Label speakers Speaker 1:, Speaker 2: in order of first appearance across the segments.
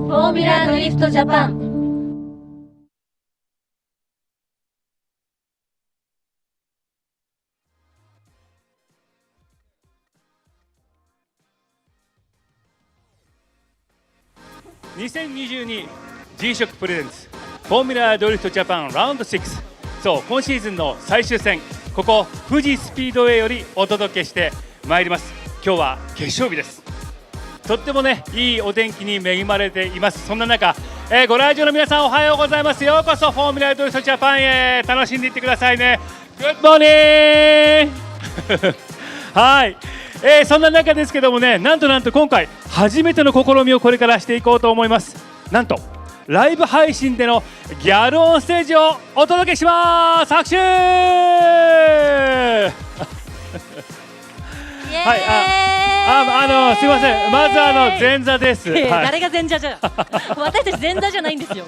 Speaker 1: フォーミュラドリフトジャパン。
Speaker 2: 2022 G-SHOCK プレゼンツフォーミュラドリフトジャパンラウンド6。そう、今シーズンの最終戦、ここ富士スピードウェイよりお届けしてまいります。今日は決勝日です。とってもね、いいお天気に恵まれています。そんな中、ご来場の皆さんおはようございます。ようこそフォーミュラドリフトジャパンへ楽しんでいってくださいね。Good morning はい、そんな中ですけどもね、なんと今回初めての試みをこれからしていこうと思います。なんとライブ配信でのギャルオンステージをお届けします。拍手はい、すみません、まず前座です。
Speaker 1: 誰が前座じゃ私たち前座じゃないんですよ。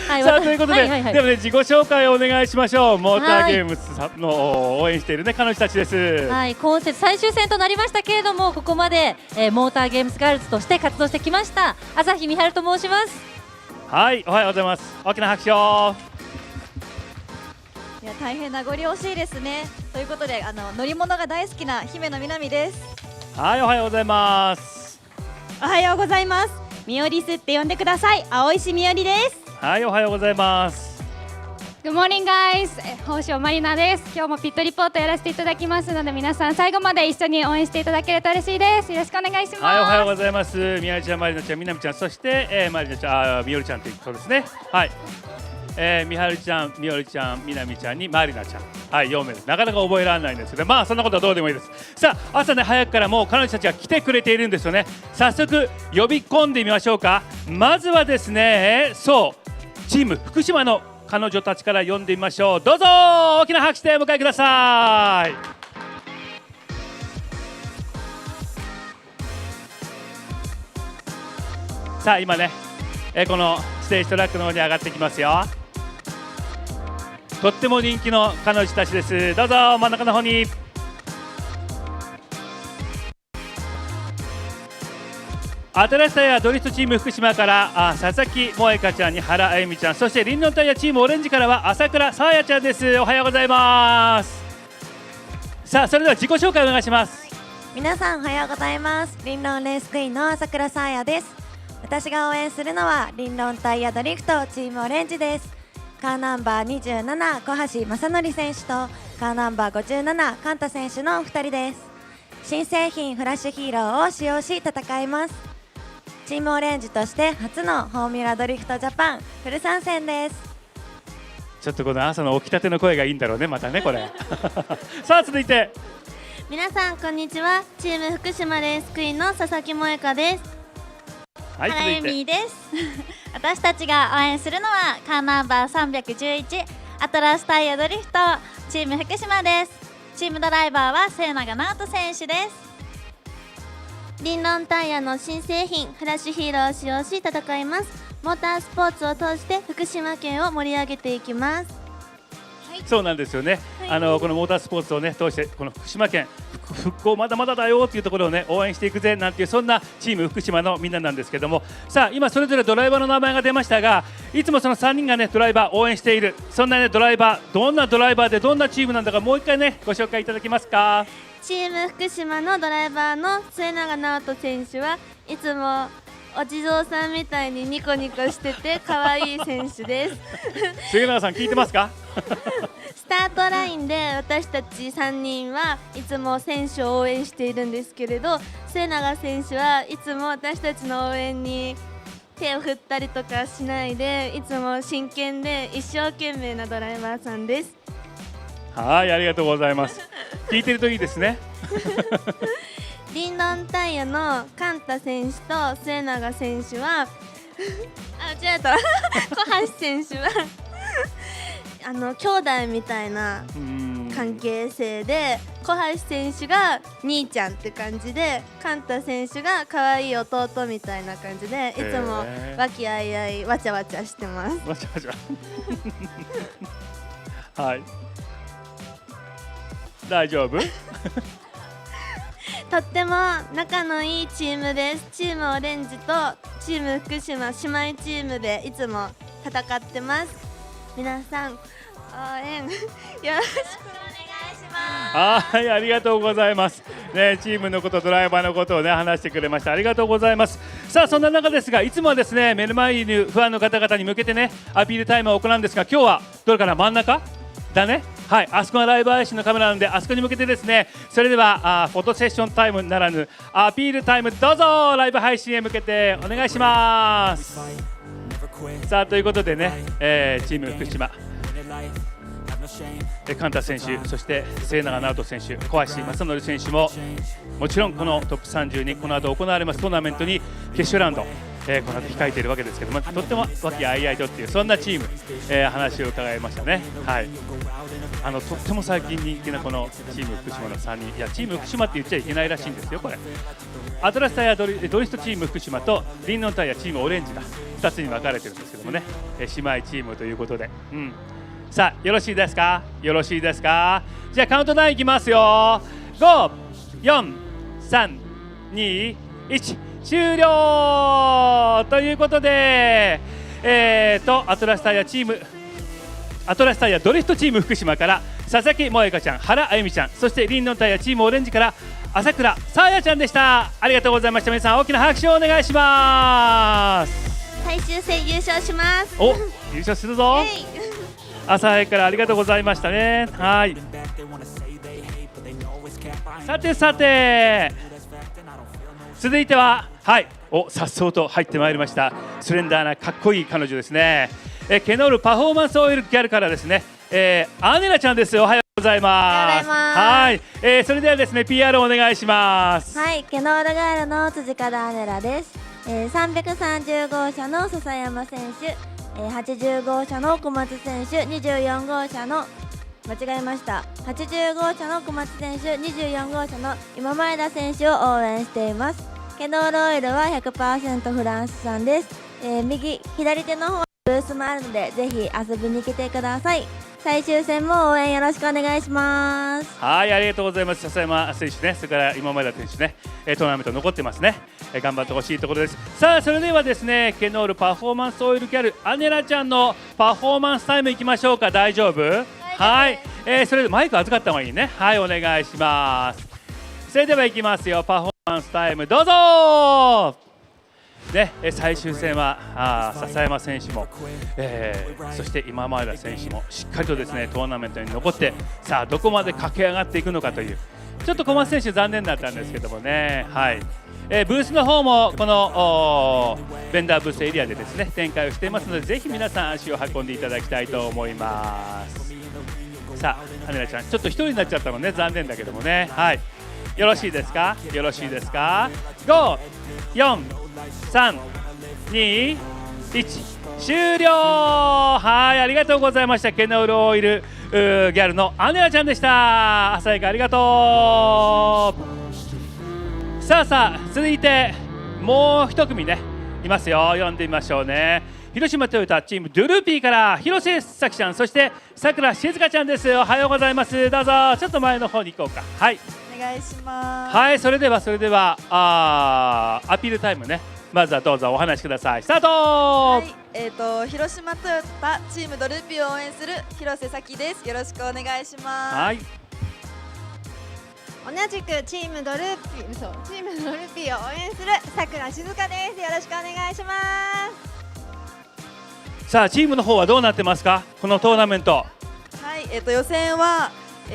Speaker 1: はい、
Speaker 2: さあということで、でもね、自己紹介をお願いしましょう。モーターゲームズの応援しているね、彼女たちです。
Speaker 1: はい、今節最終戦となりましたけれども、ここまで、モーターゲームズガールズとして活動してきました朝日美晴と申します。
Speaker 2: はい、おはようございます。大きな拍手を。
Speaker 3: いや、大変名残惜しいですね。ということで、乗り物が大好きな姫野みなみです。
Speaker 2: はい、おはようございます。
Speaker 4: おはようございます。みおりすって呼んでください。青石みおりです。
Speaker 2: はい、おはようございます。
Speaker 5: Good morning guys、宝生まりなです。今日もピットリポートやらせていただきますので、皆さん最後まで一緒に応援していただけると嬉しいです。よろしくお願いします。
Speaker 2: はい、おはようございます。みやりちゃん、まりなちゃん、みなみちゃん、そして、まりなちゃん、みおりちゃんということですね。はい。みはるちゃん、みおりちゃん、みなみちゃんにまりなちゃん、はい、4名です。なかなか覚えられないんですけど、まあそんなことはどうでもいいです。さあ、朝ね、早くからもう彼女たちが来てくれているんですよね。早速呼び込んでみましょうか。まずはですね、そうチーム福島の彼女たちから呼んでみましょう。どうぞ大きな拍手でお迎えください。さあ今ね、このステージトラックの方に上がってきますよ。とっても人気の彼女たちです。どうぞ真ん中の方に。新しタイヤドリフトチーム福島から佐々木萌香ちゃんに原あゆみちゃん、そしてリンドンタイヤチームオレンジからは朝倉さあやちゃんです。おはようございます。さあそれでは自己紹介お願いします。
Speaker 3: 皆さんおはようございます。リンロンレースクイーンの朝倉さあやです。私が応援するのはリンロンタイヤドリフトチームオレンジです。カーナンバー27小橋正則選手とカーナンバー57カンタ選手の2人です。新製品フラッシュヒーローを使用し戦います。チームオレンジとして初のフォーミュラドリフトジャパンフル参戦です。
Speaker 2: ちょっとこの朝の起きたての声がいいんだろうね、またねこれさあ続いて、
Speaker 6: 皆さんこんにちは。チーム福島レースクイーンの佐々木萌香です。
Speaker 2: はい、
Speaker 6: 原由美です私たちが応援するのはカーナンバー311アトラスタイヤドリフトチーム福島です。チームドライバーは末永直人選手です。
Speaker 7: リンロンタイヤの新製品フラッシュヒーローを使用し戦います。モータースポーツを通して福島県を盛り上げていきます。
Speaker 2: そうなんですよね、このモータースポーツをね通してこの福島県復興まだまだだよというところをね応援していくぜなんていうそんなチーム福島のみんななんですけども、さあ今それぞれドライバーの名前が出ましたが、いつもその3人がねドライバー応援しているそんなねドライバー、どんなドライバーでどんなチームなんだかもう一回ねご紹介いただけますか。
Speaker 7: チーム福島のドライバーの末永直人選手はいつもお地蔵さんみたいにニコニコしてて可愛い選手です
Speaker 2: 末永さん聞いてますか
Speaker 7: スタートラインで私たち3人はいつも選手を応援しているんですけれど、末永選手はいつも私たちの応援に手を振ったりとかしないでいつも真剣で一生懸命なドライバーさんです。
Speaker 2: はい、ありがとうございます。聞いてるといいですね
Speaker 7: リンロンタイヤのカンタ選手と末永選手は間違えた小橋選手は兄弟みたいな関係性で、小橋選手が兄ちゃんって感じでカンタ選手が可愛い弟みたいな感じでいつも和気あいあいわちゃわちゃしてます。
Speaker 2: わちゃわちゃはい、大丈夫
Speaker 7: とっても仲のいいチームです。チームオレンジとチーム福島姉妹チームでいつも戦ってます。皆さん応援よろしくお願いします。
Speaker 2: はい、ありがとうございます、ね、チームのことドライバーのことをね話してくれました。ありがとうございます。さあそんな中ですが、いつもはですね目の前にいるファンの方々に向けてねアピールタイムを行うんですが、今日はどれかな、真ん中だね。はい、あそこがライブ配信のカメラなのであそこに向けてですね、それではフォトセッションタイムならぬアピールタイムどうぞライブ配信へ向けてお願いします。さあということでね、チーム福島カンタ選手、そして末永直人選手、小橋正則選手ももちろんこのトップ30にこの後行われますトーナメントに決勝ラウンド、この後控えているわけですけども、とっても和気あいあいとっていうそんなチーム、話を伺いましたね。はい、とっても最近人気なこのチーム福島の3人、いやチーム福島って言っちゃいけないらしいんですよ。これアトラスタイヤドリフトチーム福島とリンロンタイヤチームオレンジが2つに分かれてるんですけどもね、姉妹チームということで、さあよろしいですか、よろしいですか。じゃあカウントダウンいきますよ。5、4、3、2、1終了ということで、アトラスタイヤドリフトチーム福島から佐々木萌香ちゃん、原あゆみちゃん、そしてリンロンタイヤチームオレンジから朝倉さあやちゃんでした。ありがとうございました。皆さん大きな拍手をお願いします。
Speaker 7: 最終戦優勝します。
Speaker 2: お、優勝するぞ。朝早くからありがとうございましたね。はい、さてさて続いては、さっそうと入ってまいりましたスレンダーなかっこいい彼女ですね。ケノールパフォーマンスオイルギャルからですね、アーネラちゃんです。おはようございます。はい、それではですね PR をお願いします。
Speaker 3: はい、ケノールガールの辻川アーネラです。330号車の笹山選手、80号車の小松選手、24号車の間違えました80号車の小松選手、24号車の今前田選手を応援しています。ケノールオイルは 100% フランス産です。左手の方にブースもあるのでぜひ遊びに来てください。最終戦も応援よろしくお願いします。
Speaker 2: はい、ありがとうございます。笹山選手ね、それから今前田選手ね、トーナメント残ってますね。頑張ってほしいところです。さあそれではですねケノールパフォーマンスオイルギャルアネラちゃんのパフォーマンスタイムいきましょうか。大丈夫？はい、それでマイク預かった方がいいね。はい、お願いします。それではいきますよ。パフォーマンスタイムどうぞ。ね、最終戦は笹山選手も、そして今前田選手もしっかりとですねトーナメントに残って、さあどこまで駆け上がっていくのかという、ちょっと小松選手残念だったんですけどもね。はい、ブースの方もこのベンダーブースエリアでですね展開をしていますので、ぜひ皆さん足を運んでいただきたいと思います。さあアネラちゃんちょっと一人になっちゃったのね、残念だけどもね。はい、よろしいですか、よろしいですか。5、4、3、2、1終了。はい、ありがとうございました。ケノールオイルギャルのアネラちゃんでした。朝早くありがとう。さあ続いてもう一組ねいますよ。読んでみましょうね。広島トヨタチームドゥルーピーから広瀬咲ちゃん、そしてさくらしずかちゃんです。おはようございます。どうぞちょっと前の方に行こうか。はい、
Speaker 8: お願いします。
Speaker 2: はい、それではアピールタイムね、まずはどうぞお話しください。スタート。
Speaker 8: はい、広島トヨタチームドルーピーを応援する広瀬咲です。よろしくお願いします。
Speaker 2: はい、
Speaker 4: 同じくチームドルーピーを応援するさくらしずかです。よろしくお願いします。
Speaker 2: さあチームの方はどうなってますか、このトーナメント。
Speaker 8: はい、予選は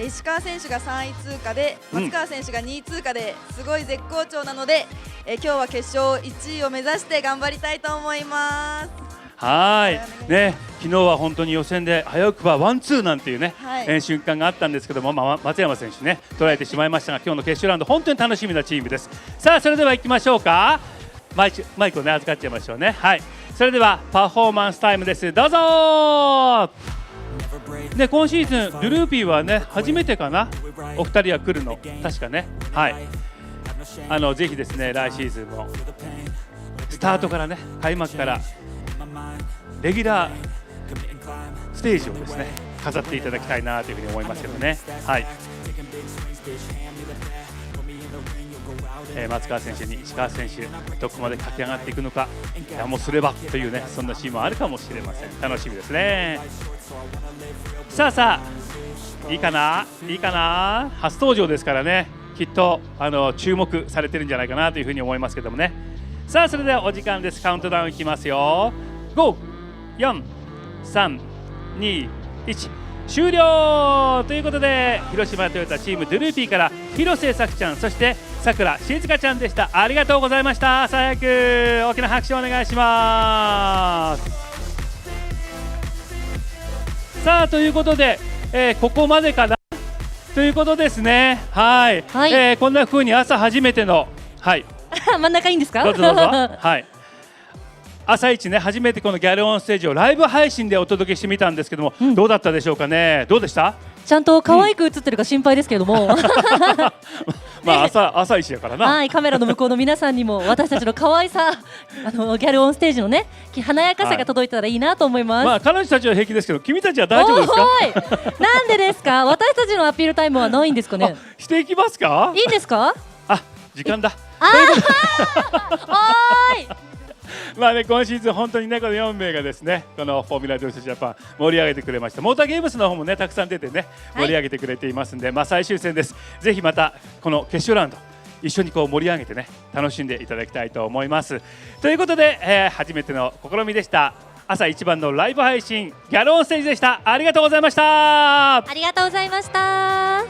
Speaker 8: 石川選手が3位通過で松川選手が2位通過ですごい絶好調なので、今日は決勝1位を目指して頑張りたいと思います。
Speaker 2: はいね、昨日は本当に予選で危うくはワンツーなんていうね、
Speaker 8: はい
Speaker 2: 瞬間があったんですけども、松山選手ね捉えてしまいましたが、今日の決勝ラウンド本当に楽しみなチームです。さあそれでは行きましょうか。マイクをね預かっちゃいましょうね。はい、それではパフォーマンスタイムです。どうぞ。ね、今シーズンドゥルーピーはね初めてかな、お二人は来るの確かね。はい、ぜひですね来シーズンもスタートからね、開幕からレギュラーステージをですね飾っていただきたいなというふうに思いますけどね。はい、松川選手に石川選手どこまで駆け上がっていくのか、やもすればというね、そんなシーンもあるかもしれません。楽しみですね。さあいいかな初登場ですからね、きっと注目されてるんじゃないかなというふうに思いますけどもね。さあそれではお時間です。カウントダウンいきますよ。5、4、3、2、1終了ということで、広島トヨタチームドゥルーピーから広瀬咲ちゃん、そしてさくらしずかちゃんでした。ありがとうございました。最悪大きな拍手をお願いします。さあということで、ここまでかなということですね。はい、こんな風に朝初めての、はい
Speaker 1: 真ん中いいんですか。
Speaker 2: どうぞはい、朝一ね初めてこのギャルオンステージをライブ配信でお届けしてみたんですけども、どうだったでしょうかね。どうでした？
Speaker 1: ちゃんと可愛く映ってるか心配ですけれども、
Speaker 2: まあ朝一だからな。
Speaker 1: はい、カメラの向こうの皆さんにも私たちの可愛さ、ギャルオンステージのね華やかさが届いたらいいなと思います。
Speaker 2: まあ彼女たちは平気ですけど、君たちは大丈夫ですか？
Speaker 1: なんでですか？私たちのアピールタイムはないんですかね。
Speaker 2: していきますか？
Speaker 1: いいんですか？
Speaker 2: 時間だ。
Speaker 1: おーい。
Speaker 2: まあね、今シーズン本当にねこの4名がですねこのフォーミュラドゥスジャパン盛り上げてくれました。モーターゲームスの方もねたくさん出てね盛り上げてくれていますんで、最終戦です。ぜひまたこの決勝ラウンド一緒にこう盛り上げてね楽しんでいただきたいと思います。ということで、初めての試みでした。朝一番のライブ配信ギャルオンステージでした。ありがとうございました。
Speaker 1: ありがとうございました。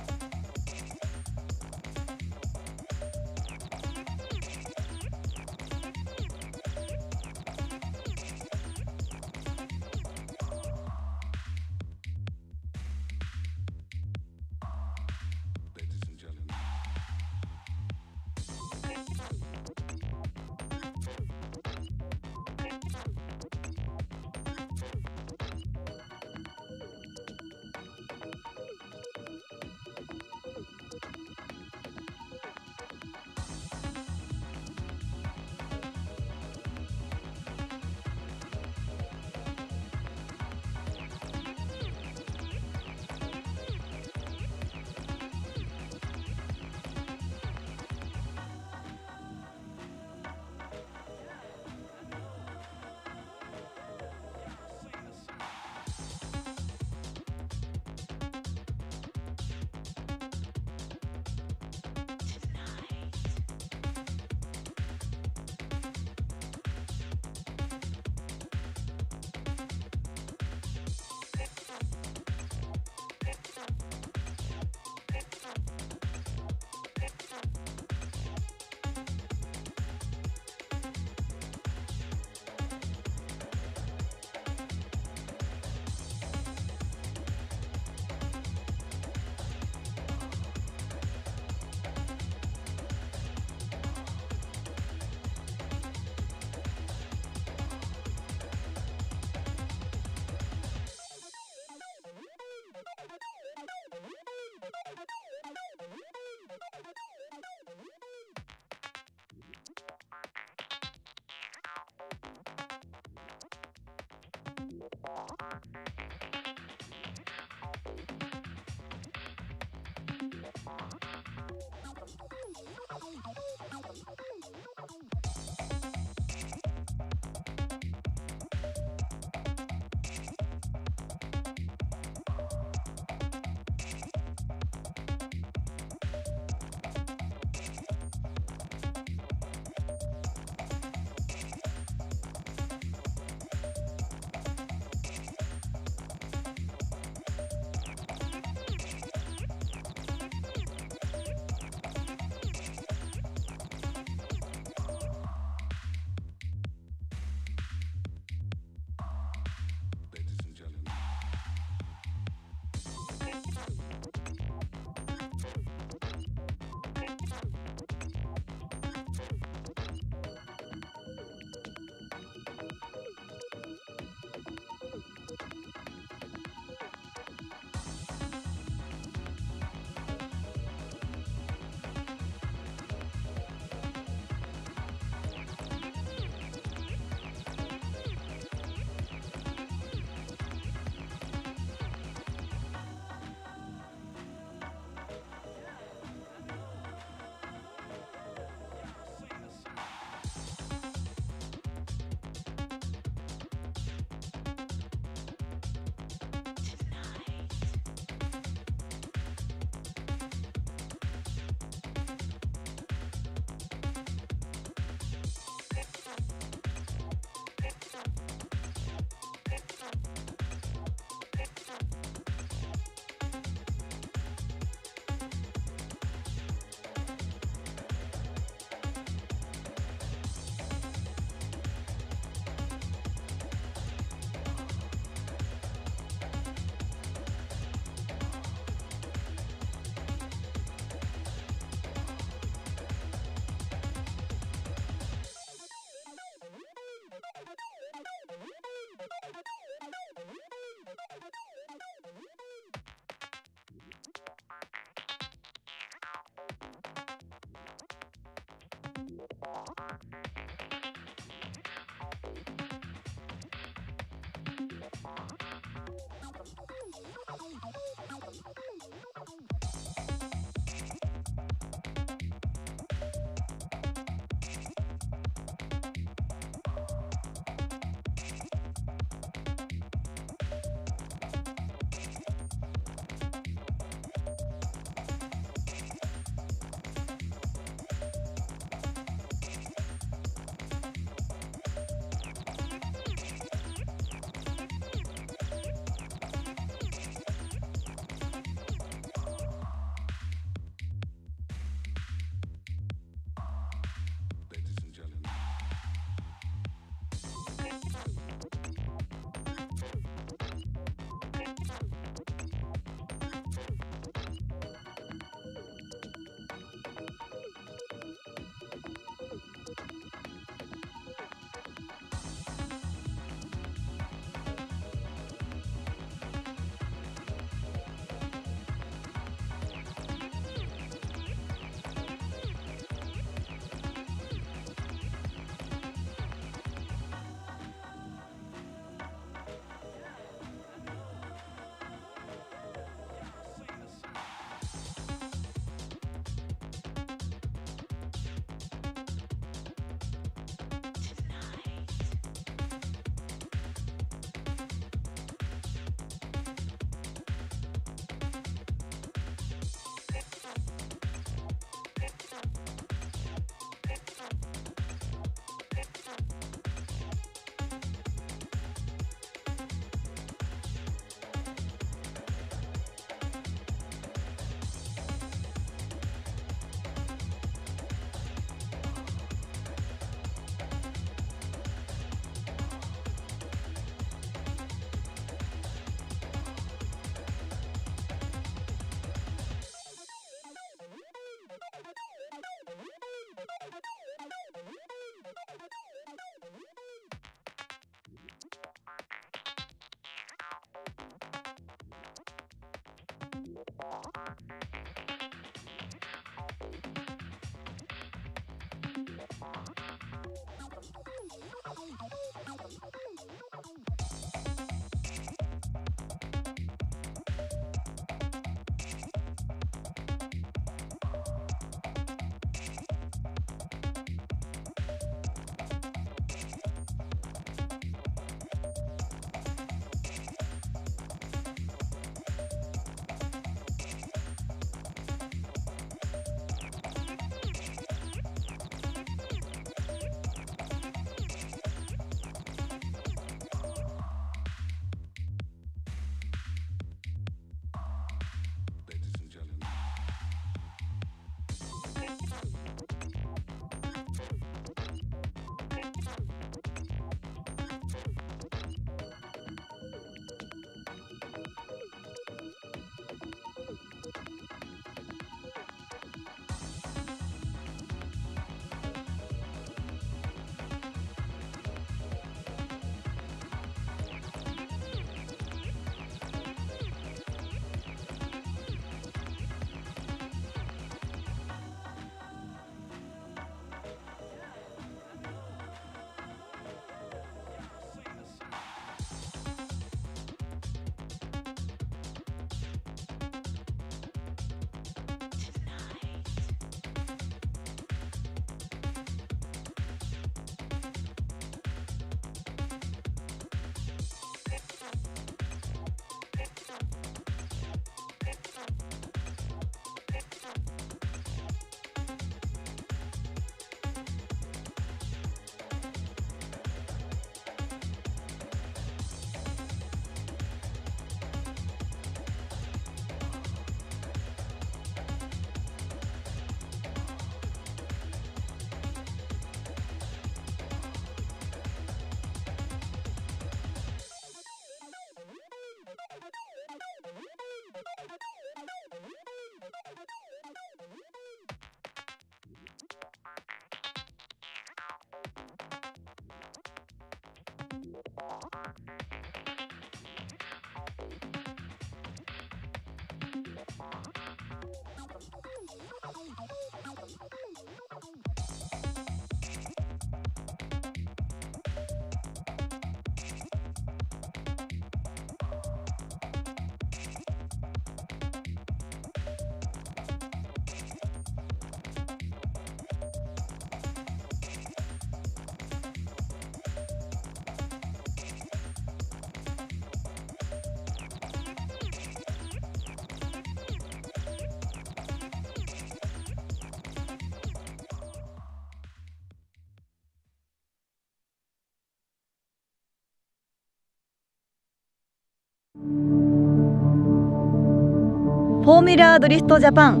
Speaker 9: フォーミュラードリフトジャパン。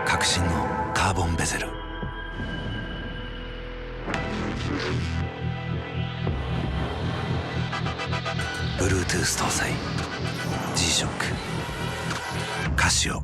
Speaker 10: 革新のカーボンベゼル、Bluetooth 搭載 G-SHOCK、 カシオ。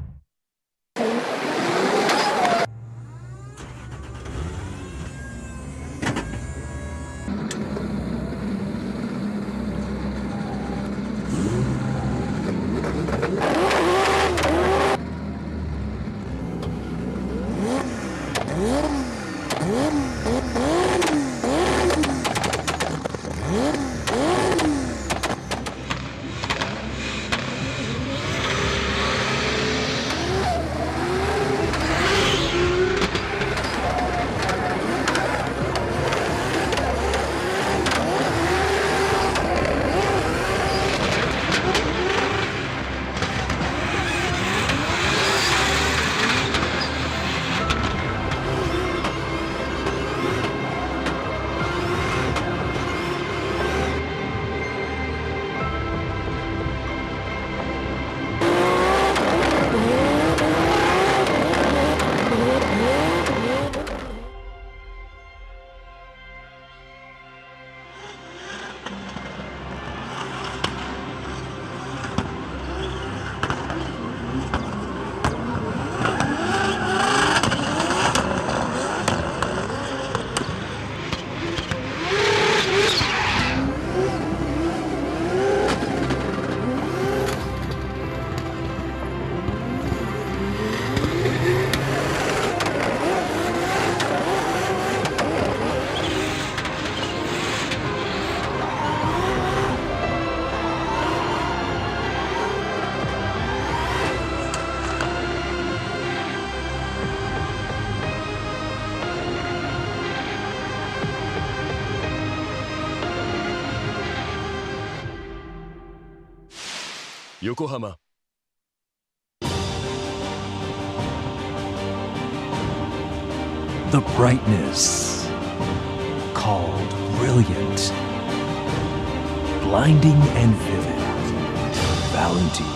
Speaker 11: 横浜。
Speaker 12: The brightness, called brilliant, blinding and vivid, Valentine.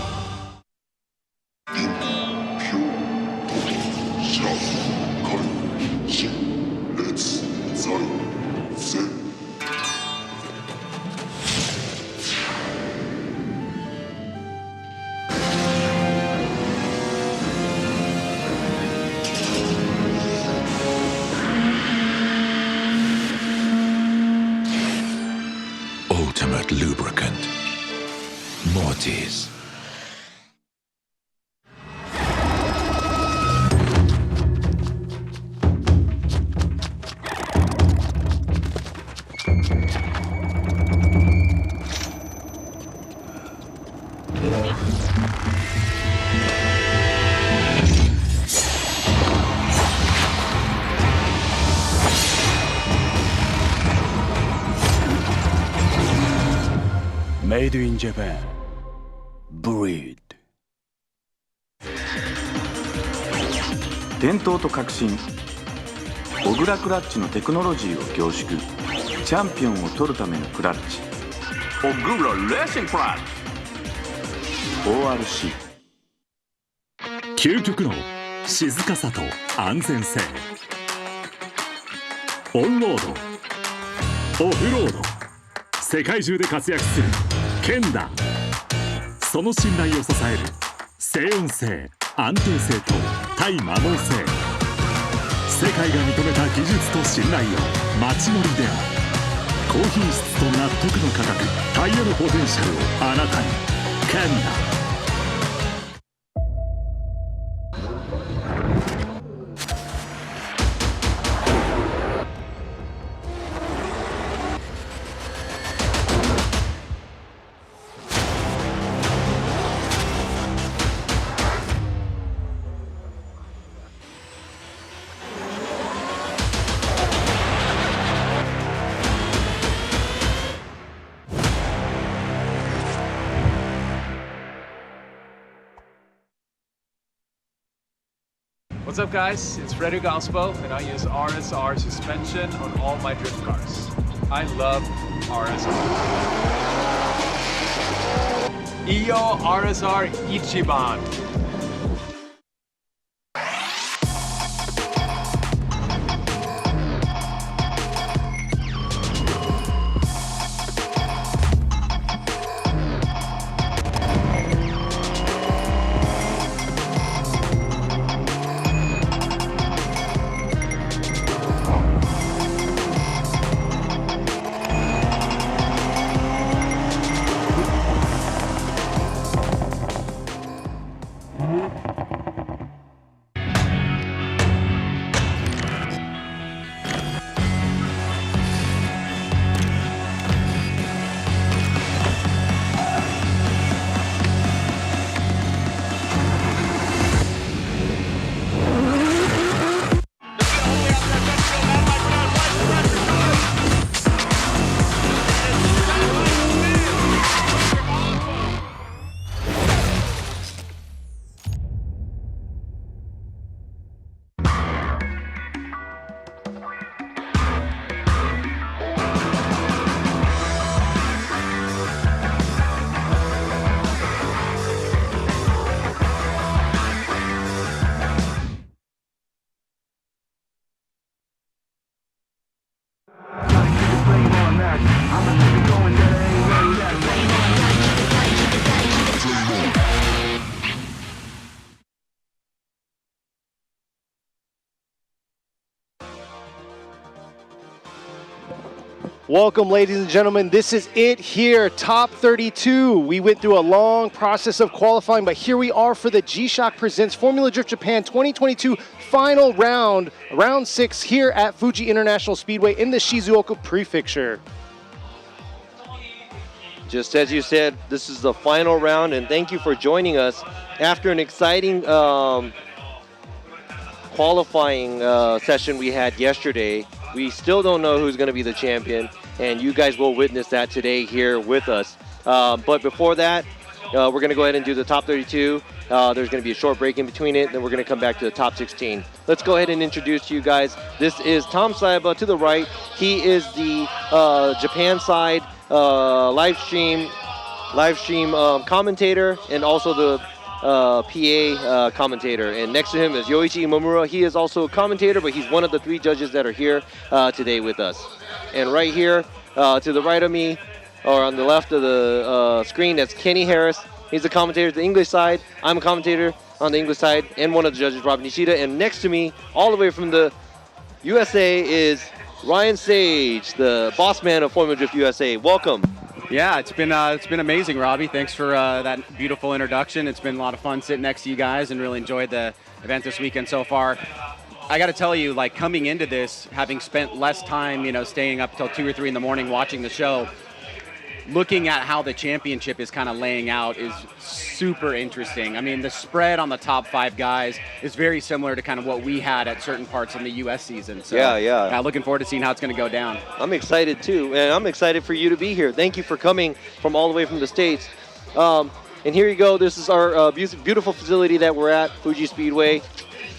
Speaker 10: Ultimate lubricant, Mortis.
Speaker 12: Made in Japan. Breed.
Speaker 13: 伝統と革新、小倉クラッチのテクノロジーを凝縮、チャンピオンを取るためのクラッチ、小倉レーシングクラッチ ORC。
Speaker 14: 究極の静かさと安全性、オンロード、オフロード、世界中で活躍するケンダ。その信頼を支える静音性、安定性と対摩耗性、世界が認めた技術と信頼を街乗りである。高品質と納得の価格、タイヤのポテンシャルをあなたに。ケンダ。
Speaker 15: What's up guys, it's Frederick Alspo and I use RSR suspension on all my drift cars. I love RSR. Iyo RSR Ichiban.
Speaker 16: Welcome, ladies and gentlemen. This is it here, top 32. We went through a long process of qualifying, but here we are for the G-Shock Presents Formula Drift Japan 2022 final round, round 6 here at Fuji International Speedway in the Shizuoka Prefecture.
Speaker 17: Just as you said, this is the final round, and thank you for joining us after an exciting qualifying session we had yesterday. We still don't know who's going to be the champion, and you guys will witness that today here with us. But before that, we're going to go ahead and do the top 32. There's going to be a short break in between it, then we're going to come back to the top 16. Let's go ahead and introduce to you guys. This is Tom Saiba to the right. He is the Japan side live stream commentator, and also the PA commentator. And next to him is Yoichi Imamura. He is also a commentator, but he's one of the 3 judges that are here today with us. And right here to the right of me, or on the left of the screen, that's Kenny Harris. He's the commentator to the English side. I'm a commentator on the English side, and one of the judges, Rob Nishida. And next to me, all the way from the USA, is Ryan Sage, the boss man of Formula Drift USA. Welcome.
Speaker 18: Yeah, it's been amazing, Robbie. Thanks for that beautiful introduction. It's been a lot of fun sitting next to you guys, and really enjoyed the event this weekend so far. I got to tell you, like, coming into this, having spent less time, staying up till 2 or 3 in the morning watching the show, looking at how the championship is kind of laying out is super interesting. I mean, the spread on the top 5 guys is very similar to kind of what we had at certain parts in the U.S. season. So,
Speaker 17: yeah.
Speaker 18: Looking forward to seeing how it's going to go down.
Speaker 17: I'm excited too, and I'm excited for you to be here. Thank you for coming from all the way from the States. And here you go. This is our beautiful facility that we're at, Fuji Speedway.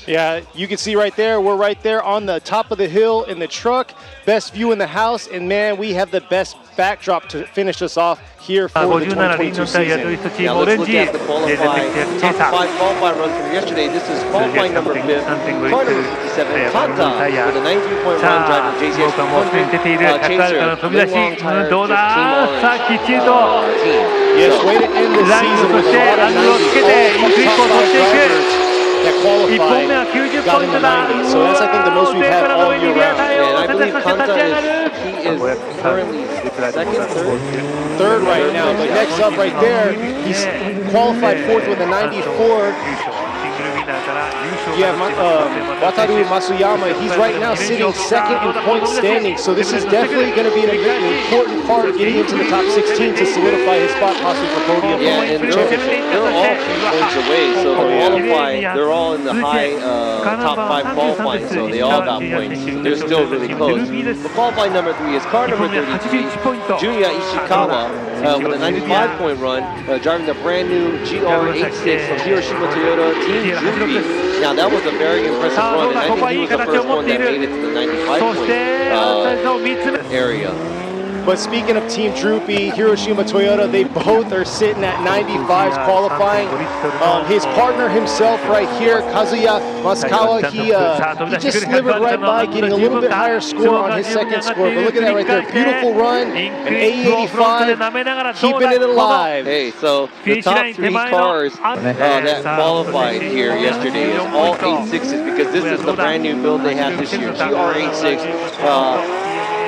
Speaker 16: Yeah, you can see right there, we're right there on the top of the hill in the truck, best view in the house, and man, we have the best backdrop to finish us off here for the 2022 season.
Speaker 17: Now let's look at the top 5 qualifying runs from yesterday. This is qualifying number 5, car number 57, Kanta, with a 93-point run driving JCX 100 Chaser, Long Tire Drift Team
Speaker 16: Yes, way to end the season with a lot of 90s, all top 5 drivers that qualified got in the 90s. So that's, I think, the most we've had all year round.
Speaker 17: And I believe Kanta is currently second,
Speaker 16: third right now. But next up right there, he's qualified 4th with a 94. You have Wataru Masuyama. He's right now sitting 2nd in point standing. So this is definitely going to be an important part of getting into the top 16 to solidify his spot possibly for podium.
Speaker 17: Yeah, and they're all 3 points away. So to qualify, they're all in the high top 5 qualifying. So they all got points. So they're still really close. The qualifying number 3 is car number 33, Junya Ishikawa, with a 95-point run, driving the brand new GR86 from Hiroshima Toyota Team Jupi. Now that was a very impressive run, and I think he was the first one that made it to the 95-point area.
Speaker 16: But speaking of Team Droopy, Hiroshima Toyota, they both are sitting at 95s qualifying. His partner himself right here, Kazuya Masukawa, he just slivered right by, getting a little bit higher score on his second score. But look at that right there, beautiful run, an A85, keeping it alive.
Speaker 17: Hey, so the top 3 cars that qualified here yesterday is all 86s because this is the brand new build they have this year, GR86.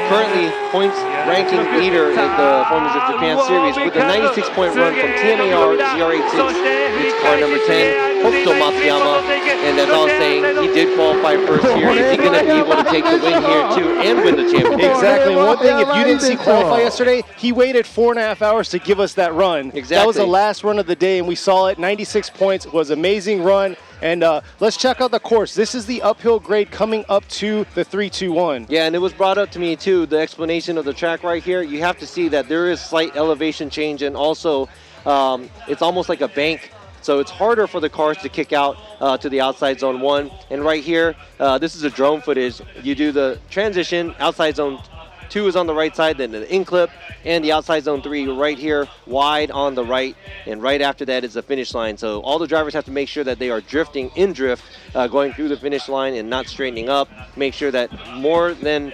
Speaker 17: Currently points ranking leader at the Formulas of Japan Series with a 96-point run from TMAR GR86. It's car number 10, Hokuto Matsuyama. And as I was saying, he did qualify first here. Is he going to be able to take the win here too and win the championship?
Speaker 16: Exactly. One thing, if you didn't see qualify yesterday, he waited 4.5 hours to give us that run.
Speaker 17: Exactly.
Speaker 16: That was the last run of the day, and we saw it. 96 points was an amazing run. And let's check out the course. This is the uphill grade coming up to the 321.
Speaker 17: Yeah, and it was brought up to me too, the explanation of the track right here. You have to see that there is slight elevation change, and also it's almost like a bank. So it's harder for the cars to kick out to the outside zone 1. And right here, this is a drone footage. You do the transition, outside zone 2 is on the right side, then the in clip, and the outside zone 3 right here, wide on the right, and right after that is the finish line. So all the drivers have to make sure that they are drifting in drift, going through the finish line and not straightening up. Make sure that more than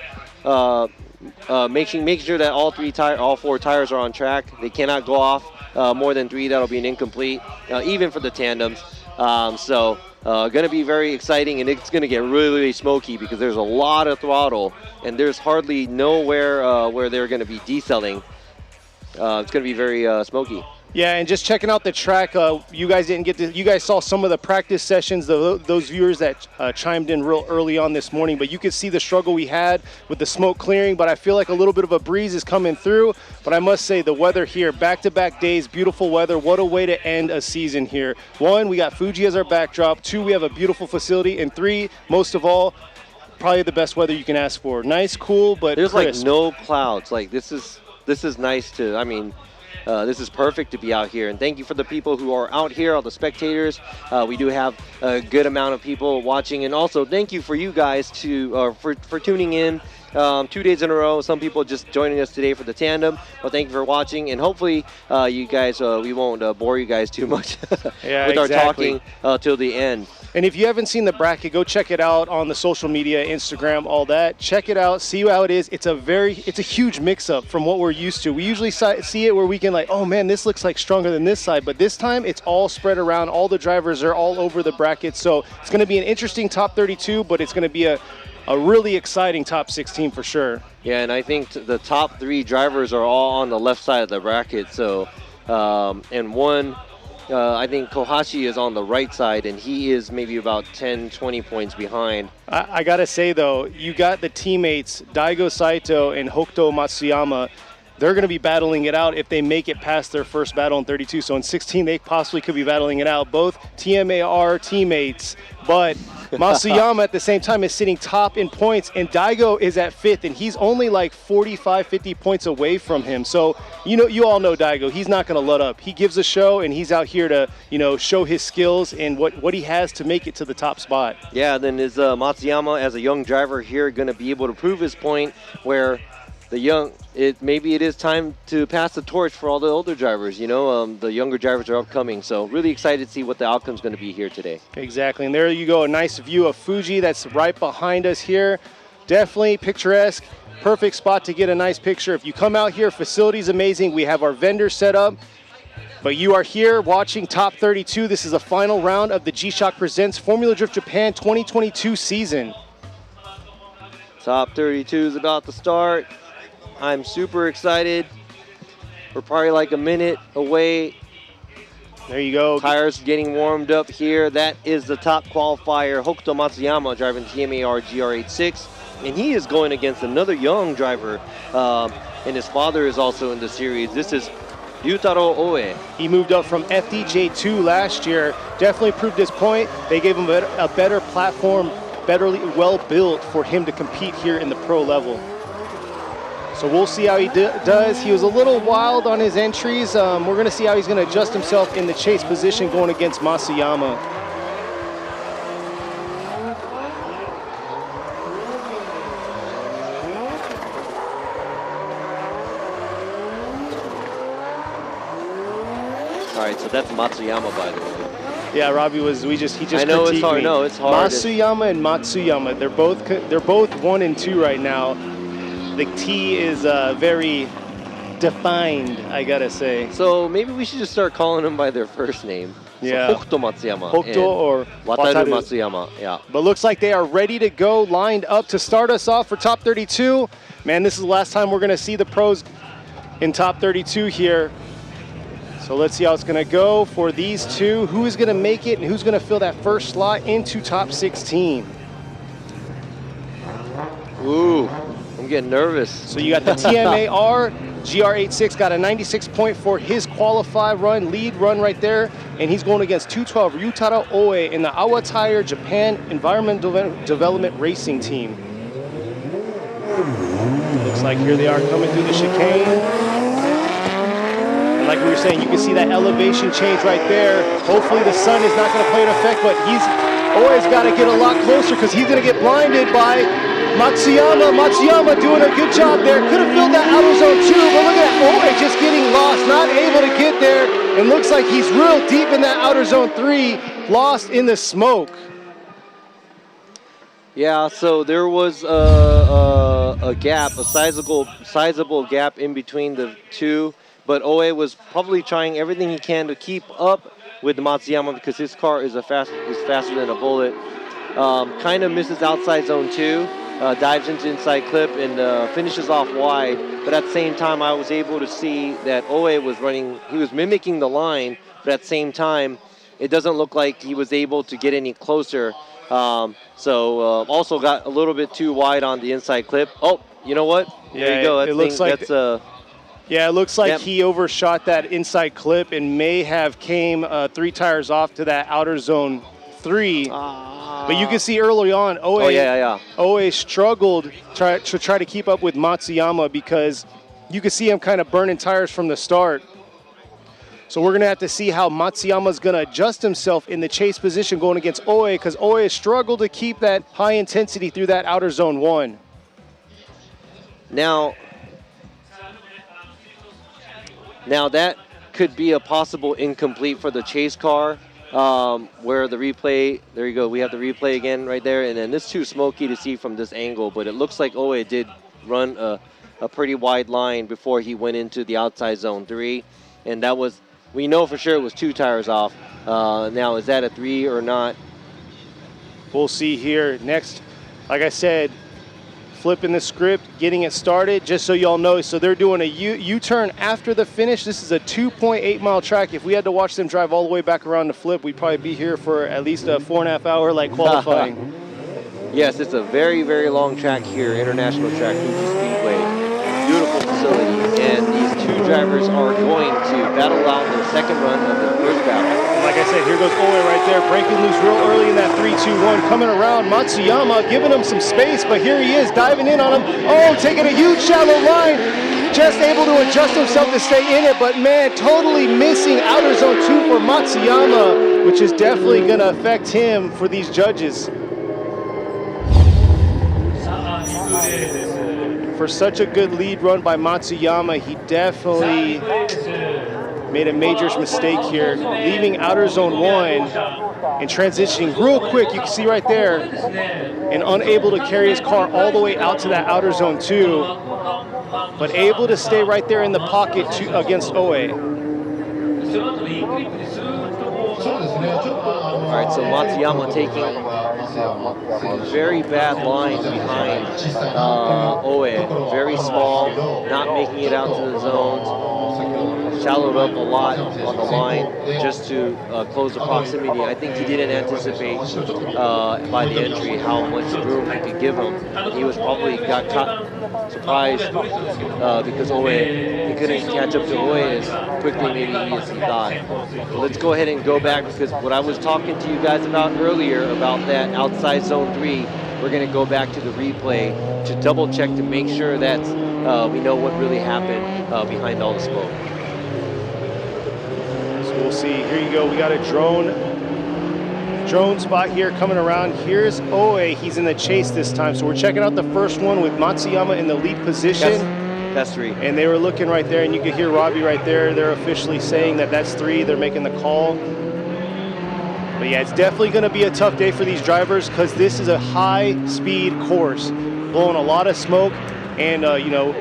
Speaker 17: making sure that all 4 tires are on track. They cannot go off more than 3. That'll be an incomplete, even for the tandems. Going to be very exciting, and it's going to get really, really smoky because there's a lot of throttle, and there's hardly nowhere where they're going to be decelling. It's going to be very smoky.
Speaker 16: Yeah, and just checking out the track, you guys didn't get to, you guys saw some of the practice sessions, those viewers that chimed in real early on this morning, but you could see the struggle we had with the smoke clearing, but I feel like a little bit of a breeze is coming through. But I must say, the weather here, back-to-back days, beautiful weather. What a way to end a season here. 1, we got Fuji as our backdrop. 2, we have a beautiful facility. And 3, most of all, probably the best weather you can ask for. Nice, cool, but
Speaker 17: there's
Speaker 16: crisp.
Speaker 17: Like no clouds. Like this is nice to, I mean, this is perfect to be out here, and thank you for the people who are out here, all the spectators. We do have a good amount of people watching, and also thank you for you guys for tuning in 2 days in a row. Some people just joining us today for the tandem. Well, thank you for watching, and hopefully you guys, we won't bore you guys too much with our talking till the end.
Speaker 16: And if you haven't seen the bracket, go check it out on the social media, Instagram, all that. Check it out, see how it is. It's a huge mix-up from what we're used to. We usually see it where we can like, oh man, this looks like stronger than this side. But this time, it's all spread around. All the drivers are all over the bracket. So it's going to be an interesting top 32, but it's going to be a really exciting top 16 for sure.
Speaker 17: Yeah, and I think the top 3 drivers are all on the left side of the bracket. So, and one, I think Kohashi is on the right side, and he is maybe about 10, 20 points behind.
Speaker 16: I got to say, though, you got the teammates, Daigo Saito and Hokuto Matsuyama. They're going to be battling it out if they make it past their first battle in 32. So in 16, they possibly could be battling it out. Both TMAR teammates, but Matsuyama at the same time is sitting top in points, and Daigo is at 5th, and he's only like 45, 50 points away from him. So, you all know Daigo. He's not going to let up. He gives a show, and he's out here to, show his skills and what he has to make it to the top spot.
Speaker 17: Yeah, then is Matsuyama, as a young driver here, going to be able to prove his point where maybe it is time to pass the torch for all the older drivers. The younger drivers are upcoming, so really excited to see what the outcome is going to be here today.
Speaker 16: Exactly, and there you go, a nice view of Fuji that's right behind us here. Definitely picturesque, perfect spot to get a nice picture. If you come out here, facility's amazing. We have our vendors set up, but you are here watching Top 32. This is the final round of the G-Shock Presents Formula Drift Japan 2022 season.
Speaker 17: Top 32 is about to start. I'm super excited. We're probably like a minute away.
Speaker 16: There you go.
Speaker 17: Tires getting warmed up here. That is the top qualifier, Hokuto Matsuyama, driving TMAR GR86. And he is going against another young driver. And his father is also in the series. This is Ryutaro Oe.
Speaker 16: He moved up from FDJ2 last year. Definitely proved his point. They gave him a better platform, well built for him to compete here in the pro level. So we'll see how he does. He was a little wild on his entries. We're going to see how he's going to adjust himself in the chase position going against Matsuyama.
Speaker 17: So that's Matsuyama, by the way.
Speaker 16: Yeah, Robbie he just
Speaker 17: I know it's
Speaker 16: critiqued
Speaker 17: hard.
Speaker 16: me.
Speaker 17: No, it's hard.
Speaker 16: Masuyama and Matsuyama, they're both 1 and 2 right now. The T is very defined, I gotta say.
Speaker 17: So maybe we should just start calling them by their first name.
Speaker 16: Yeah.
Speaker 17: So Hokuto Matsuyama.
Speaker 16: Hokuto or
Speaker 17: Wataru Matsuyama. Yeah.
Speaker 16: But looks like they are ready to go, lined up to start us off for top 32. Man, this is the last time we're gonna see the pros in top 32 here. So let's see how it's gonna go for these two. Who is gonna make it and who's gonna fill that first slot into top 16?
Speaker 17: Ooh, I'm getting nervous.
Speaker 16: So you got the TMAR, GR86 got a 96 point for his qualified run, lead run right there. And he's going against 212 Ryutaro Oe in the Awa Tire Japan Environmental Development Racing Team. Looks like here they are coming through the chicane. And like we were saying, you can see that elevation change right there. Hopefully the sun is not going to play an effect, but he's always got to get a lot closer because he's going to get blinded by Matsuyama. Matsuyama doing a good job there. Could have filled that outer zone too, but look at that. Oe just getting lost, not able to get there. And looks like he's real deep in that outer zone 3, lost in the smoke.
Speaker 17: Yeah, so there was a gap, a sizable gap in between the two, but Oe was probably trying everything he can to keep up with Matsuyama because his car is faster than a bullet. Kind of misses outside zone 2, dives into inside clip and finishes off wide. But at the same time, I was able to see that Oe was running. He was mimicking the line, but at the same time, it doesn't look like he was able to get any closer. Also got a little bit too wide on the inside clip. Oh, you know what?
Speaker 16: Yeah,
Speaker 17: there you go.
Speaker 16: it looks like yeah, it looks like
Speaker 17: Yep.
Speaker 16: he overshot that inside clip and may have came 3 tires off to that outer zone 3. But you can see early on, Oe struggled to try to keep up with Matsuyama because you can see him kind of burning tires from the start. So we're going to have to see how Matsuyama's going to adjust himself in the chase position going against Oe because Oe struggled to keep that high intensity through that outer zone 1.
Speaker 17: Now that could be a possible incomplete for the chase car, where the replay, there you go, we have the replay again right there, and then this is too smoky to see from this angle, but it looks like Oe did run a pretty wide line before he went into the outside zone 3, and that was, we know for sure it was 2 tires off. Now, is that a 3 or not?
Speaker 16: We'll see here next. Like I said, flipping the script, getting it started, just so y'all know. So they're doing a U-turn after the finish. This is a 2.8 mile track. If we had to watch them drive all the way back around the flip, we'd probably be here for at least a 4.5 hour like qualifying.
Speaker 17: Yes, it's a very, very long track here, international track, Fuji Speedway. Beautiful facility, and these 2 drivers are going to battle out their second run of the first battle.
Speaker 16: And like I said, here goes Oe right there, breaking loose real early in that 3-2-1, coming around. Matsuyama giving him some space, but here he is diving in on him. Oh, taking a huge shallow line, just able to adjust himself to stay in it, but man, totally missing outer zone 2 for Matsuyama, which is definitely going to affect him for these judges. For such a good lead run by Matsuyama, he definitely made a major mistake here, leaving outer zone 1 and transitioning real quick, you can see right there, and unable to carry his car all the way out to that outer zone 2, but able to stay right there in the pocket against Oe.
Speaker 17: All right, so Matsuyama taking a very bad line behind Oe. Very small, not making it out to the zones. Shallowed up a lot on the line just to close the proximity. I think he didn't anticipate by the entry how much room he could give him. He was probably got caught surprised because Oe, he couldn't catch up to Oe as quickly maybe as he thought. So let's go ahead and go back because what I was talking to you guys about earlier about that outside zone 3, we're going to go back to the replay to double check to make sure that we know what really happened behind all the smoke.
Speaker 16: So we'll see. Here you go. We got a drone spot here coming around. Here's Oe. He's in the chase this time. So we're checking out the first one with Matsuyama in the lead position.
Speaker 17: That's 3.
Speaker 16: And they were looking right there, and you could hear Robbie right there. They're officially saying that that's 3. They're making the call. But yeah, it's definitely going to be a tough day for these drivers because this is a high-speed course, blowing a lot of smoke, and you know,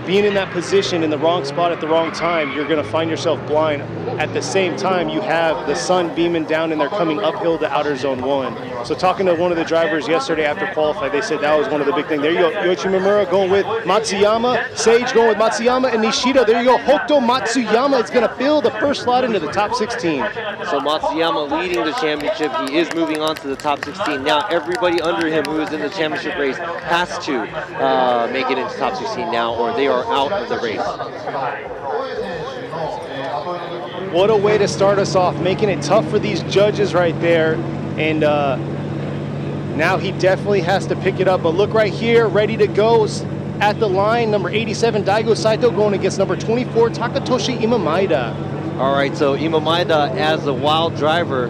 Speaker 16: being in that position in the wrong spot at the wrong time, you're going to find yourself blind. At the same time, you have the sun beaming down and they're coming uphill to outer zone 1. So talking to one of the drivers yesterday after qualify, they said that was one of the big things. There you go, Yoichi Mimura going with Matsuyama, Sage going with Matsuyama, and Nishida. There you go, Hokuto Matsuyama is going to fill the first slot into the top 16.
Speaker 17: So Matsuyama leading the championship. He is moving on to the top 16. Now everybody under him who is in the championship race has to make it into top 16 now, or they are out of the race.
Speaker 16: What a way to start us off, making it tough for these judges right there. And now he definitely has to pick it up. But look right here, ready to go at the line, number 87, Daigo Saito, going against number 24, Takatoshi Imamaida.
Speaker 17: All right, so Imamaida, as a wild driver,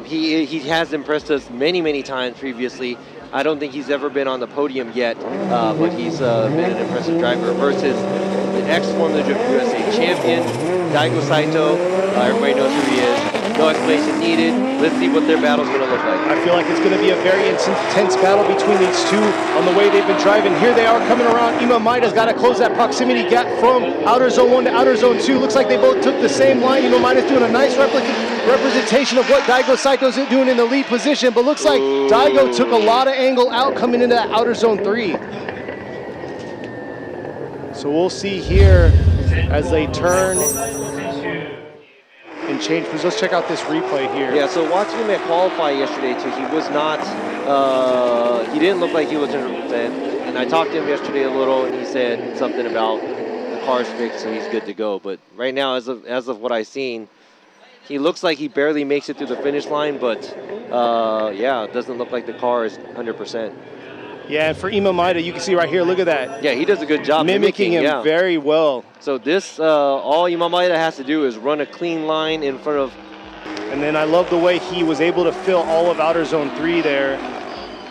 Speaker 17: he has impressed us many times previously. I don't think he's ever been on the podium yet, but he's been an impressive driver versus the ex-Formula Drift USA champion, Daigo Saito. Everybody knows who he is. No explanation needed. Let's see what their battle's going to look like.
Speaker 16: I feel like it's going to be a very intense battle between these two on the way they've been driving. Here they are coming around. Imamaida's got to close that proximity gap from outer zone 1 to outer zone 2. Looks like they both took the same line. Imamaida's doing a nice representation of what Daigo Saito's doing in the lead position, but looks like Daigo took a lot of angle out coming into that outer zone 3. So we'll see here as they turn and change. Let's check out this replay here.
Speaker 17: Yeah, so watching him at qualify yesterday too, he was not, he didn't look like he was 100%. And I talked to him yesterday a little, and he said something about the car's fixed, so he's good to go. But right now, as of what I've seen, he looks like he barely makes it through the finish line, but yeah, it doesn't look like the car is 100%.
Speaker 16: Yeah, and for Imamaida, you can see right here, look at that.
Speaker 17: Yeah, he does a good job
Speaker 16: mimicking him very well.
Speaker 17: So this, all Imamaida has to do is run a clean line in front of...
Speaker 16: And then I love the way he was able to fill all of outer zone 3 there.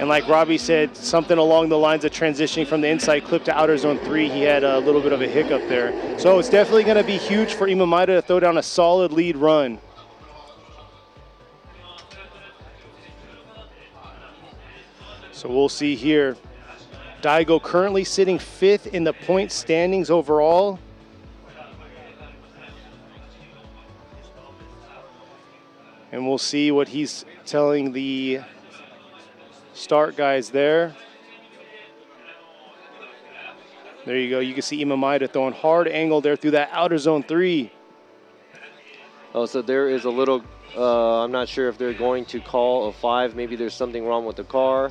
Speaker 16: And like Robbie said, something along the lines of transitioning from the inside clip to outer zone 3, he had a little bit of a hiccup there. So it's definitely going to be huge for Imamaida to throw down a solid lead run. So we'll see here. Daigo currently sitting 5th in the point standings overall. And we'll see what he's telling the start guys there. There you go. You can see Imamaida throwing hard angle there through that outer zone 3.
Speaker 17: Oh, so there is a little, I'm not sure if they're going to call a 5. Maybe there's something wrong with the car.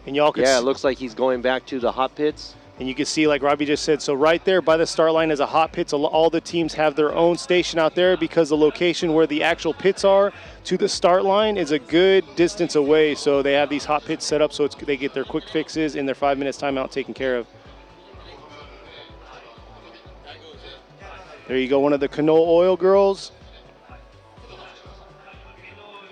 Speaker 16: And y'all can
Speaker 17: it looks like he's going back to the hot pits.
Speaker 16: And you can see, like Robbie just said, so right there by the start line is a hot pits. All the teams have their own station out there because the location where the actual pits are to the start line is a good distance away. So they have these hot pits set up so they get their quick fixes in their 5 minutes timeout taken care of. There you go, one of the canola oil girls.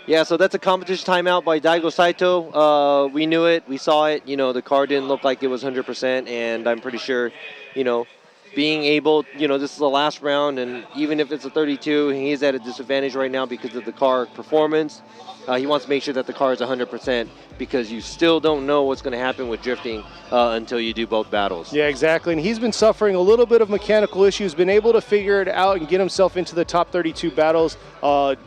Speaker 17: Yeah, so that's a competition timeout by Daigo Saito. We knew it, we saw it. You know, the car didn't look like it was 100%, and I'm pretty sure, you know, being able, you know, this is the last round, and even if it's a 32, he's at a disadvantage right now because of the car performance. He wants to make sure that the car is 100% because you still don't know what's going to happen with drifting until you do both battles.
Speaker 16: Yeah, exactly. And he's been suffering a little bit of mechanical issues, been able to figure it out and get himself into the top 32 battles,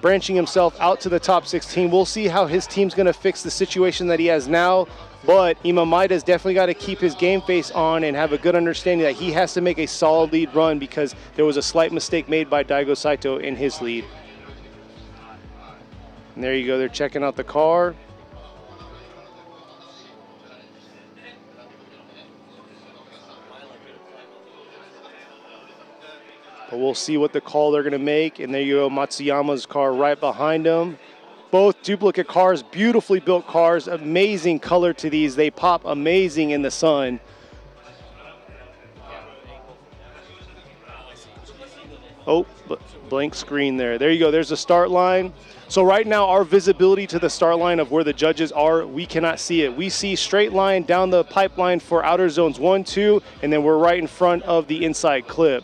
Speaker 16: branching himself out to the top 16. We'll see how his team's going to fix the situation that he has now. But Imamaida's definitely got to keep his game face on and have a good understanding that he has to make a solid lead run because there was a slight mistake made by Daigo Saito in his lead. And there you go, they're checking out the car. But we'll see what the call they're going to make. And there you go, Matsuyama's car right behind him. Both duplicate cars, beautifully built cars, amazing color to these. They pop amazing in the sun. Oh, blank screen there. There you go, there's the start line. So right now, our visibility to the start line of where the judges are, we cannot see it. We see straight line down the pipeline for outer zones 1, 2, and then we're right in front of the inside clip.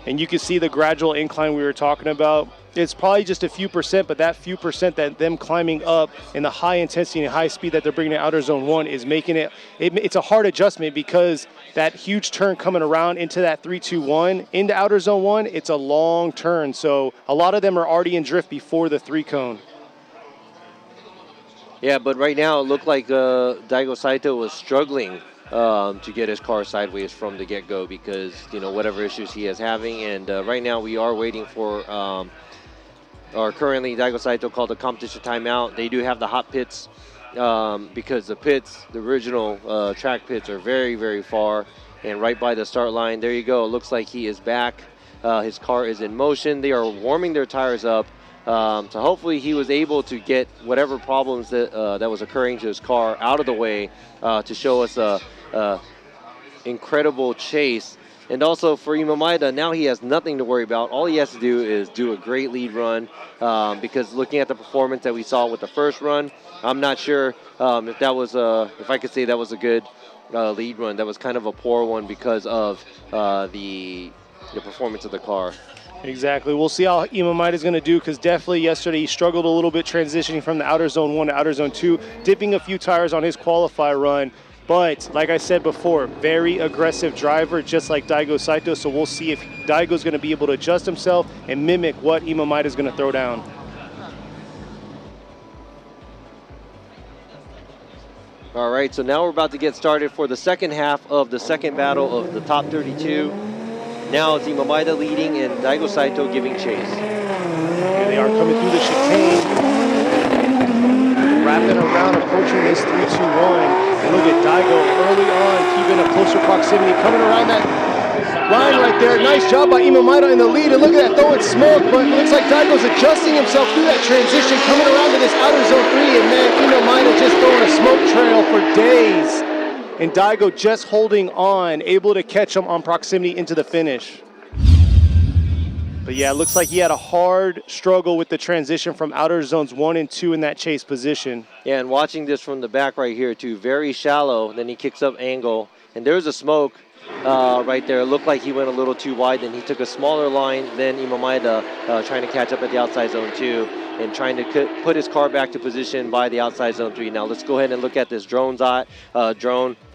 Speaker 16: And you can see the gradual incline we were talking about. It's probably just a few percent, but that few percent that them climbing up and the high intensity and high speed that they're bringing to outer zone 1 is making it's a hard adjustment, because that huge turn coming around into that 3-2-1 into outer zone 1, it's a long turn. So a lot of them are already in drift before the 3 cone.
Speaker 17: Yeah, but right now it looked like Daigo Saito was struggling to get his car sideways from the get-go, because, you know, whatever issues he is having. And right now we are waiting for currently Daigo Saito called a competition timeout. They do have the hot pits, because the pits, the original track pits, are very, very far and right by the start line. There you go. It looks like he is back. His car is in motion. They are warming their tires up. So hopefully he was able to get whatever problems that was occurring to his car out of the way to show us a incredible chase. And also for Imamaida, now he has nothing to worry about. All he has to do is do a great lead run, because looking at the performance that we saw with the first run, I'm not sure if that was if I could say that was a good lead run. That was kind of a poor one because of the performance of the car.
Speaker 16: Exactly. We'll see how Imamaida is going to do, because definitely yesterday he struggled a little bit transitioning from the outer zone 1 to outer zone 2, dipping a few tires on his qualify run. But like I said before, very aggressive driver, just like Daigo Saito. So we'll see if Daigo's going to be able to adjust himself and mimic what Imamaida is going to throw down.
Speaker 17: All right, so now we're about to get started for the second half of the second battle of the top 32. Now it's Imamaida leading and Daigo Saito giving chase.
Speaker 16: Here they are coming through the chicane, wrapping around, approaching this 3-2-1. And look at Daigo early on, keeping a closer proximity, coming around that line right there. Nice job by Imamaida in the lead. And look at that, throwing smoke, but it looks like Daigo's adjusting himself through that transition, coming around to this outer zone 3. And man, Imamaida just throwing a smoke trail for days. And Daigo just holding on, able to catch him on proximity into the finish. But yeah, it looks like he had a hard struggle with the transition from outer zones 1 and 2 in that chase position.
Speaker 17: Yeah, and watching this from the back right here too, very shallow. Then he kicks up angle, and there's a smoke right there. It looked like he went a little too wide. Then he took a smaller line than Imamaida, trying to catch up at the outside zone 2 and trying to put his car back to position by the outside zone 3. Now let's go ahead and look at this drone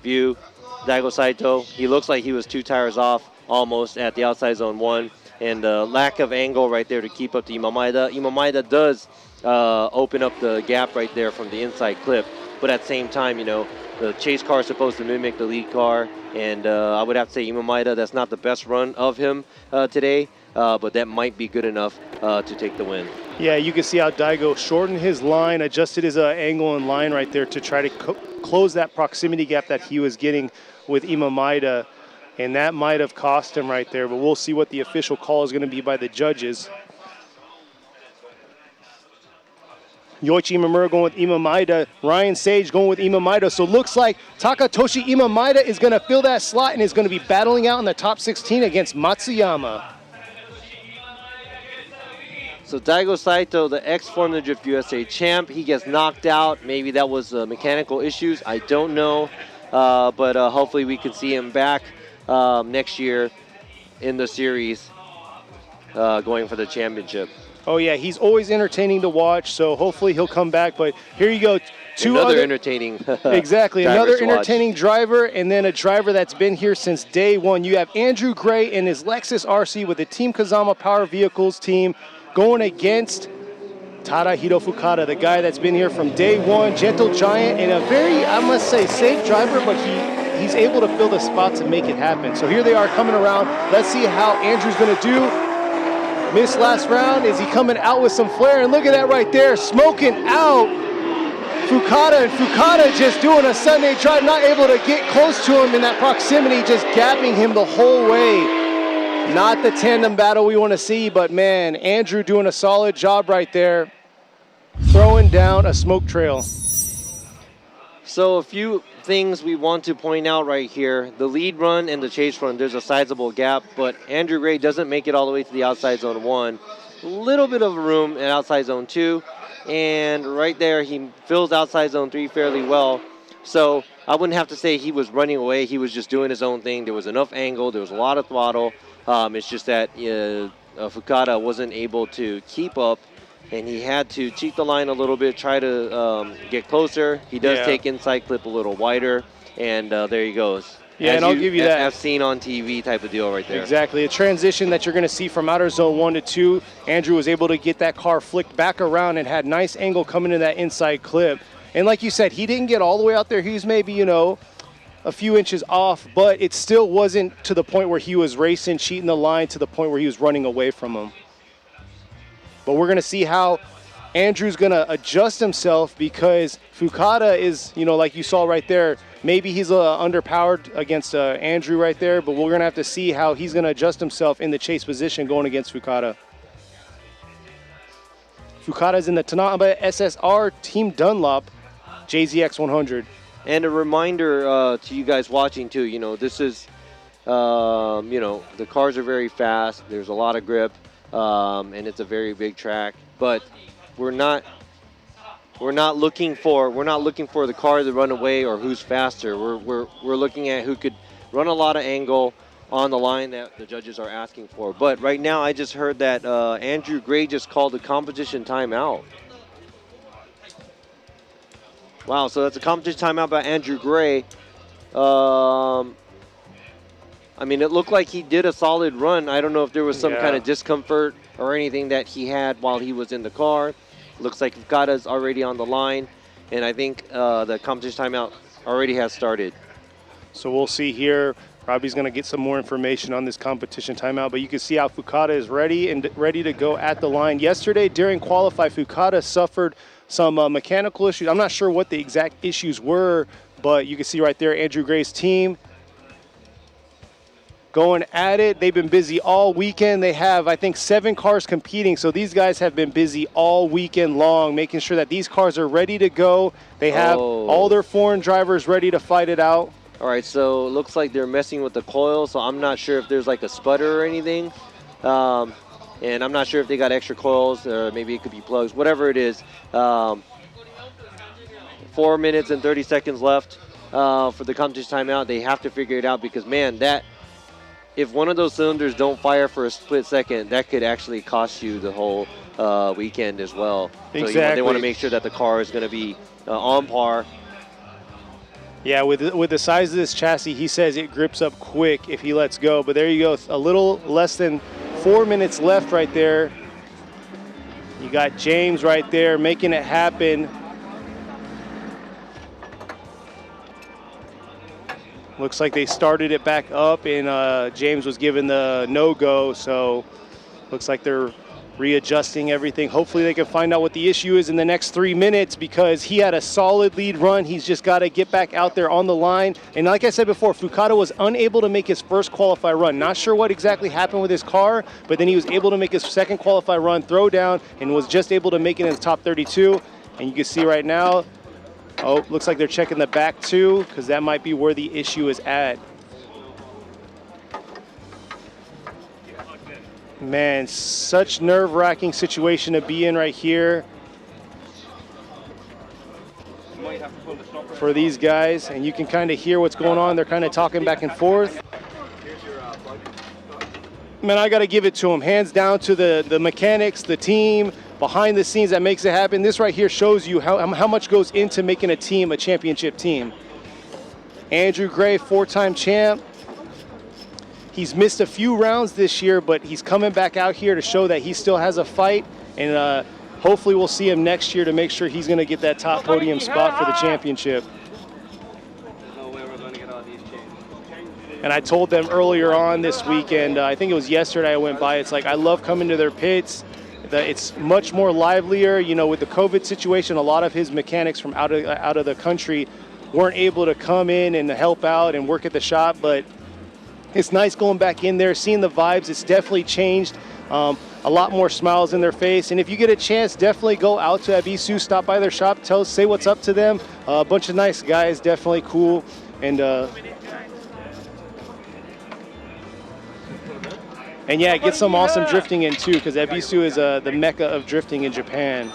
Speaker 17: view. Daigo Saito, he looks like he was 2 tires off almost at the outside zone 1. And lack of angle right there to keep up to Imamaida. Imamaida does open up the gap right there from the inside clip. But at the same time, you know, the chase car is supposed to mimic the lead car. And I would have to say Imamaida, that's not the best run of him today. But that might be good enough to take the win.
Speaker 16: Yeah, you can see how Daigo shortened his line, adjusted his angle and line right there to try to close that proximity gap that he was getting with Imamaida. And that might have cost him right there, but we'll see what the official call is going to be by the judges. Yoichi Imamura going with Imamaida. Ryan Sage going with Imamaida. So looks like Takatoshi Imamaida is going to fill that slot and is going to be battling out in the top 16 against Matsuyama.
Speaker 17: So Daigo Saito, the ex-Formula Drift USA champ, he gets knocked out. Maybe that was mechanical issues. I don't know, but hopefully we can see him back next year in the series going for the championship.
Speaker 16: Oh yeah, he's always entertaining to watch, so hopefully he'll come back. But here you go,
Speaker 17: another entertaining
Speaker 16: exactly, another entertaining driver, and then a driver that's been here since day 1. You have Andrew Gray in his Lexus RC with the Team Kazama Power Vehicles team going against Tadahiro Fukada, the guy that's been here from day 1, gentle giant, and a very, I must say, safe driver, but he's able to fill the spots and make it happen. So here they are coming around. Let's see how Andrew's going to do. Missed last round. Is he coming out with some flair? And look at that right there, smoking out Fukada. And Fukada just doing a Sunday drive, not able to get close to him in that proximity, just gapping him the whole way. Not the tandem battle we want to see, but man, Andrew doing a solid job right there, throwing down a smoke trail.
Speaker 17: So a few things we want to point out right here. The lead run and the chase run, there's a sizable gap, but Andrew Gray doesn't make it all the way to the outside zone 1. little bit of room in outside zone 2. And right there, he fills outside zone 3 fairly well. So I wouldn't have to say he was running away. He was just doing his own thing. There was enough angle. There was a lot of throttle. It's just that Fukada wasn't able to keep up, and he had to cheat the line a little bit, try to get closer. He does take inside clip a little wider, and there he goes.
Speaker 16: Yeah, and I'll give you that.
Speaker 17: I've seen on TV type of deal right there.
Speaker 16: Exactly. A transition that you're going to see from outer zone 1 to 2. Andrew was able to get that car flicked back around and had nice angle coming in that inside clip. And like you said, he didn't get all the way out there. He was maybe, you know, a few inches off, but it still wasn't to the point where he was racing, cheating the line to the point where he was running away from him. But we're going to see how Andrew's going to adjust himself, because Fukada is, you know, like you saw right there, maybe he's underpowered against Andrew right there, but we're going to have to see how he's going to adjust himself in the chase position going against Fukada. Fukada's in the Tanaba SSR Team Dunlop JZX 100.
Speaker 17: And a reminder to you guys watching too, you know, this is, you know, the cars are very fast. There's a lot of grip, and it's a very big track. But we're not looking for the car to run away or who's faster. We're looking at who could run a lot of angle on the line that the judges are asking for. But right now, I just heard that Andrew Gray just called a competition timeout. Wow, so that's a competition timeout by Andrew Gray. I mean, it looked like he did a solid run. I don't know if there was some kind of discomfort or anything that he had while he was in the car. Looks like Fukada's already on the line, and I think the competition timeout already has started.
Speaker 16: So we'll see here. Robbie's going to get some more information on this competition timeout, but you can see how Fukada is ready to go at the line. Yesterday during qualify, Fukada suffered some mechanical issues. I'm not sure what the exact issues were, but you can see right there Andrew Gray's team going at it. They've been busy all weekend. They have, I think, 7 cars competing, so these guys have been busy all weekend long, making sure that these cars are ready to go. They have all their foreign drivers ready to fight it out.
Speaker 17: All right, so it looks like they're messing with the coil, so I'm not sure if there's like a sputter or anything. And I'm not sure if they got extra coils, or maybe it could be plugs, whatever it is. 4 minutes and 30 seconds left for the competition timeout. They have to figure it out, because, man, if one of those cylinders don't fire for a split second, that could actually cost you the whole weekend as well.
Speaker 16: Exactly.
Speaker 17: So they want to make sure that the car is going to be on par.
Speaker 16: Yeah, with the size of this chassis, he says it grips up quick if he lets go. But there you go, a little less than 4 minutes left right there. You got James right there making it happen. Looks like they started it back up, and James was given the no-go, so looks like they're readjusting everything. Hopefully they can find out what the issue is in the next 3 minutes, because he had a solid lead run. He's just got to get back out there on the line. And like I said before, Fukada was unable to make his first qualify run. Not sure what exactly happened with his car, but then he was able to make his second qualify run, throw down, and was just able to make it in the top 32. And you can see right now, looks like they're checking the back too, because that might be where the issue is at. Man, such nerve-wracking situation to be in right here for these guys. And you can kind of hear what's going on. They're kind of talking back and forth. Man, I got to give it to them. Hands down to the mechanics, the team, behind the scenes that makes it happen. This right here shows you how much goes into making a team a championship team. Andrew Gray, 4-time champ. He's missed a few rounds this year, but he's coming back out here to show that he still has a fight, and hopefully we'll see him next year to make sure he's going to get that top podium spot for the championship. And I told them earlier on this weekend, I think it was yesterday I went by, it's like I love coming to their pits. It's much more livelier. You know, with the COVID situation, a lot of his mechanics from out of the country weren't able to come in and help out and work at the shop, but it's nice going back in there, seeing the vibes. It's definitely changed. A lot more smiles in their face. And if you get a chance, definitely go out to Abisu, stop by their shop, say what's up to them. A bunch of nice guys, definitely cool. And And yeah, get some awesome drifting in too, because Ebisu is the mecca of drifting in Japan.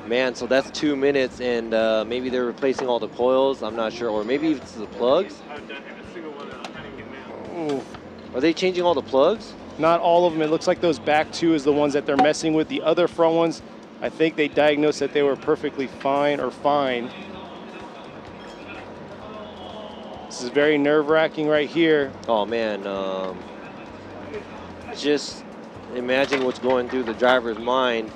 Speaker 17: Man, so that's 2 minutes, and maybe they're replacing all the coils. I'm not sure, or maybe it's the plugs.
Speaker 16: Ooh.
Speaker 17: Are they changing all the plugs?
Speaker 16: Not all of them. It looks like those back two is the ones that they're messing with. The other front ones, I think they diagnosed that they were perfectly fine or fine. This is very nerve-wracking right here.
Speaker 17: Oh man, just imagine what's going through the driver's mind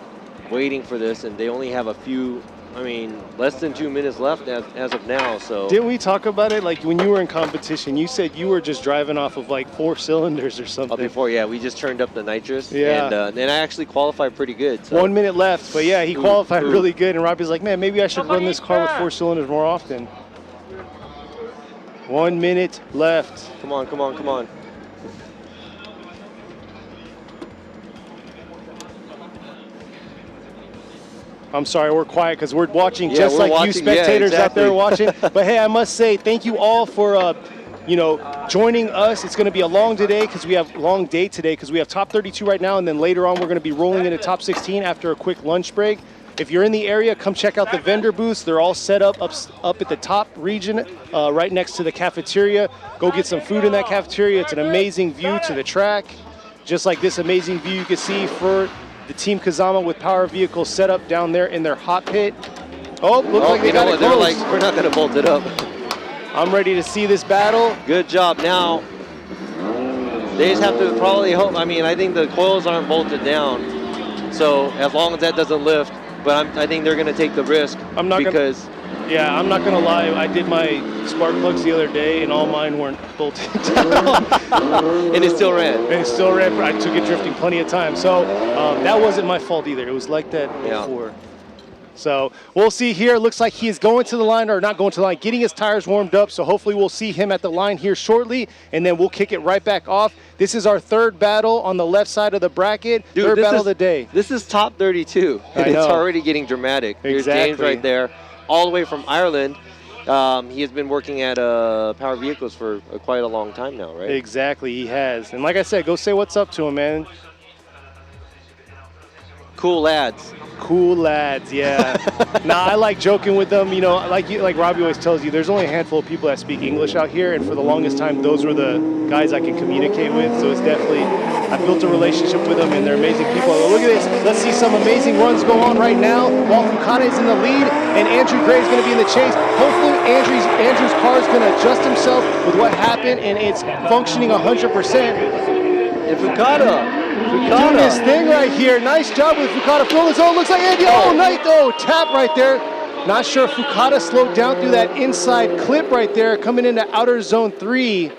Speaker 17: waiting for this, and they only have a few, I mean, less than 2 minutes left as of now, so.
Speaker 16: Didn't we talk about it? Like when you were in competition, you said you were just driving off of like 4 cylinders or something.
Speaker 17: Before, yeah, we just turned up the nitrous.
Speaker 16: Yeah.
Speaker 17: And then I actually qualified pretty good. So.
Speaker 16: 1 minute left, but yeah, he qualified really good, and Robbie's like, man, maybe I should run this car with 4 cylinders more often. 1 minute left.
Speaker 17: Come on, come on, come on.
Speaker 16: I'm sorry, we're quiet because we're watching just like you spectators out there watching. But hey, I must say thank you all for joining us. It's going to be a long day because we have top 32 right now, and then later on we're going to be rolling into top 16 after a quick lunch break. If you're in the area, come check out the vendor booths. They're all set up at the top region, right next to the cafeteria. Go get some food in that cafeteria. It's an amazing view to the track, just like this amazing view you can see for the Team Kazama with power vehicles set up down there in their hot pit. Oh, looks like they got it closed.
Speaker 17: They're like, we're not going to bolt it up.
Speaker 16: I'm ready to see this battle.
Speaker 17: Good job. Now, they just have to probably hope. I mean, I think the coils aren't bolted down. So as long as that doesn't lift, but I think they're going to take the risk. I'm not going
Speaker 16: to lie. I did my spark plugs the other day, and all mine weren't bolted down.
Speaker 17: And it still ran.
Speaker 16: And it still ran. I took it drifting plenty of times. So that wasn't my fault either. It was like that before. Yeah. So we'll see here. Looks like he is going to the line, or not going to the line, getting his tires warmed up. So hopefully we'll see him at the line here shortly, and then we'll kick it right back off. This is our third battle on the left side of the bracket.
Speaker 17: Dude,
Speaker 16: third battle of the day.
Speaker 17: This is top 32. And it's already getting dramatic. Here's James right there, all the way from Ireland. He has been working at Power Vehicles for quite a long time now, right?
Speaker 16: Exactly, he has. And like I said, go say what's up to him, man.
Speaker 17: Cool lads.
Speaker 16: Cool lads, yeah. Nah, I like joking with them. You know, like Robbie always tells you, there's only a handful of people that speak English out here, and for the longest time, those were the guys I can communicate with. So it's definitely, I've built a relationship with them, and they're amazing people. Look at this. Let's see some amazing runs go on right now. While Fukada is in the lead, and Andrew Gray is going to be in the chase. Hopefully, Andrew's car is going to adjust himself with what happened, and it's functioning 100%.
Speaker 17: And Fukada
Speaker 16: doing his thing right here. Nice job with Fukada. Full his own. Looks like Andy. Oh, nice. Oh, tap right there. Not sure if Fukada slowed down through that inside clip right there, coming into outer zone 3.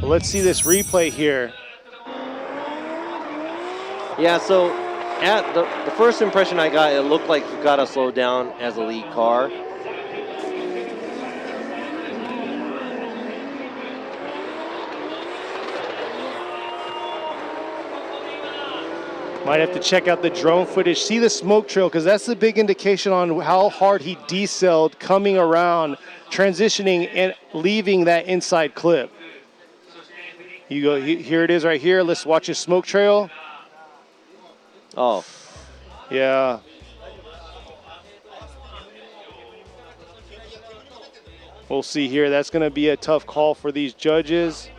Speaker 16: Well, let's see this replay here.
Speaker 17: Yeah, so at the first impression I got, it looked like Fukada slowed down as a lead car.
Speaker 16: Might have to check out the drone footage, see the smoke trail, because that's the big indication on how hard he decelled coming around, transitioning, and leaving that inside clip. You go, here it is right here. Let's watch his smoke trail.
Speaker 17: Oh.
Speaker 16: Yeah. We'll see here. That's going to be a tough call for these judges.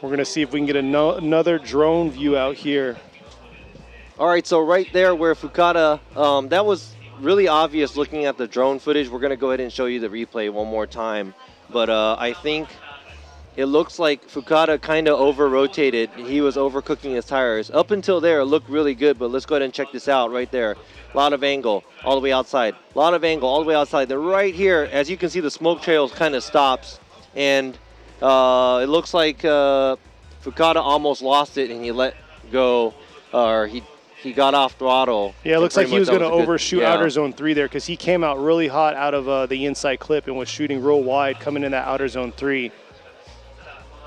Speaker 16: We're going to see if we can get another drone view out here.
Speaker 17: All right, so right there where Fukada, that was really obvious looking at the drone footage. We're going to go ahead and show you the replay one more time. But I think it looks like Fukada kind of over-rotated. He was overcooking his tires. Up until there, it looked really good, but let's go ahead and check this out right there. A lot of angle all the way outside. A lot of angle all the way outside. Then right here, as you can see, the smoke trail kind of stops. And it looks like Fukada almost lost it, and he let go, or he got off throttle.
Speaker 16: Yeah, it looks like he was going to overshoot outer zone 3 there, because he came out really hot out of the inside clip and was shooting real wide coming in that outer zone 3.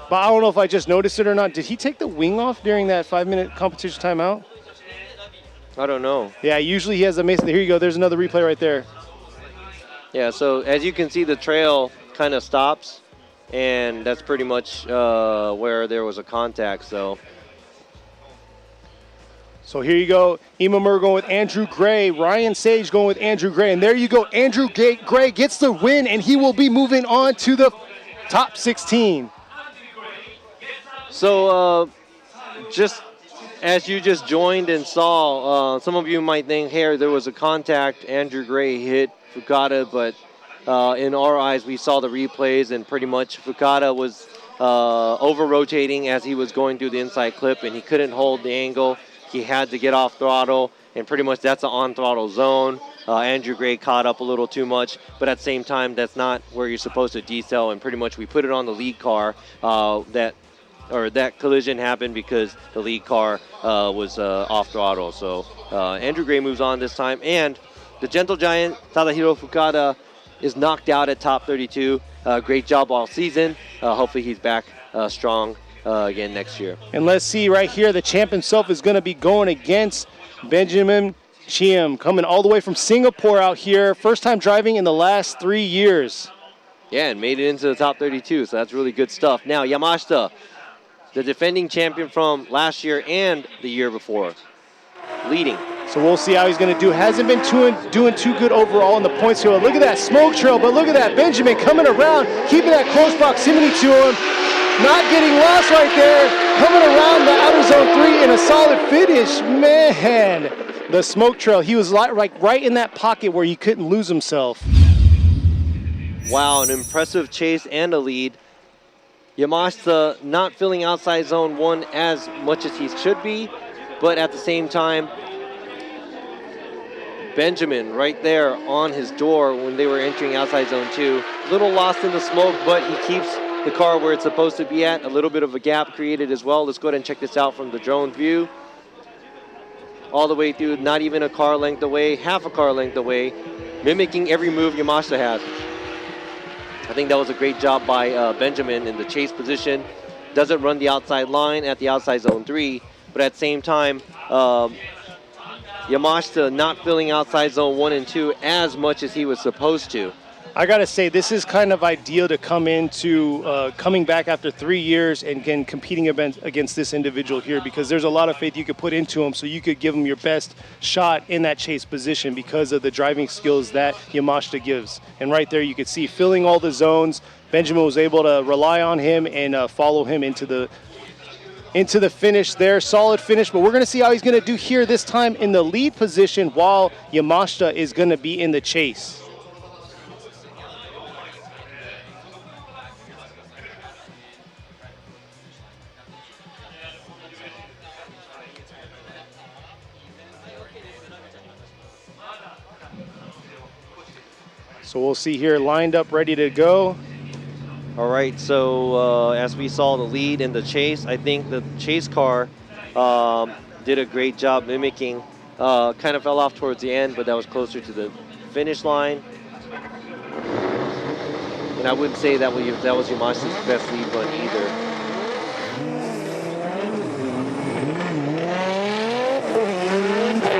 Speaker 16: But I don't know if I just noticed it or not. Did he take the wing off during that 5-minute competition timeout?
Speaker 17: I don't know.
Speaker 16: Yeah, usually he has a mason. Here you go. There's another replay right there.
Speaker 17: Yeah, so as you can see, the trail kind of stops, and that's pretty much where there was a contact. So
Speaker 16: here you go. Imamura going with Andrew Gray. Ryan Sage going with Andrew Gray. And there you go. Andrew Gray gets the win, and he will be moving on to the top 16.
Speaker 17: So just as you just joined and saw, some of you might think, hey, there was a contact. Andrew Gray hit Fukada, but in our eyes, we saw the replays, and pretty much Fukada was over-rotating as he was going through the inside clip, and he couldn't hold the angle. He had to get off throttle, and pretty much that's an on-throttle zone. Andrew Gray caught up a little too much, but at the same time, that's not where you're supposed to decel, and pretty much we put it on the lead car. That collision happened because the lead car was off throttle. So Andrew Gray moves on this time, and the gentle giant Tadahiro Fukada is knocked out at top 32. Great job all season. Hopefully he's back strong again next year.
Speaker 16: And let's see right here, the champ himself is going to be going against Benjamin Chiem, coming all the way from Singapore out here. First time driving in the last 3 years.
Speaker 17: Yeah, and made it into the top 32, so that's really good stuff. Now, Yamashita, the defending champion from last year and the year before, leading.
Speaker 16: So we'll see how he's going to do. Hasn't been doing too good overall in the points here. Look at that smoke trail, but look at that. Benjamin coming around, keeping that close proximity to him. Not getting lost right there. Coming around the outer zone 3 in a solid finish. Man, the smoke trail. He was like right in that pocket where he couldn't lose himself.
Speaker 17: Wow, an impressive chase and a lead. Yamashita not filling outside zone 1 as much as he should be, but at the same time, Benjamin right there on his door when they were entering outside zone 2. A little lost in the smoke, but he keeps the car where it's supposed to be at. A little bit of a gap created as well. Let's go ahead and check this out from the drone view. All the way through, not even a car length away, half a car length away, mimicking every move Yamashita has. I think that was a great job by Benjamin in the chase position. Doesn't run the outside line at the outside zone 3, but at the same time, Yamashita not filling outside zone 1 and 2 as much as he was supposed to.
Speaker 16: I gotta say, this is kind of ideal to come into coming back after 3 years and again competing against this individual here, because there's a lot of faith you could put into him, so you could give him your best shot in that chase position because of the driving skills that Yamashita gives. And right there you could see filling all the zones. Benjamin was able to rely on him and follow him into the finish there. Solid finish, but we're going to see how he's going to do here this time in the lead position while Yamashita is going to be in the chase. So we'll see here, lined up, ready to go.
Speaker 17: All right, so as we saw the lead in the chase, I think the chase car did a great job mimicking. Kind of fell off towards the end, but that was closer to the finish line. And I wouldn't say that was Yamashita's best lead run either.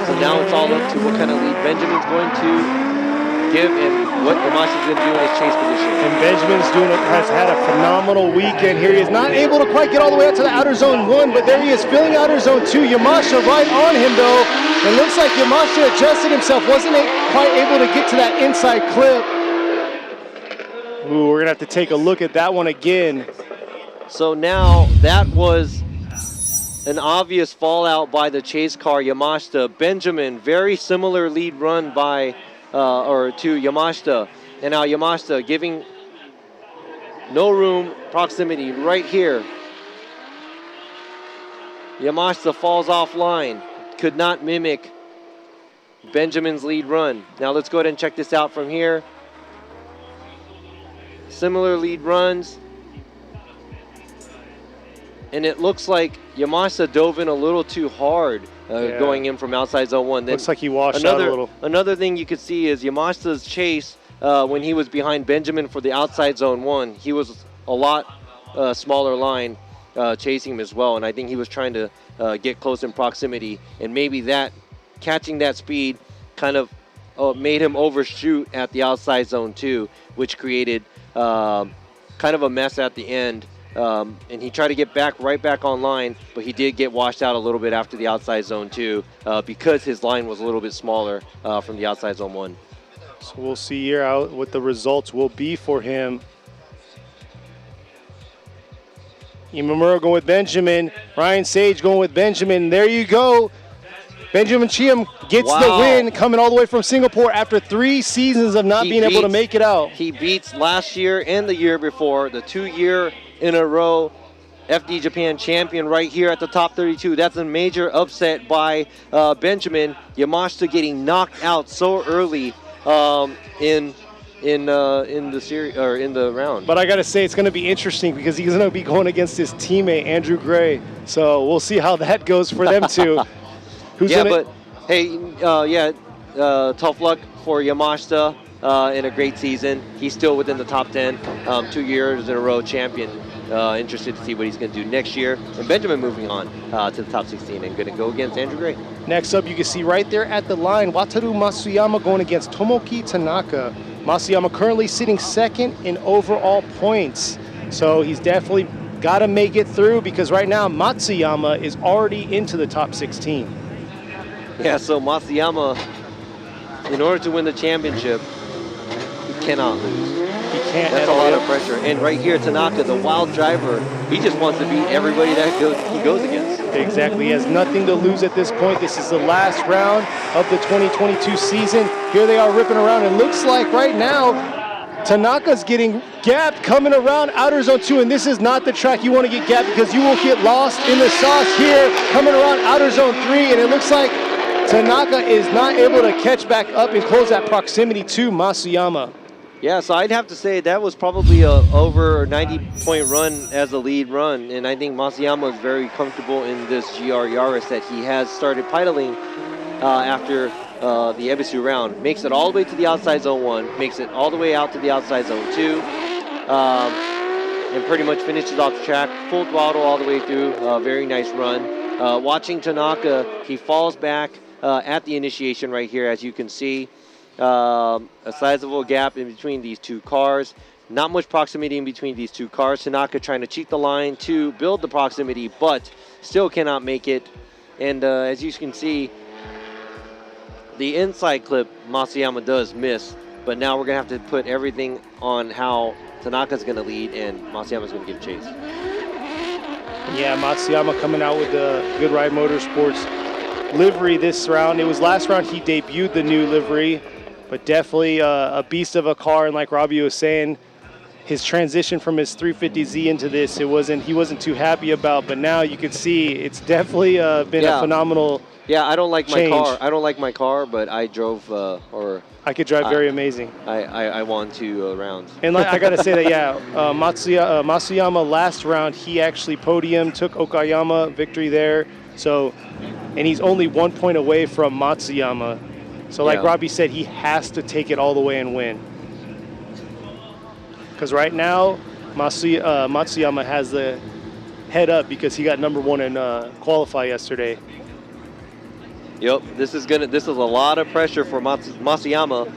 Speaker 17: So now it's all up to what kind of lead Benjamin's going to give and what Yamashita's going to do in his chase position.
Speaker 16: And Benjamin's has had a phenomenal weekend here. He is not able to quite get all the way out to the outer zone 1, but there he is filling outer zone 2. Yamashita right on him though. It looks like Yamashita adjusted himself, wasn't quite able to get to that inside clip. Ooh, we're gonna have to take a look at that one again.
Speaker 17: So now that was an obvious fallout by the chase car Yamashita. Benjamin, very similar lead run by to Yamashita. And now Yamashita giving no room, proximity right here. Yamashita falls offline, could not mimic Benjamin's lead run. Now let's go ahead and check this out from here. Similar lead runs. And it looks like Yamashita dove in a little too hard. Going in from outside zone 1. Then
Speaker 16: looks like he washed out a little.
Speaker 17: Another thing you could see is Yamashita's chase when he was behind Benjamin for the outside zone 1. He was a lot smaller line chasing him as well, and I think he was trying to get close in proximity, and maybe that catching that speed kind of made him overshoot at the outside zone 2, which created kind of a mess at the end. And he tried to get right back online, but he did get washed out a little bit after the outside zone 2 because his line was a little bit smaller from the outside zone 1.
Speaker 16: So we'll see here what the results will be for him. Imamura going with Benjamin. Ryan Sage going with Benjamin. There you go. Benjamin Chiam gets the win, coming all the way from Singapore after 3 seasons of not being able to make it out.
Speaker 17: He beats last year and the year before, the 2-year in a row FD Japan champion right here at the top 32. That's a major upset by Benjamin. Yamashita getting knocked out so early in the series or in the round.
Speaker 16: But I got to say, it's going to be interesting because he's going to be going against his teammate Andrew Gray. So we'll see how that goes for them two.
Speaker 17: But hey, tough luck for Yamashita in a great season. He's still within the top 10, 2 years in a row champion. Interested to see what he's going to do next year. And Benjamin moving on to the top 16 and going to go against Andrew Gray.
Speaker 16: Next up, you can see right there at the line, Wataru Masuyama going against Tomoki Tanaka. Masuyama currently sitting second in overall points. So he's definitely got to make it through because right now Matsuyama is already into the top 16.
Speaker 17: Yeah, so Matsuyama, in order to win the championship, he cannot lose.
Speaker 16: He can't.
Speaker 17: That's a lot of pressure. And right here, Tanaka, the wild driver, he just wants to beat everybody that he goes against.
Speaker 16: Exactly. He has nothing to lose at this point. This is the last round of the 2022 season. Here they are ripping around. It looks like right now, Tanaka's getting gapped coming around outer zone 2, and this is not the track you want to get gapped because you will get lost in the sauce here coming around outer zone 3, and it looks like Tanaka is not able to catch back up and close that proximity to Masuyama.
Speaker 17: Yeah, so I'd have to say that was probably a over 90-point run as a lead run, and I think Masuyama is very comfortable in this GR Yaris that he has started piloting after the Ebisu round. Makes it all the way to the outside zone 1, makes it all the way out to the outside zone 2, and pretty much finishes off the track, full throttle all the way through. Very nice run. Watching Tanaka, he falls back at the initiation right here, as you can see. A sizable gap in between these two cars. Not much proximity in between these two cars. Tanaka trying to cheat the line to build the proximity, but still cannot make it. And as you can see, the inside clip Masuyama does miss, but now we're going to have to put everything on how Tanaka's going to lead and Matsuyama's going to give chase.
Speaker 16: Yeah, Matsuyama coming out with the Good Ride Motorsports livery this round. It was last round he debuted the new livery, but definitely a beast of a car. And like Robbie was saying, his transition from his 350Z into this, he wasn't too happy about. But now you can see it's definitely been a phenomenal.
Speaker 17: Yeah, I don't like
Speaker 16: change.
Speaker 17: my car. I don't like my car, but I drove
Speaker 16: I could drive very amazing.
Speaker 17: I won 2 rounds.
Speaker 16: And like, I gotta say that, yeah, Matsuyama last round, he actually podiumed, took Okayama, victory there. So, and he's only 1 point away from Matsuyama. So like Robbie said, he has to take it all the way and win. Because right now, Matsuyama has the head up because he got #1 in qualify yesterday.
Speaker 17: Yep, this is a lot of pressure for Matsuyama,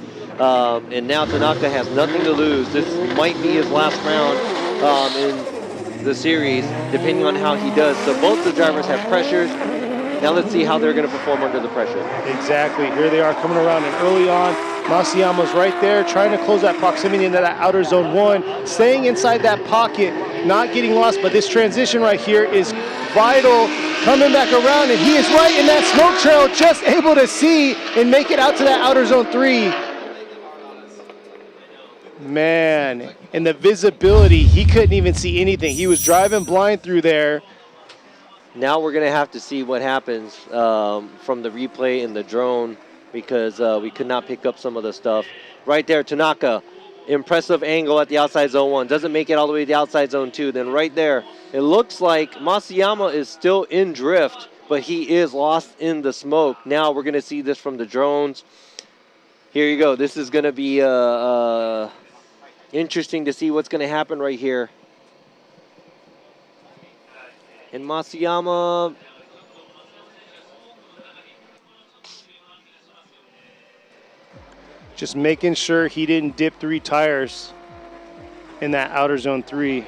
Speaker 17: and now Tanaka has nothing to lose. This might be his last round in the series, depending on how he does. So both the drivers have pressures. Now let's see how they're going to perform under the pressure.
Speaker 16: Exactly. Here they are coming around, and early on, Matsuyama's right there, trying to close that proximity into that outer zone 1, staying inside that pocket, not getting lost. But this transition right here is vital. Coming back around, and he is right in that smoke trail, just able to see and make it out to that outer zone 3. Man, and the visibility, he couldn't even see anything. He was driving blind through there.
Speaker 17: Now we're going to have to see what happens from the replay and the drone, because we could not pick up some of the stuff. Right there, Tanaka, impressive angle at the outside zone 1. Doesn't make it all the way to the outside zone 2. Then right there, it looks like Matsuyama is still in drift, but he is lost in the smoke. Now we're going to see this from the drones. Here you go. This is going to be interesting to see what's going to happen right here. And Matsuyama,
Speaker 16: Just making sure he didn't dip 3 tires in that outer zone 3.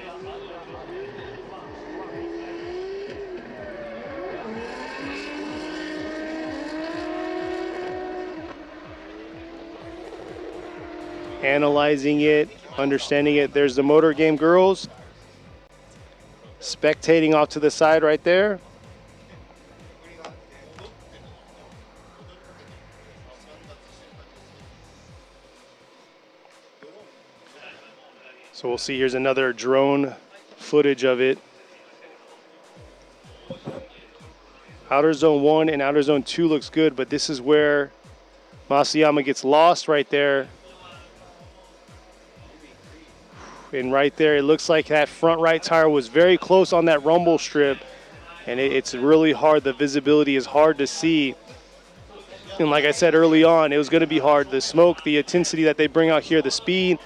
Speaker 16: Analyzing it, understanding it. There's the Motor Game girls spectating off to the side right there. So we'll see, here's another drone footage of it. Outer zone 1 and outer zone 2 looks good, but this is where Masuyama gets lost right there. And right there, it looks like that front right tire was very close on that rumble strip, and it's really hard. The visibility is hard to see. And like I said early on, it was going to be hard. The smoke, the intensity that they bring out here, the speed,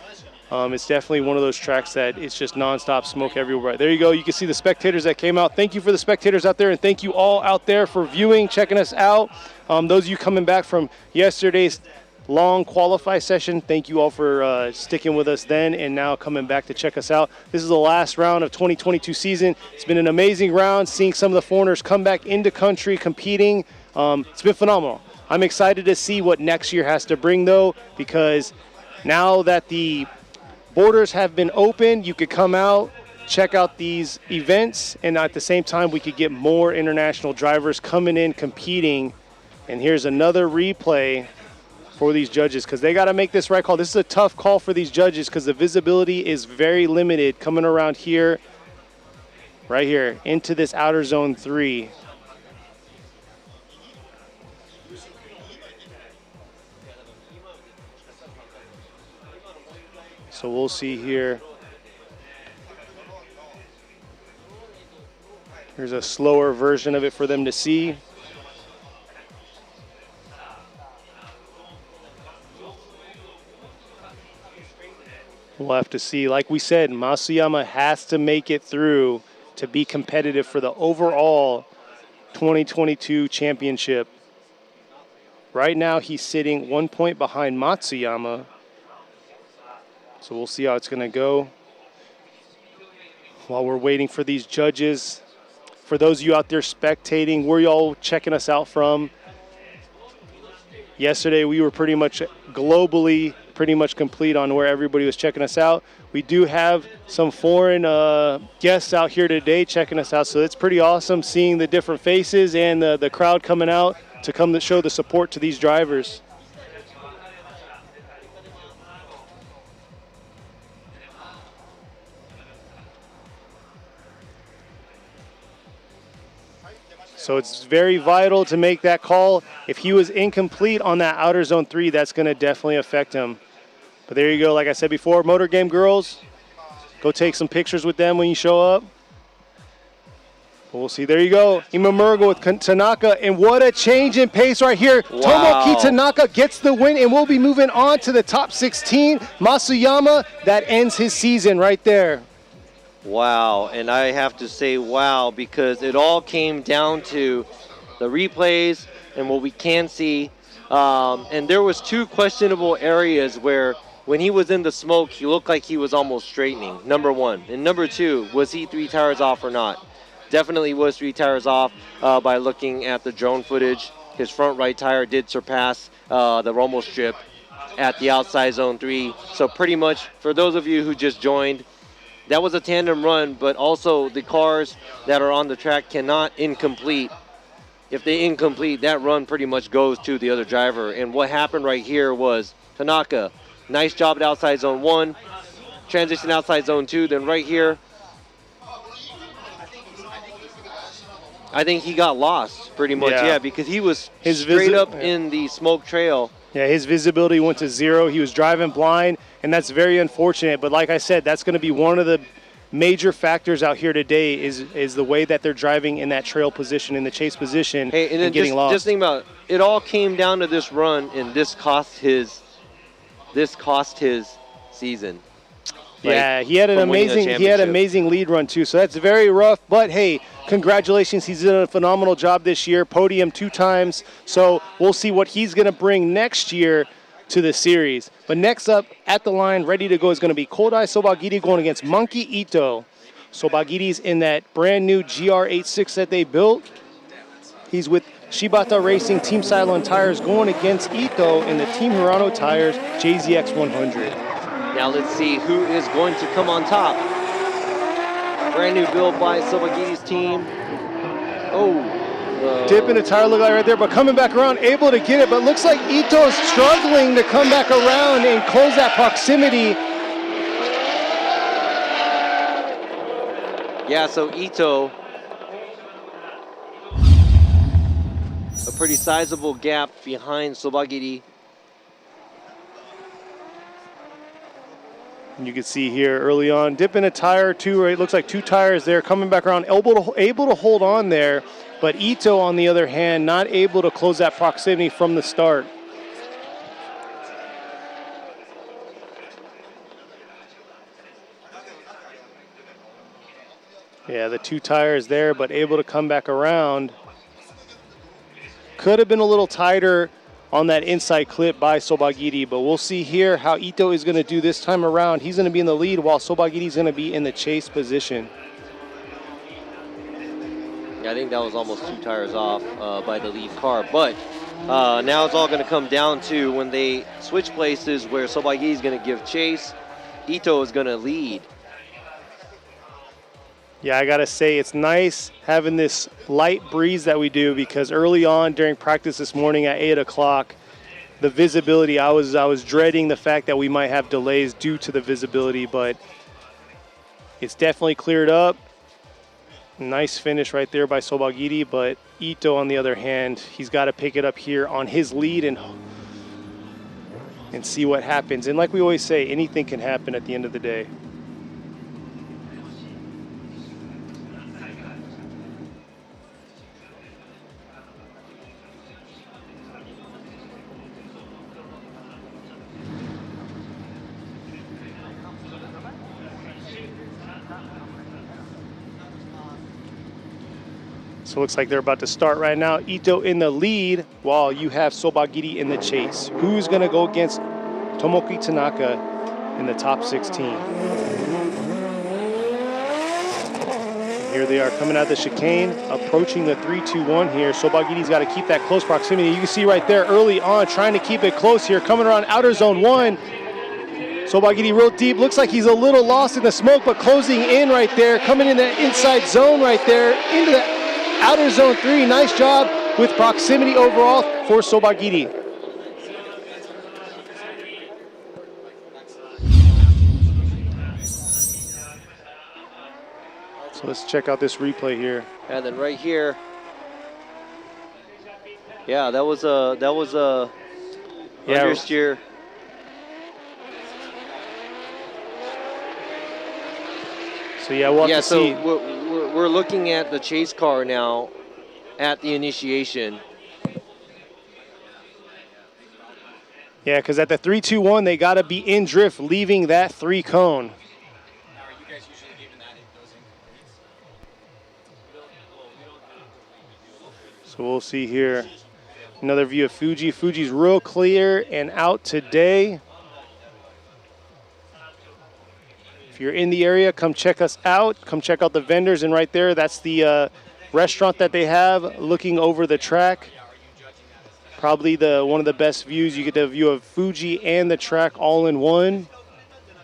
Speaker 16: it's definitely one of those tracks that it's just nonstop smoke everywhere. There you go. You can see the spectators that came out. Thank you for the spectators out there, and thank you all out there for viewing, checking us out. Those of you coming back from yesterday's long qualify session, thank you all for sticking with us then and now coming back to check us out. This is the last round of 2022 season. It's been an amazing round, seeing some of the foreigners come back into country competing. It's been phenomenal. I'm excited to see what next year has to bring, though, because now that the borders have been opened, you could come out, check out these events, and at the same time we could get more international drivers coming in competing. And here's another replay for these judges, because they got to make this right call. This is a tough call for these judges because the visibility is very limited coming around here, right here, into this outer zone 3. So we'll see here. Here's a slower version of it for them to see. We'll have to see. Like we said, Masuyama has to make it through to be competitive for the overall 2022 championship. Right now, he's sitting 1 point behind Matsuyama. So we'll see how it's going to go. While we're waiting for these judges, for those of you out there spectating, where y'all checking us out from? Yesterday, we were pretty much globally pretty much complete on where everybody was checking us out. We do have some foreign guests out here today checking us out, so it's pretty awesome seeing the different faces and the crowd coming out to come to show the support to these drivers. So it's very vital to make that call. If he was incomplete on that outer zone 3, that's going to definitely affect him. But there you go. Like I said before, Motor Game girls, go take some pictures with them when you show up. But we'll see. There you go. Imamura with Tanaka. And what a change in pace right here.
Speaker 17: Wow.
Speaker 16: Tomoki Tanaka gets the win, and we'll be moving on to the top 16. Masuyama, that ends his season right there.
Speaker 17: Wow, and I have to say wow, because it all came down to the replays and what we can see. And there was 2 questionable areas where when he was in the smoke, he looked like he was almost straightening, number 1. And number 2, was he 3 tires off or not? Definitely was 3 tires off by looking at the drone footage. His front right tire did surpass the rumble strip at the outside zone 3. So pretty much, for those of you who just joined, that was a tandem run, but also the cars that are on the track cannot incomplete. If they incomplete, that run pretty much goes to the other driver. And what happened right here was Tanaka, nice job at outside zone 1, transition outside zone 2, then right here, I think he got lost pretty much, yeah because he was straight up in the smoke trail.
Speaker 16: Yeah, his visibility went to 0. He was driving blind, and that's very unfortunate. But like I said, that's going to be one of the major factors out here today is the way that they're driving in that trail position, in the chase position, and getting lost.
Speaker 17: Just think about it. It all came down to this run, and this cost his season.
Speaker 16: Yeah, he had an amazing lead run too. So that's very rough. But hey, congratulations, he's done a phenomenal job this year. Podium 2 times. So we'll see what he's going to bring next year to the series. But next up at the line, ready to go, is going to be Kodai Sobagiri going against Monkey Ito. Sobagiri's in that brand new GR86 that they built. He's with Shibata Racing Team Cylon Tires going against Ito in the Team Hirano Tires JZX 100.
Speaker 17: Now let's see who is going to come on top. Brand new build by Sobagiri's team.
Speaker 16: Dip in a tire look like right there, but coming back around, able to get it, but looks like Ito is struggling to come back around and close that proximity.
Speaker 17: Yeah, so Ito, a pretty sizable gap behind Sobagiri.
Speaker 16: And you can see here early on, dip in a tire, it looks like 2 tires there, coming back around, able to hold on there, but Ito, on the other hand, not able to close that proximity from the start. Yeah, the 2 tires there, but able to come back around. Could have been a little tighter on that inside clip by Sobagiri, but we'll see here how Ito is going to do this time around. He's going to be in the lead while Sobagiri is going to be in the chase position.
Speaker 17: Yeah, I think that was almost 2 tires off by the lead car, but now it's all going to come down to when they switch places where Sobagiri is going to give chase, Ito is going to lead.
Speaker 16: Yeah, I gotta say, it's nice having this light breeze that we do, because early on during practice this morning at 8 o'clock, the visibility, I was dreading the fact that we might have delays due to the visibility, but it's definitely cleared up. Nice finish right there by Sobagiri, but Ito, on the other hand, he's got to pick it up here on his lead and see what happens. And like we always say, anything can happen at the end of the day. So it looks like they're about to start right now. Ito in the lead while you have Sobagiri in the chase. Who's going to go against Tomoki Tanaka in the top 16? Here they are coming out the chicane, approaching the 3-2-1 here. Sobagiri's got to keep that close proximity. You can see right there early on trying to keep it close here, coming around outer zone 1. Sobagiri real deep, looks like he's a little lost in the smoke, but closing in right there, coming in the inside zone right there, into the outer zone 3. Nice job with proximity overall for Sobagiri. So let's check out this replay here.
Speaker 17: And then right here, yeah, that was a understeer.
Speaker 16: So yeah, we'll have to see.
Speaker 17: We're looking at the chase car now at the initiation.
Speaker 16: Yeah, because at the 3-2-1, they got to be in drift, leaving that 3 cone. So we'll see here. Another view of Fuji. Fuji's real clear and out today. If you're in the area, come check us out. Come check out the vendors, and right there, that's the restaurant that they have looking over the track. Probably one of the best views. You get the view of Fuji and the track all in one.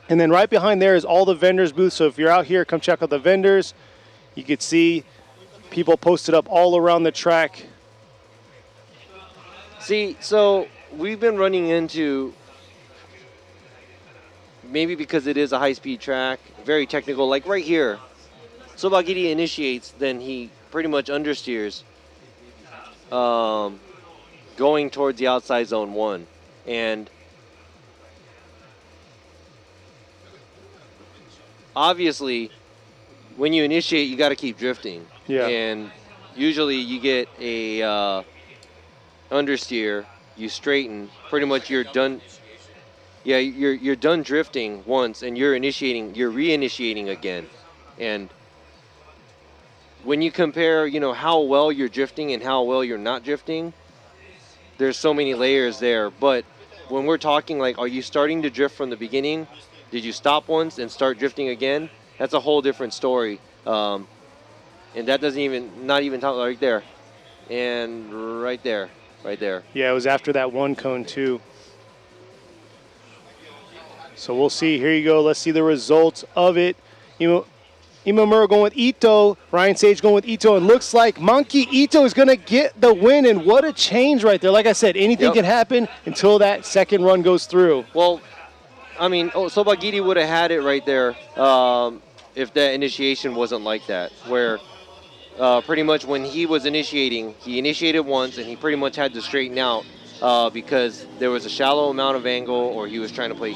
Speaker 16: And then right behind there is all the vendors booths. So if you're out here, come check out the vendors. You can see people posted up all around the track.
Speaker 17: See, so we've been running into, maybe because it is a high-speed track, very technical, like right here. Sobagiri initiates, then he pretty much understeers, going towards the outside zone 1. And obviously, when you initiate, you got to keep drifting.
Speaker 16: Yeah.
Speaker 17: And usually you get a understeer, you straighten, pretty much you're done. Yeah, you're done drifting once, and you're reinitiating again. And when you compare, how well you're drifting and how well you're not drifting, there's so many layers there. But when we're talking, like, are you starting to drift from the beginning? Did you stop once and start drifting again? That's a whole different story. And that doesn't even, not even talk right there. And right there, right there.
Speaker 16: Yeah, it was after that one cone too. So we'll see. Here you go. Let's see the results of it. Imamura going with Ito. Ryan Sage going with Ito. It looks like Monkey Ito is going to get the win. And what a change right there. Like I said, anything can happen until that second run goes through.
Speaker 17: Well, I mean, Sobagiri would have had it right there if that initiation wasn't like that, where pretty much when he was initiating, he initiated once and he pretty much had to straighten out because there was a shallow amount of angle, or he was trying to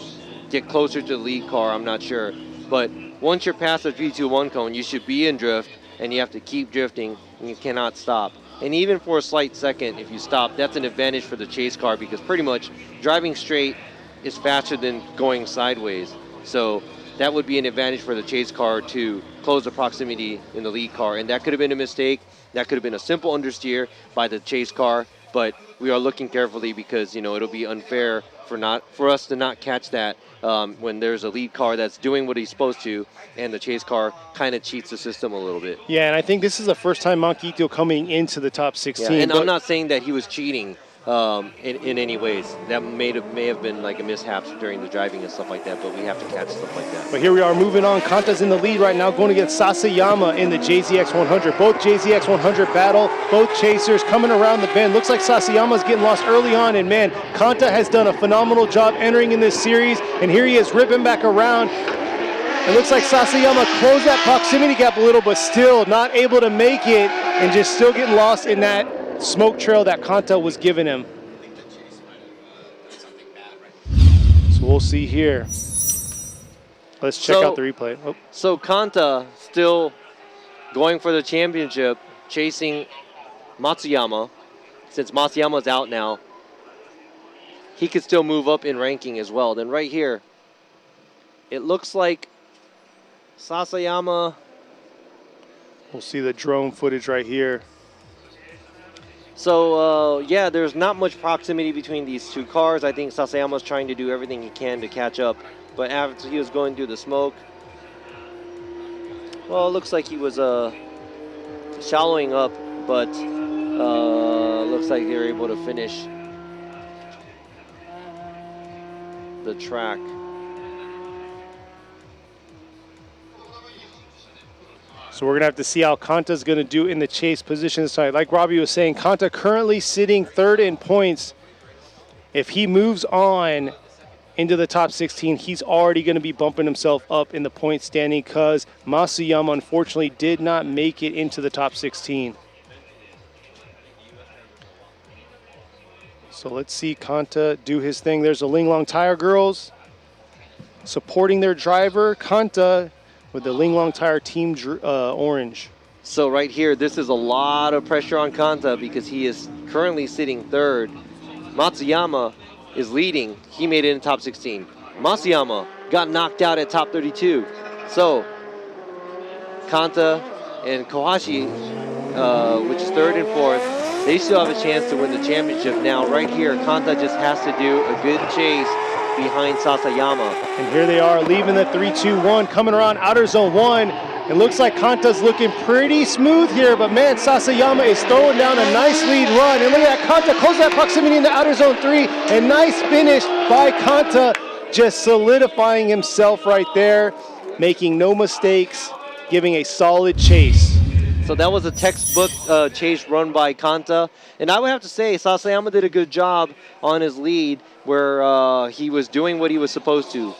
Speaker 17: get closer to the lead car, I'm not sure. But once you're past the 3-2-1 cone, you should be in drift, and you have to keep drifting, and you cannot stop. And even for a slight second, if you stop, that's an advantage for the chase car, because pretty much driving straight is faster than going sideways. So that would be an advantage for the chase car to close the proximity in the lead car. And that could have been a mistake. That could have been a simple understeer by the chase car. But we are looking carefully because, it'll be unfair for us to not catch that when there's a lead car that's doing what he's supposed to, and the chase car kind of cheats the system a little bit.
Speaker 16: Yeah, and I think this is the first time Monkey Ito coming into the top 16.
Speaker 17: Yeah, and I'm not saying that he was cheating in any ways. That may have been like a mishap during the driving and stuff like that, but we have to catch stuff like that.
Speaker 16: But here we are moving on. Kanta's in the lead right now, going against Sasayama in the JZX 100. Both JZX 100 battle, both chasers coming around the bend. Looks like Sasayama's getting lost early on, and man, Kanta has done a phenomenal job entering in this series, and here he is ripping back around. It looks like Sasayama closed that proximity gap a little, but still not able to make it, and just still getting lost in that smoke trail that Kanta was giving him. So we'll see here. Let's check out the replay. Oh.
Speaker 17: So Kanta still going for the championship, chasing Matsuyama. Since Matsuyama's out now, he could still move up in ranking as well. Then right here, it looks like Sasayama.
Speaker 16: We'll see the drone footage right here.
Speaker 17: So, yeah, there's not much proximity between these two cars. I think Sasayama's trying to do everything he can to catch up. But after he was going through the smoke, well, it looks like he was shallowing up, but looks like they were able to finish the track.
Speaker 16: So we're going to have to see how Kanta's going to do in the chase position side. Like Robbie was saying, Kanta currently sitting third in points. If he moves on into the top 16, he's already going to be bumping himself up in the point standing because Masuyama unfortunately did not make it into the top 16. So let's see Kanta do his thing. There's the Linglong Tire girls supporting their driver, Kanta, with the Linglong Tire team orange.
Speaker 17: So right here, this is a lot of pressure on Kanta because he is currently sitting third. Matsuyama is leading. He made it in top 16. Masuyama got knocked out at top 32. So Kanta and Kohashi, which is third and fourth, they still have a chance to win the championship. Now right here, Kanta just has to do a good chase behind Sasayama.
Speaker 16: And here they are leaving the 3-2-1, coming around outer zone 1. It looks like Kanta's looking pretty smooth here, but man, Sasayama is throwing down a nice lead run. And look at that, Kanta close that proximity into outer zone 3. And nice finish by Kanta, just solidifying himself right there, making no mistakes, giving a solid chase.
Speaker 17: So that was a textbook chase run by Kanta. And I would have to say Sasayama did a good job on his lead where he was doing what he was supposed to.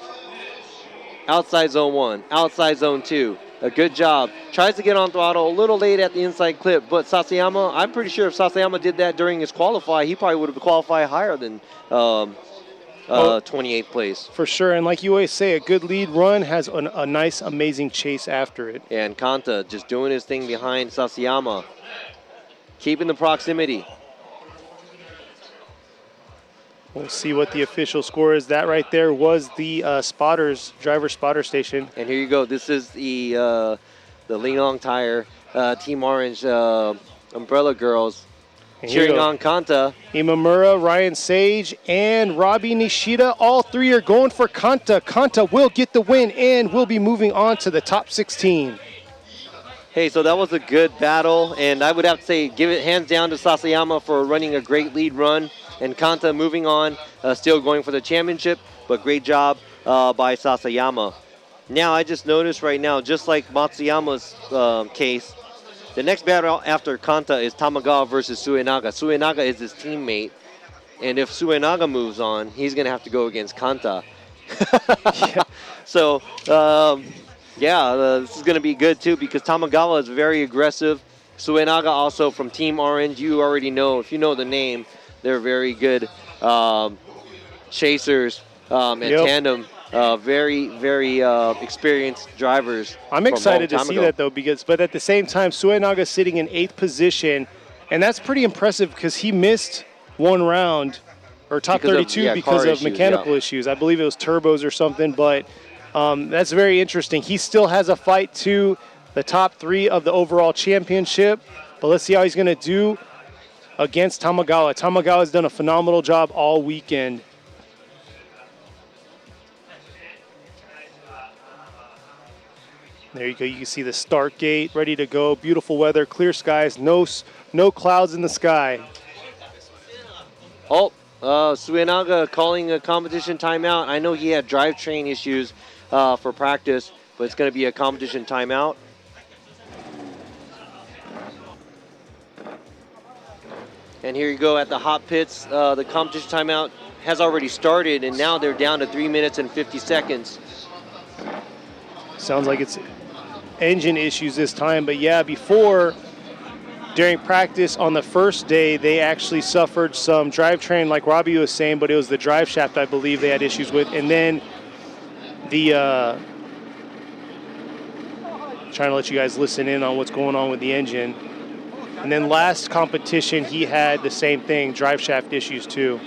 Speaker 17: Outside zone 1, outside zone 2. A good job. Tries to get on throttle a little late at the inside clip, but Sasayama, I'm pretty sure if Sasayama did that during his qualify, he probably would have qualified higher than 28th place.
Speaker 16: For sure, and like you always say, a good lead run has a nice, amazing chase after it.
Speaker 17: And Kanta just doing his thing behind Sasayama, keeping the proximity.
Speaker 16: We'll see what the official score is. That right there was the driver spotter station.
Speaker 17: And here you go. This is the Linglong Tire Team Orange Umbrella Girls. cheering on Kanta.
Speaker 16: Imamura, Ryan Sage, and Robbie Nishida, all three are going for Kanta. Kanta will get the win and will be moving on to the top 16.
Speaker 17: Hey, so that was a good battle, and I would have to say give it hands down to Sasayama for running a great lead run, and Kanta moving on, still going for the championship, but great job by Sasayama. Now, I just noticed right now, just like Matsuyama's case, the next battle after Kanta is Tamagawa versus Suenaga. Suenaga is his teammate, and if Suenaga moves on, he's going to have to go against Kanta. So, this is going to be good too because Tamagawa is very aggressive. Suenaga also from Team Orange. You already know, if you know the name, they're very good chasers and tandem. Very, very experienced drivers.
Speaker 16: I'm excited to see that though, but at the same time, Suenaga sitting in 8th position, and that's pretty impressive because he missed one round or top 32 because of mechanical issues. I believe it was turbos or something, but that's very interesting. He still has a fight to the top 3 of the overall championship, but let's see how he's going to do against Tamagawa. Tamagawa has done a phenomenal job all weekend. There you go. You can see the start gate ready to go. Beautiful weather, clear skies, no clouds in the sky.
Speaker 17: Oh, Suenaga calling a competition timeout. I know he had drivetrain issues for practice, but it's going to be a competition timeout. And here you go at the hot pits. The competition timeout has already started, and now they're down to 3 minutes and 50 seconds.
Speaker 16: Sounds like it's engine issues this time, but yeah, before, during practice on the first day, they actually suffered some drivetrain, like Robbie was saying, but it was the drive shaft, I believe, they had issues with, and then the trying to let you guys listen in on what's going on with the engine. And then last competition, he had the same thing, drive shaft issues too.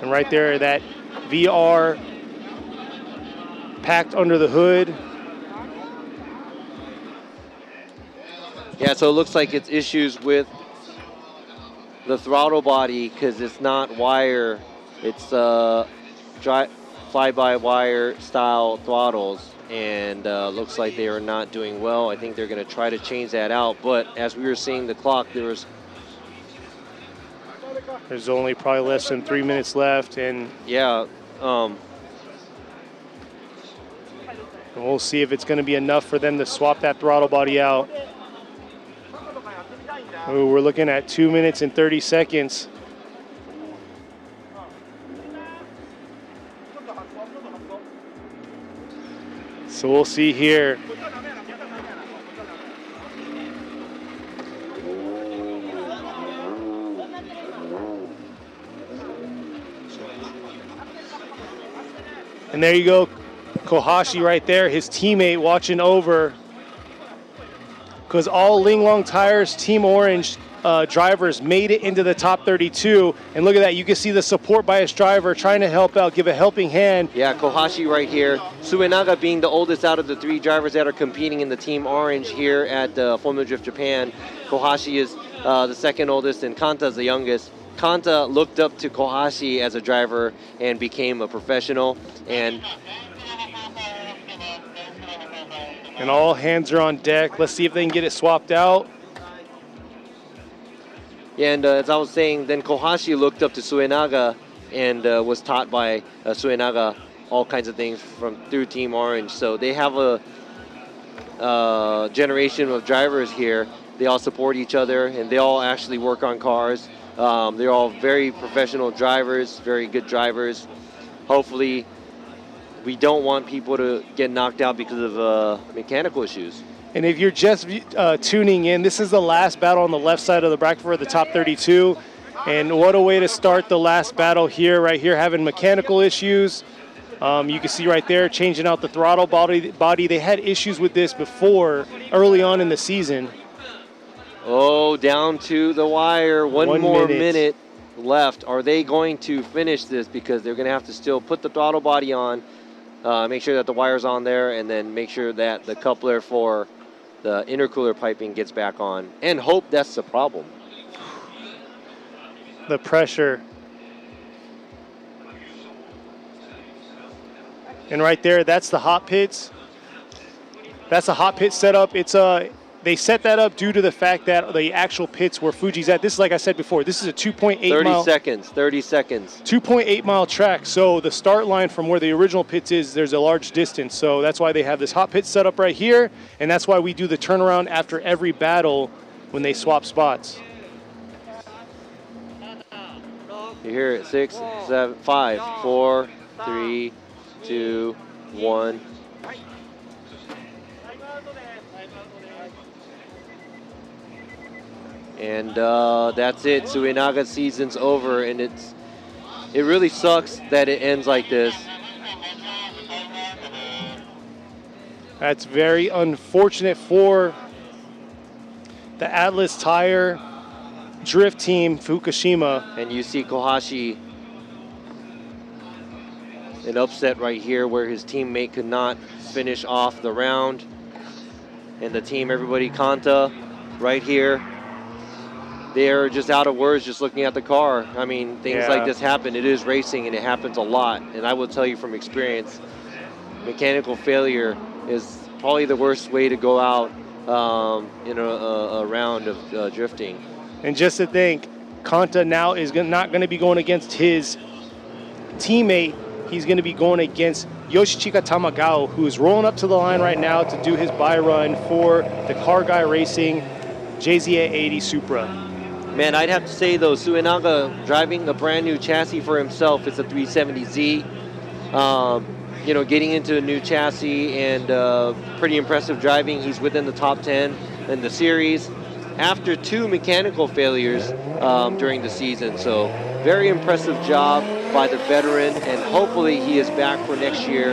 Speaker 16: And right there, that VR packed under the hood.
Speaker 17: Yeah, so it looks like it's issues with the throttle body because it's not wire. It's fly-by-wire style throttles, and looks like they are not doing well. I think they're going to try to change that out, but as we were seeing the clock, there's
Speaker 16: only probably less than 3 minutes left, and and we'll see if it's going to be enough for them to swap that throttle body out. Oh, we're looking at 2 minutes and 30 seconds. So we'll see here. And there you go. Kohashi right there, his teammate watching over, because all Linglong Tires Team Orange drivers made it into the top 32. And look at that, you can see the support by his driver trying to help out, give a helping hand.
Speaker 17: Yeah, Kohashi right here. Suenaga being the oldest out of the 3 drivers that are competing in the Team Orange here at Formula Drift Japan. Kohashi is the second oldest and Kanta is the youngest. Kanta looked up to Kohashi as a driver and became a professional.
Speaker 16: And all hands are on deck. Let's see if they can get it swapped out.
Speaker 17: Yeah, and as I was saying, then Kohashi looked up to Suenaga and was taught by Suenaga all kinds of things through Team Orange. So they have a generation of drivers here. They all support each other, and they all actually work on cars. They're all very professional drivers, very good drivers. Hopefully, we don't want people to get knocked out because of mechanical issues.
Speaker 16: And if you're just tuning in, this is the last battle on the left side of the bracket for the top 32. And what a way to start the last battle here, right here, having mechanical issues. You can see right there, changing out the throttle body. They had issues with this before, early on in the season.
Speaker 17: Oh, down to the wire. One more minute left. Are they going to finish this? Because they're going to have to still put the throttle body on, make sure that the wire's on there, and then make sure that the coupler for the intercooler piping gets back on, and hope that's the problem.
Speaker 16: The pressure. And right there, that's the hot pits. That's a hot pit setup. It's they set that up due to the fact that the actual pits where Fuji's at. This is, like I said before, this is a 2.8 mile.
Speaker 17: 30 seconds.
Speaker 16: 2.8 mile track. So the start line from where the original pits is, there's a large distance. So that's why they have this hot pit set up right here, and that's why we do the turnaround after every battle when they swap spots.
Speaker 17: You hear it, 6, 7, 5, 4, 3, 2, 1. And that's it. Suenaga's season's over, and it really sucks that it ends like this.
Speaker 16: That's very unfortunate for the Atlas Tire drift team, Fukushima.
Speaker 17: And you see Kohashi, an upset right here where his teammate could not finish off the round. And the team, everybody, Kanta, right here. They're just out of words just looking at the car. I mean, things like this happen. It is racing, and it happens a lot. And I will tell you from experience, mechanical failure is probably the worst way to go out in a round of drifting.
Speaker 16: And just to think, Kanta now is not going to be going against his teammate. He's going to be going against Yoshichika Tamagao, who is rolling up to the line right now to do his buy run for the Car Guy Racing JZA 80 Supra.
Speaker 17: Man, I'd have to say, though, Suenaga driving a brand new chassis for himself. It's a 370Z. You know, getting into a new chassis and pretty impressive driving. He's within the top 10 in the series after 2 mechanical failures during the season. So very impressive job by the veteran, and hopefully he is back for next year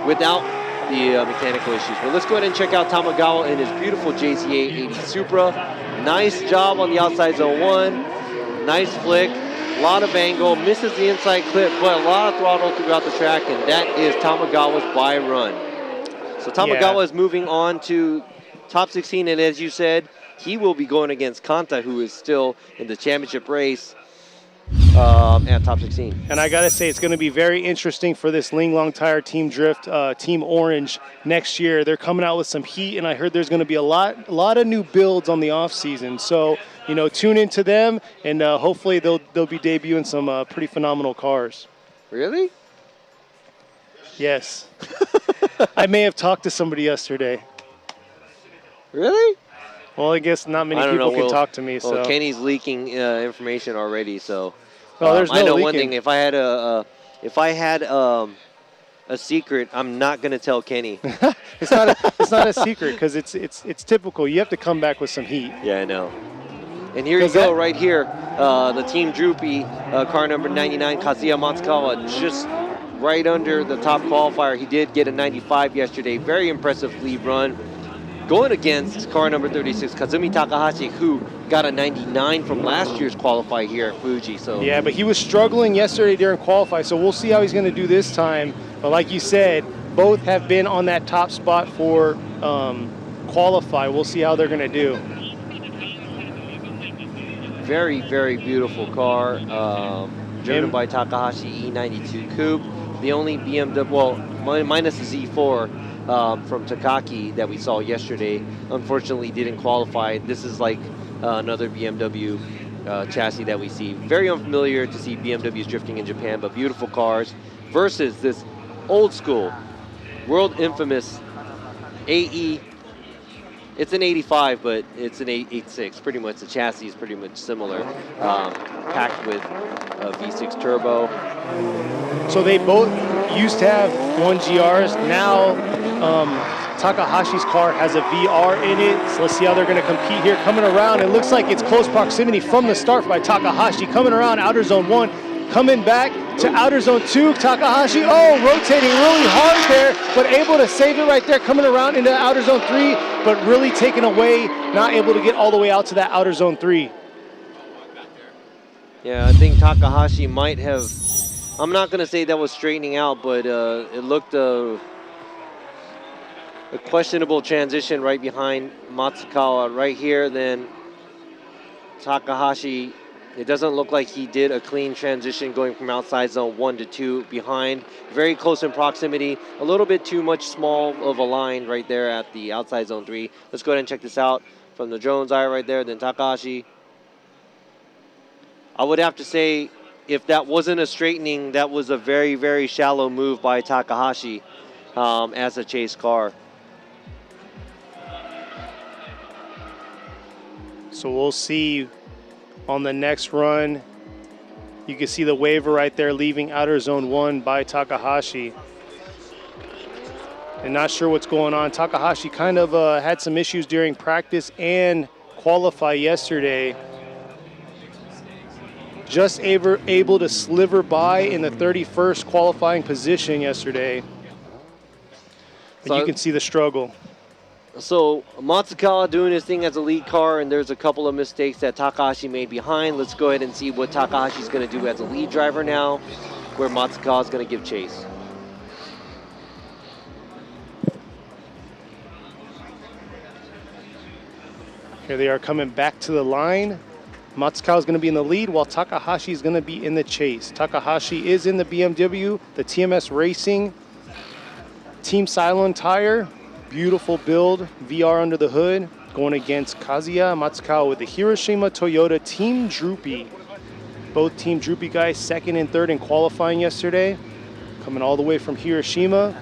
Speaker 17: without the mechanical issues. But let's go ahead and check out Tamagawa in his beautiful JZA 80 Supra. Nice job on the outside zone 1. Nice flick. A lot of angle. Misses the inside clip, but a lot of throttle throughout the track, and that is Tamagawa's buy run. So Tamagawa is moving on to top 16, and as you said, he will be going against Kanta, who is still in the championship race at top 16.
Speaker 16: And I got to say, it's going to be very interesting for this Linglong Tire Team Drift, Team Orange next year. They're coming out with some heat, and I heard there's going to be a lot of new builds on the off season. So, you know, tune into them, and hopefully they'll be debuting some pretty phenomenal cars.
Speaker 17: Really?
Speaker 16: Yes. I may have talked to somebody yesterday.
Speaker 17: Really?
Speaker 16: Well, I guess not many people can talk to me.
Speaker 17: Well,
Speaker 16: So
Speaker 17: Kenny's leaking information already. So
Speaker 16: there's no
Speaker 17: I know
Speaker 16: leaking.
Speaker 17: one thing. If I had a secret, I'm not going to tell Kenny.
Speaker 16: it's not a secret because it's typical. You have to come back with some heat.
Speaker 17: Yeah, I know. And here you go, right here, the Team Droopy, car number 99, Kazuya Matsukawa, just right under the top qualifier. He did get a 95 yesterday. Very impressive lead run. Going against car number 36, Kazumi Takahashi, who got a 99 from last year's qualify here at Fuji. So
Speaker 16: yeah, but he was struggling yesterday during qualify, so we'll see how he's going to do this time. But like you said, both have been on that top spot for qualify. We'll see how they're going to do.
Speaker 17: Very, very beautiful car, driven by Takahashi E92 Coupe. The only BMW, well, minus the Z4 from Takaki that we saw yesterday, unfortunately didn't qualify. This is like another BMW chassis that we see. Very unfamiliar to see BMWs drifting in Japan, but beautiful cars versus this old school, world infamous AE. It's an 85, but it's an 86. Pretty much the chassis is pretty much similar, packed with a V6 turbo.
Speaker 16: So they both used to have 1GRs. Now Takahashi's car has a VR in it. So let's see how they're going to compete here. Coming around, it looks like it's close proximity from the start by Takahashi. Coming around outer zone 1, coming back to outer zone 2. Takahashi, rotating really hard there, but able to save it right there. Coming around into outer zone 3, but really taken away, not able to get all the way out to that outer zone 3.
Speaker 17: Yeah, I think Takahashi might have, I'm not going to say that was straightening out, but it looked a questionable transition right behind Matsukawa right here. Then Takahashi, it doesn't look like he did a clean transition going from outside zone 1 to 2 behind. Very close in proximity. A little bit too much small of a line right there at the outside zone 3. Let's go ahead and check this out from the drone's eye right there. Then Takahashi. I would have to say, if that wasn't a straightening, that was a very, very shallow move by Takahashi as a chase car.
Speaker 16: So we'll see on the next run. You can see the waiver right there leaving outer zone 1 by Takahashi. And not sure what's going on. Takahashi kind of had some issues during practice and qualify yesterday. Just able to sliver by in the 31st qualifying position yesterday. But you can see the struggle.
Speaker 17: So Matsukawa doing his thing as a lead car, and there's a couple of mistakes that Takahashi made behind. Let's go ahead and see what Takahashi's going to do as a lead driver now, where Matsukawa's going to give chase.
Speaker 16: Here they are coming back to the line. Matsukawa's going to be in the lead while Takahashi is going to be in the chase. Takahashi is in the BMW, the TMS Racing Team Cylon tire. Beautiful build, VR under the hood, going against Kazuya Matsukawa with the Hiroshima Toyota Team Droopy. Both Team Droopy guys 2nd and 3rd in qualifying yesterday, coming all the way from Hiroshima.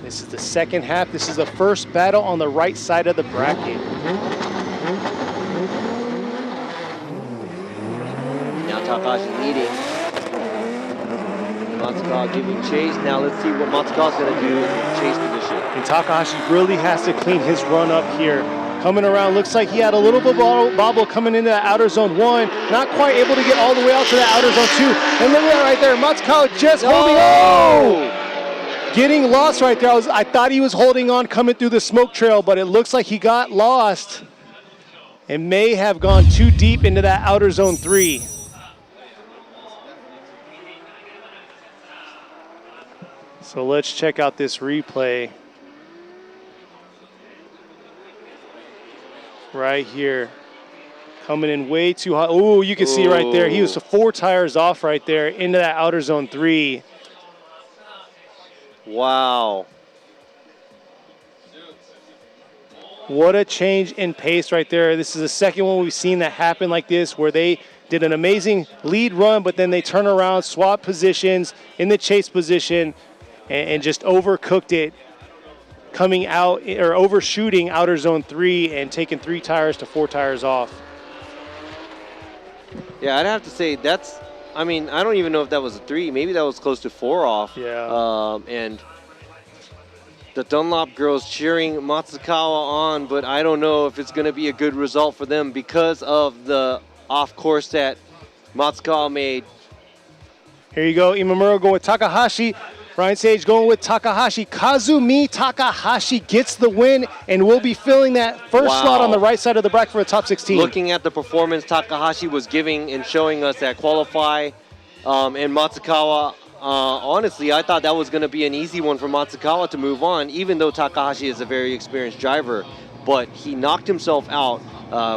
Speaker 16: This is the second half. This is the first battle on the right side of the bracket.
Speaker 17: Takahashi leading. Matsukawa giving chase. Now let's see what Matsukawa's going to do in chase position.
Speaker 16: And Takahashi really has to clean his run up here. Coming around, looks like he had a little bit of bobble coming into that outer zone 1. Not quite able to get all the way out to that outer zone 2. And look at that right there. Matsukawa just holding on. Getting lost right there. I thought he was holding on coming through the smoke trail, but it looks like he got lost and may have gone too deep into that outer zone 3. So let's check out this replay. Right here. Coming in way too high. Oh, you can see right there. He was 4 tires off right there into that outer zone 3.
Speaker 17: Wow.
Speaker 16: What a change in pace right there. This is the second one we've seen that happen like this, where they did an amazing lead run, but then they turn around, swap positions in the chase position, and just overcooked it, coming out or overshooting outer zone 3 and taking 3 tires to 4 tires off.
Speaker 17: Yeah, I'd have to say that's, I mean, I don't even know if that was a 3. Maybe that was close to 4 off.
Speaker 16: Yeah.
Speaker 17: And the Dunlop girls cheering Matsukawa on, but I don't know if it's going to be a good result for them because of the off course that Matsukawa made.
Speaker 16: Here you go, Imamura going with Takahashi. Ryan Sage going with Takahashi. Kazumi Takahashi gets the win, and we'll be filling that first slot on the right side of the bracket for the top 16.
Speaker 17: Looking at the performance Takahashi was giving and showing us at Qualify, and Matsukawa, honestly, I thought that was going to be an easy one for Matsukawa to move on, even though Takahashi is a very experienced driver. But he knocked himself out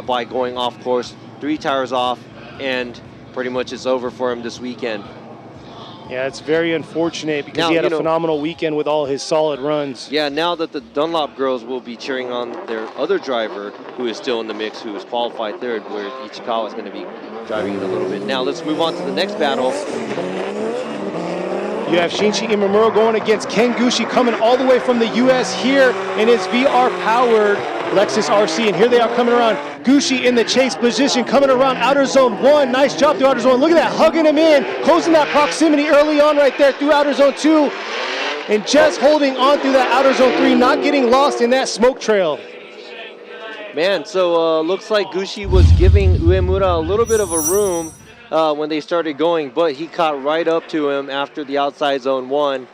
Speaker 17: by going off course, 3 tires off, and pretty much it's over for him this weekend.
Speaker 16: Yeah, it's very unfortunate because he had a phenomenal weekend with all his solid runs.
Speaker 17: Yeah, now that the Dunlop girls will be cheering on their other driver who is still in the mix, who is qualified 3rd, where Ichikawa is going to be driving in a little bit. Now let's move on to the next battle.
Speaker 16: You have Shinji Imamura going against Ken Gushi, coming all the way from the U.S. here in his VR-powered Lexus RC. And here they are coming around. Gushi in the chase position, coming around outer zone 1. Nice job through outer zone. Look at that, hugging him in, closing that proximity early on right there through outer zone 2. And just holding on through that outer zone 3, not getting lost in that smoke trail.
Speaker 17: Man, so looks like Gushi was giving Uemura a little bit of a room when they started going, but he caught right up to him after the outside zone 1.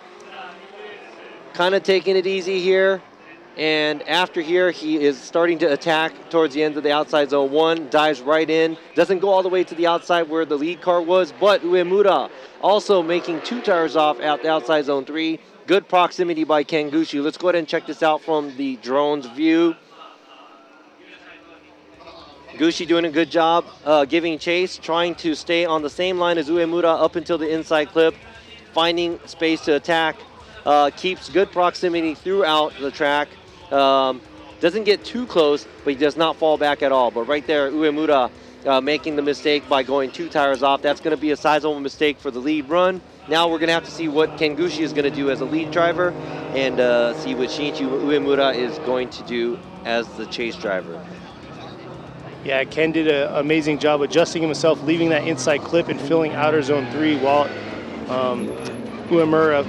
Speaker 17: Kind of taking it easy here. And after here, he is starting to attack towards the end of the outside zone 1, dives right in, doesn't go all the way to the outside where the lead car was, but Uemura also making 2 tires off at the outside zone 3. Good proximity by Kengushi. Let's go ahead and check this out from the drone's view. Gushi doing a good job giving chase, trying to stay on the same line as Uemura up until the inside clip, finding space to attack, keeps good proximity throughout the track. Doesn't get too close, but he does not fall back at all. But right there, Uemura making the mistake by going 2 tires off. That's going to be a sizable mistake for the lead run. Now we're going to have to see what Kengushi is going to do as a lead driver and see what Shinichi Uemura is going to do as the chase driver.
Speaker 16: Yeah, Ken did an amazing job adjusting himself, leaving that inside clip and filling outer zone 3 while Uemura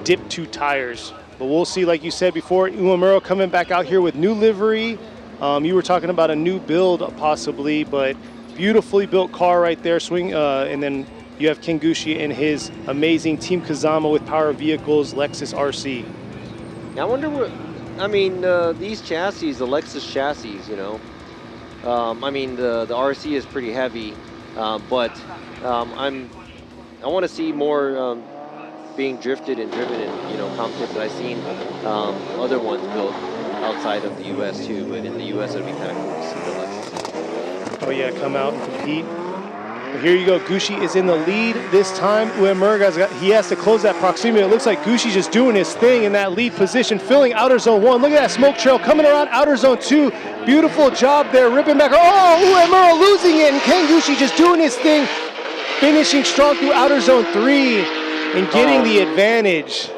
Speaker 16: dipped 2 tires. But we'll see, like you said before, Uemura coming back out here with new livery. You were talking about a new build possibly, but beautifully built car right there. And then you have Kengushi and his amazing Team Kazama with Power Vehicles Lexus RC.
Speaker 17: I wonder what, I mean, these chassis, the Lexus chassis, you know, I mean, the RC is pretty heavy, but I want to see more being drifted and driven in, you know, competitions. I've seen other ones built outside of the U.S. too, but in the U.S. it'd be kind of cool to see the Lexus.
Speaker 16: Oh yeah, come out and compete. But here you go, Gushi is in the lead this time. Uemura, he has to close that proximity. It looks like Gushi's just doing his thing in that lead position, filling outer zone 1. Look at that smoke trail coming around outer zone 2. Beautiful job there, ripping back. Oh, Uemura losing it, and Kengushi just doing his thing, finishing strong through outer zone 3 and getting the advantage.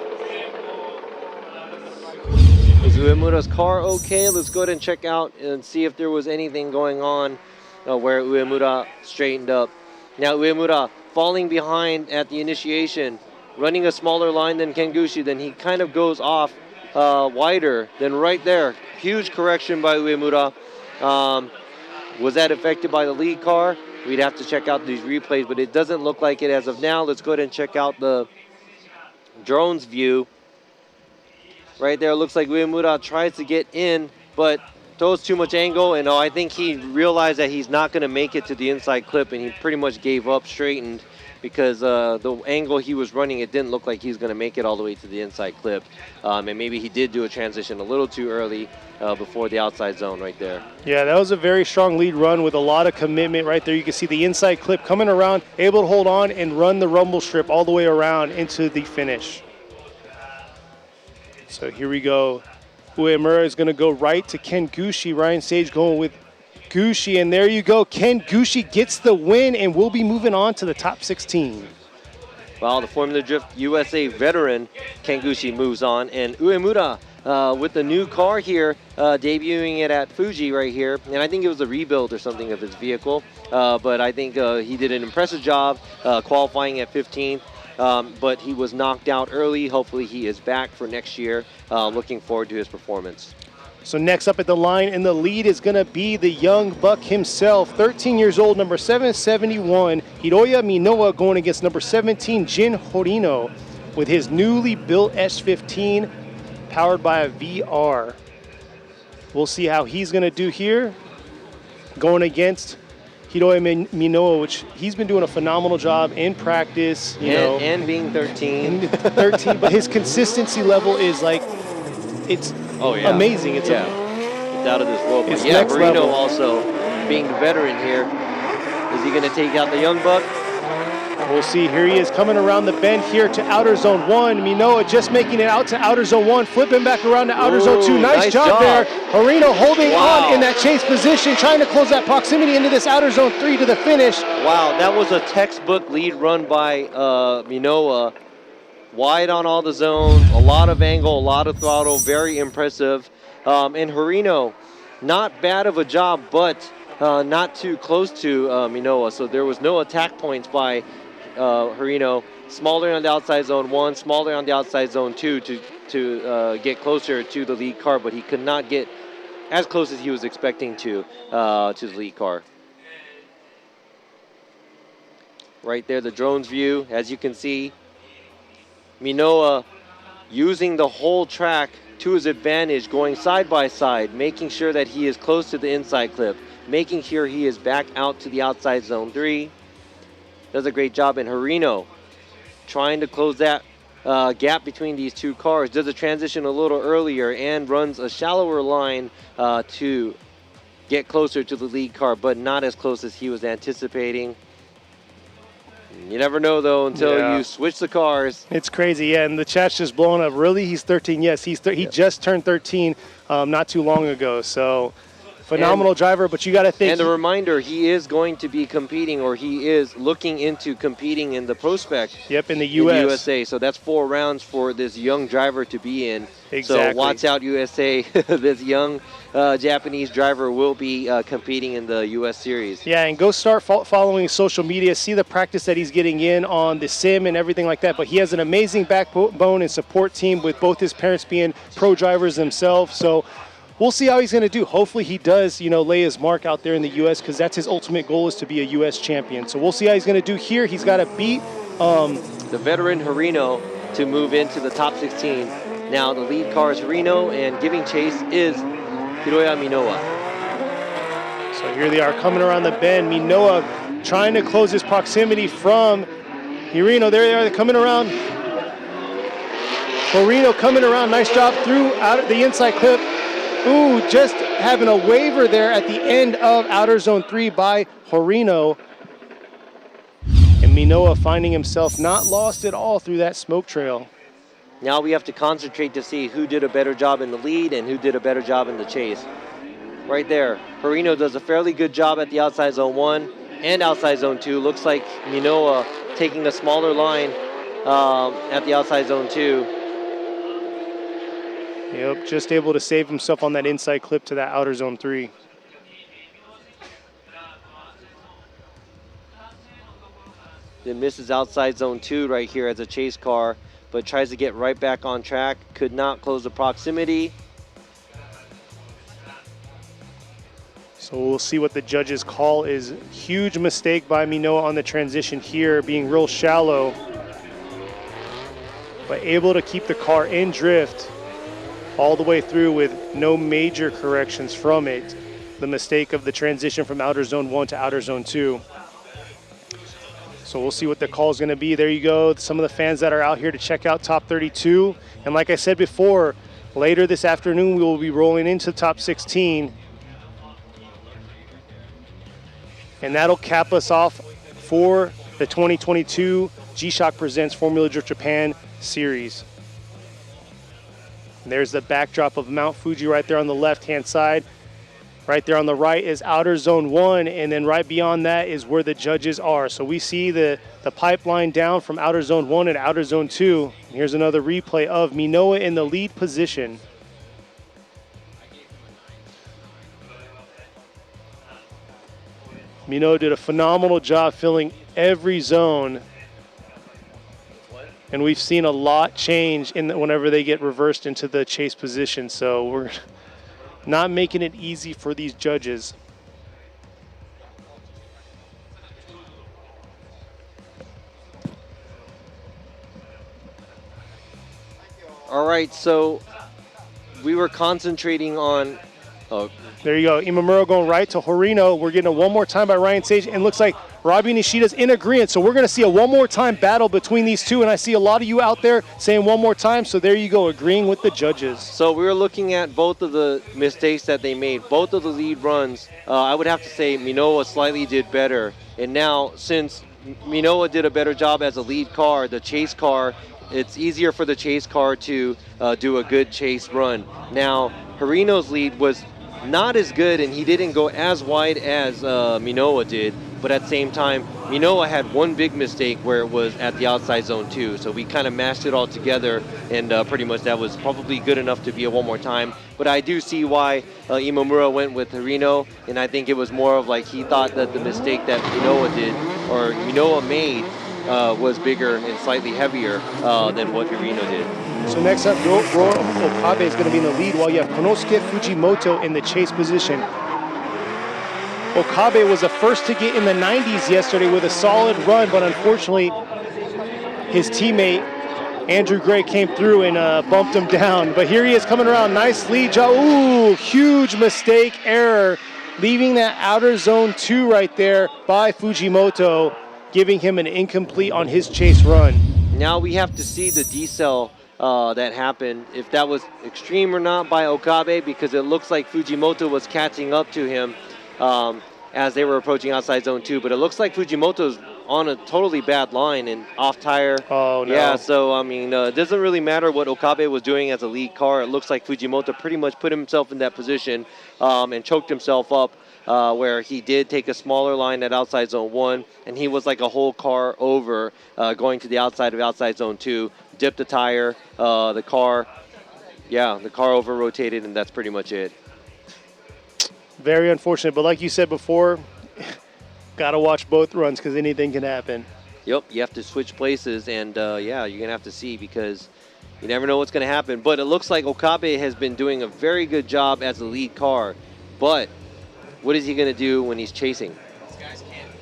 Speaker 17: Is Uemura's car okay? Let's go ahead and check out and see if there was anything going on where Uemura straightened up. Now Uemura falling behind at the initiation, running a smaller line than Kengushi, then he kind of goes off wider than right there. Huge correction by Uemura. Was that affected by the lead car? We'd have to check out these replays, but it doesn't look like it as of now. Let's go ahead and check out the drone's view. Right there, looks like Uemura tries to get in, but throws too much angle, and I think he realized that he's not going to make it to the inside clip, and he pretty much gave up, straightened, because the angle he was running, it didn't look like he was going to make it all the way to the inside clip. And maybe he did do a transition a little too early before the outside zone right there.
Speaker 16: Yeah, that was a very strong lead run with a lot of commitment right there. You can see the inside clip coming around, able to hold on and run the rumble strip all the way around into the finish. So here we go. Uemura is going to go right to Kengushi. Ryan Sage going with Gushi, and there you go. Kengushi gets the win, and we'll be moving on to the top 16.
Speaker 17: Well, the Formula Drift USA veteran Kengushi moves on, and Uemura with the new car here, debuting it at Fuji right here, and I think it was a rebuild or something of his vehicle, but I think he did an impressive job qualifying at 15th. But he was knocked out early. Hopefully he is back for next year. Looking forward to his performance.
Speaker 16: So next up at the line in the lead is going to be the young buck himself, 13 years old, number 771, Hiroya Minoa, going against number 17, Jin Horino, with his newly built S15 powered by a VR. We'll see how he's going to do here, going against Hiroya Minoa, which he's been doing a phenomenal job in practice,
Speaker 17: and being 13.
Speaker 16: 13, but his consistency level is like, it's amazing. It's
Speaker 17: out of this world.
Speaker 16: It's
Speaker 17: But
Speaker 16: next
Speaker 17: Marino
Speaker 16: level.
Speaker 17: also being the veteran here. Is he going to take out the young buck?
Speaker 16: We'll see. Here he is coming around the bend here to outer zone 1. Minoa just making it out to outer zone 1, flipping back around to outer zone 2. Nice job there. Horino holding on in that chase position, trying to close that proximity into this outer zone 3 to the finish.
Speaker 17: Wow, that was a textbook lead run by Minoa. Wide on all the zones, a lot of angle, a lot of throttle, very impressive. And Horino, not bad of a job, but not too close to Minoa. So there was no attack points by Horino. Smaller on the outside zone 1, smaller on the outside zone 2 to get closer to the lead car, but he could not get as close as he was expecting to the lead car. Right there, the drone's view, as you can see. Minoa using the whole track to his advantage, going side by side, making sure that he is close to the inside clip, making sure he is back out to the outside zone 3. Does a great job in Harino, trying to close that gap between these two cars. Does a transition a little earlier and runs a shallower line to get closer to the lead car, but not as close as he was anticipating. You never know, though, until you switch the cars.
Speaker 16: It's crazy, yeah, and the chat's just blowing up. Really? He's 13? Yes, he just turned 13 not too long ago, so phenomenal driver, but you got to think.
Speaker 17: And a reminder, he is going to be competing, or he is looking into competing in the Prospect.
Speaker 16: Yep, in the
Speaker 17: USA. So that's 4 rounds for this young driver to be in.
Speaker 16: Exactly.
Speaker 17: So watch out, USA. This young Japanese driver will be competing in the US Series.
Speaker 16: Yeah, and go start following social media. See the practice that he's getting in on the sim and everything like that. But he has an amazing backbone and support team with both his parents being pro drivers themselves. So we'll see how he's going to do. Hopefully he does, lay his mark out there in the U.S. because that's his ultimate goal, is to be a U.S. champion. So we'll see how he's going to do here. He's got to beat
Speaker 17: the veteran Harino to move into the top 16. Now the lead car is Harino, and giving chase is Hiroya Minowa.
Speaker 16: So here they are coming around the bend. Minowa trying to close his proximity from Harino. There they are, they're coming around. Harino coming around. Nice job through out the inside clip. Ooh, just having a waiver there at the end of outer zone 3 by Harino. And Minowa finding himself not lost at all through that smoke trail.
Speaker 17: Now we have to concentrate to see who did a better job in the lead and who did a better job in the chase. Right there, Harino does a fairly good job at the outside zone 1 and outside zone 2. Looks like Minowa taking the smaller line at the outside zone 2.
Speaker 16: Yep, just able to save himself on that inside clip to that outer zone 3.
Speaker 17: Then misses outside zone 2 right here as a chase car, but tries to get right back on track. Could not close the proximity.
Speaker 16: So we'll see what the judges call is. Huge mistake by Minowa on the transition here, being real shallow, but able to keep the car in drift all the way through with no major corrections from it. The mistake of the transition from outer zone 1 to outer zone 2. So we'll see what the call is going to be. There you go. Some of the fans that are out here to check out top 32. And like I said before, later this afternoon, we will be rolling into top 16. And that'll cap us off for the 2022 G-Shock Presents Formula Drift Japan Series. And there's the backdrop of Mount Fuji right there on the left-hand side. Right there on the right is outer zone 1, and then right beyond that is where the judges are. So we see the pipeline down from outer zone 1 and outer zone 2. And here's another replay of Minowa in the lead position. Minowa did a phenomenal job filling every zone. And we've seen a lot change whenever they get reversed into the chase position. So we're not making it easy for these judges.
Speaker 17: All right, so we were concentrating on...
Speaker 16: There you go. Imamura going right to Harino. We're getting a one more time by Ryan Sage, and looks like Robbie Nishida's in agreement. So we're going to see a one more time battle between these two, and I see a lot of you out there saying one more time. So there you go, agreeing with the judges.
Speaker 17: So we were looking at both of the mistakes that they made, both of the lead runs. I would have to say Minowa slightly did better. And now, since Minowa did a better job as a lead car, the chase car, it's easier for the chase car to do a good chase run. Now, Harino's lead was not as good, and he didn't go as wide as Minowa did, but at the same time, Minowa had one big mistake where it was at the outside zone 2, so we kind of mashed it all together, and pretty much that was probably good enough to be a one more time. But I do see why Imamura went with Harino, and I think it was more of like he thought that the mistake that Minowa did, or Minowa made, was bigger and slightly heavier than what Harino did.
Speaker 16: So next up, Ro Okabe is going to be in the lead, while you have Konosuke Fujimoto in the chase position. Okabe was the first to get in the 90s yesterday with a solid run, but unfortunately his teammate Andrew Gray came through and bumped him down. But here he is coming around. Nice lead job. Ooh, huge mistake, error. Leaving that outer zone 2 right there by Fujimoto, giving him an incomplete on his chase run.
Speaker 17: Now we have to see the decel that happened, if that was extreme or not by Okabe, because it looks like Fujimoto was catching up to him as they were approaching outside zone 2. But it looks like Fujimoto's on a totally bad line and off tire.
Speaker 16: Oh, no.
Speaker 17: Yeah, so, I mean, it doesn't really matter what Okabe was doing as a lead car. It looks like Fujimoto pretty much put himself in that position and choked himself up, where he did take a smaller line at outside zone 1, and he was like a whole car over going to the outside of outside zone 2, dipped the tire, the car over-rotated, and that's pretty much it.
Speaker 16: Very unfortunate, but like you said before, got to watch both runs because anything can happen.
Speaker 17: Yep, you have to switch places, and yeah, you're going to have to see because you never know what's going to happen. But it looks like Okabe has been doing a very good job as the lead car. But what is he going to do when he's chasing?
Speaker 19: These guys can't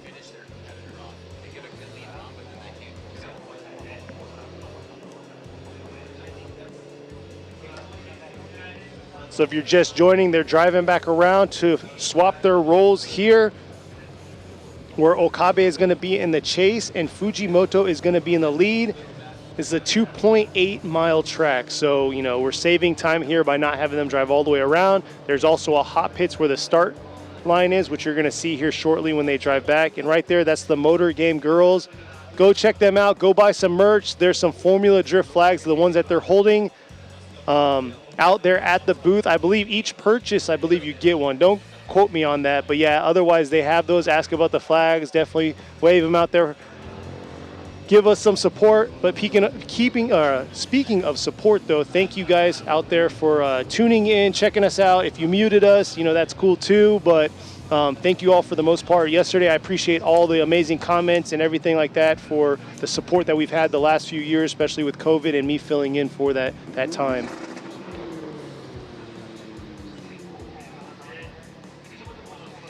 Speaker 19: finish their competitor off. They get a good lead run, but then they can't.
Speaker 16: So if you're just joining, they're driving back around to swap their roles here, where Okabe is going to be in the chase and Fujimoto is going to be in the lead. This is a 2.8 mile track, so we're saving time here by not having them drive all the way around. There's also a hot pits where the start line is, which you're going to see here shortly when they drive back. And right there, that's the Motor Game girls. Go check them out. Go buy some merch. There's some Formula Drift flags, the ones that they're holding out there at the booth. I believe each purchase, you get one. Don't quote me on that, but yeah, otherwise they have those. Ask about the flags, definitely wave them out there, give us some support. But speaking of support though, thank you guys out there for tuning in, checking us out. If you muted us, that's cool too, but thank you all for the most part. Yesterday I appreciate all the amazing comments and everything like that for the support that we've had the last few years, especially with COVID and me filling in for that time.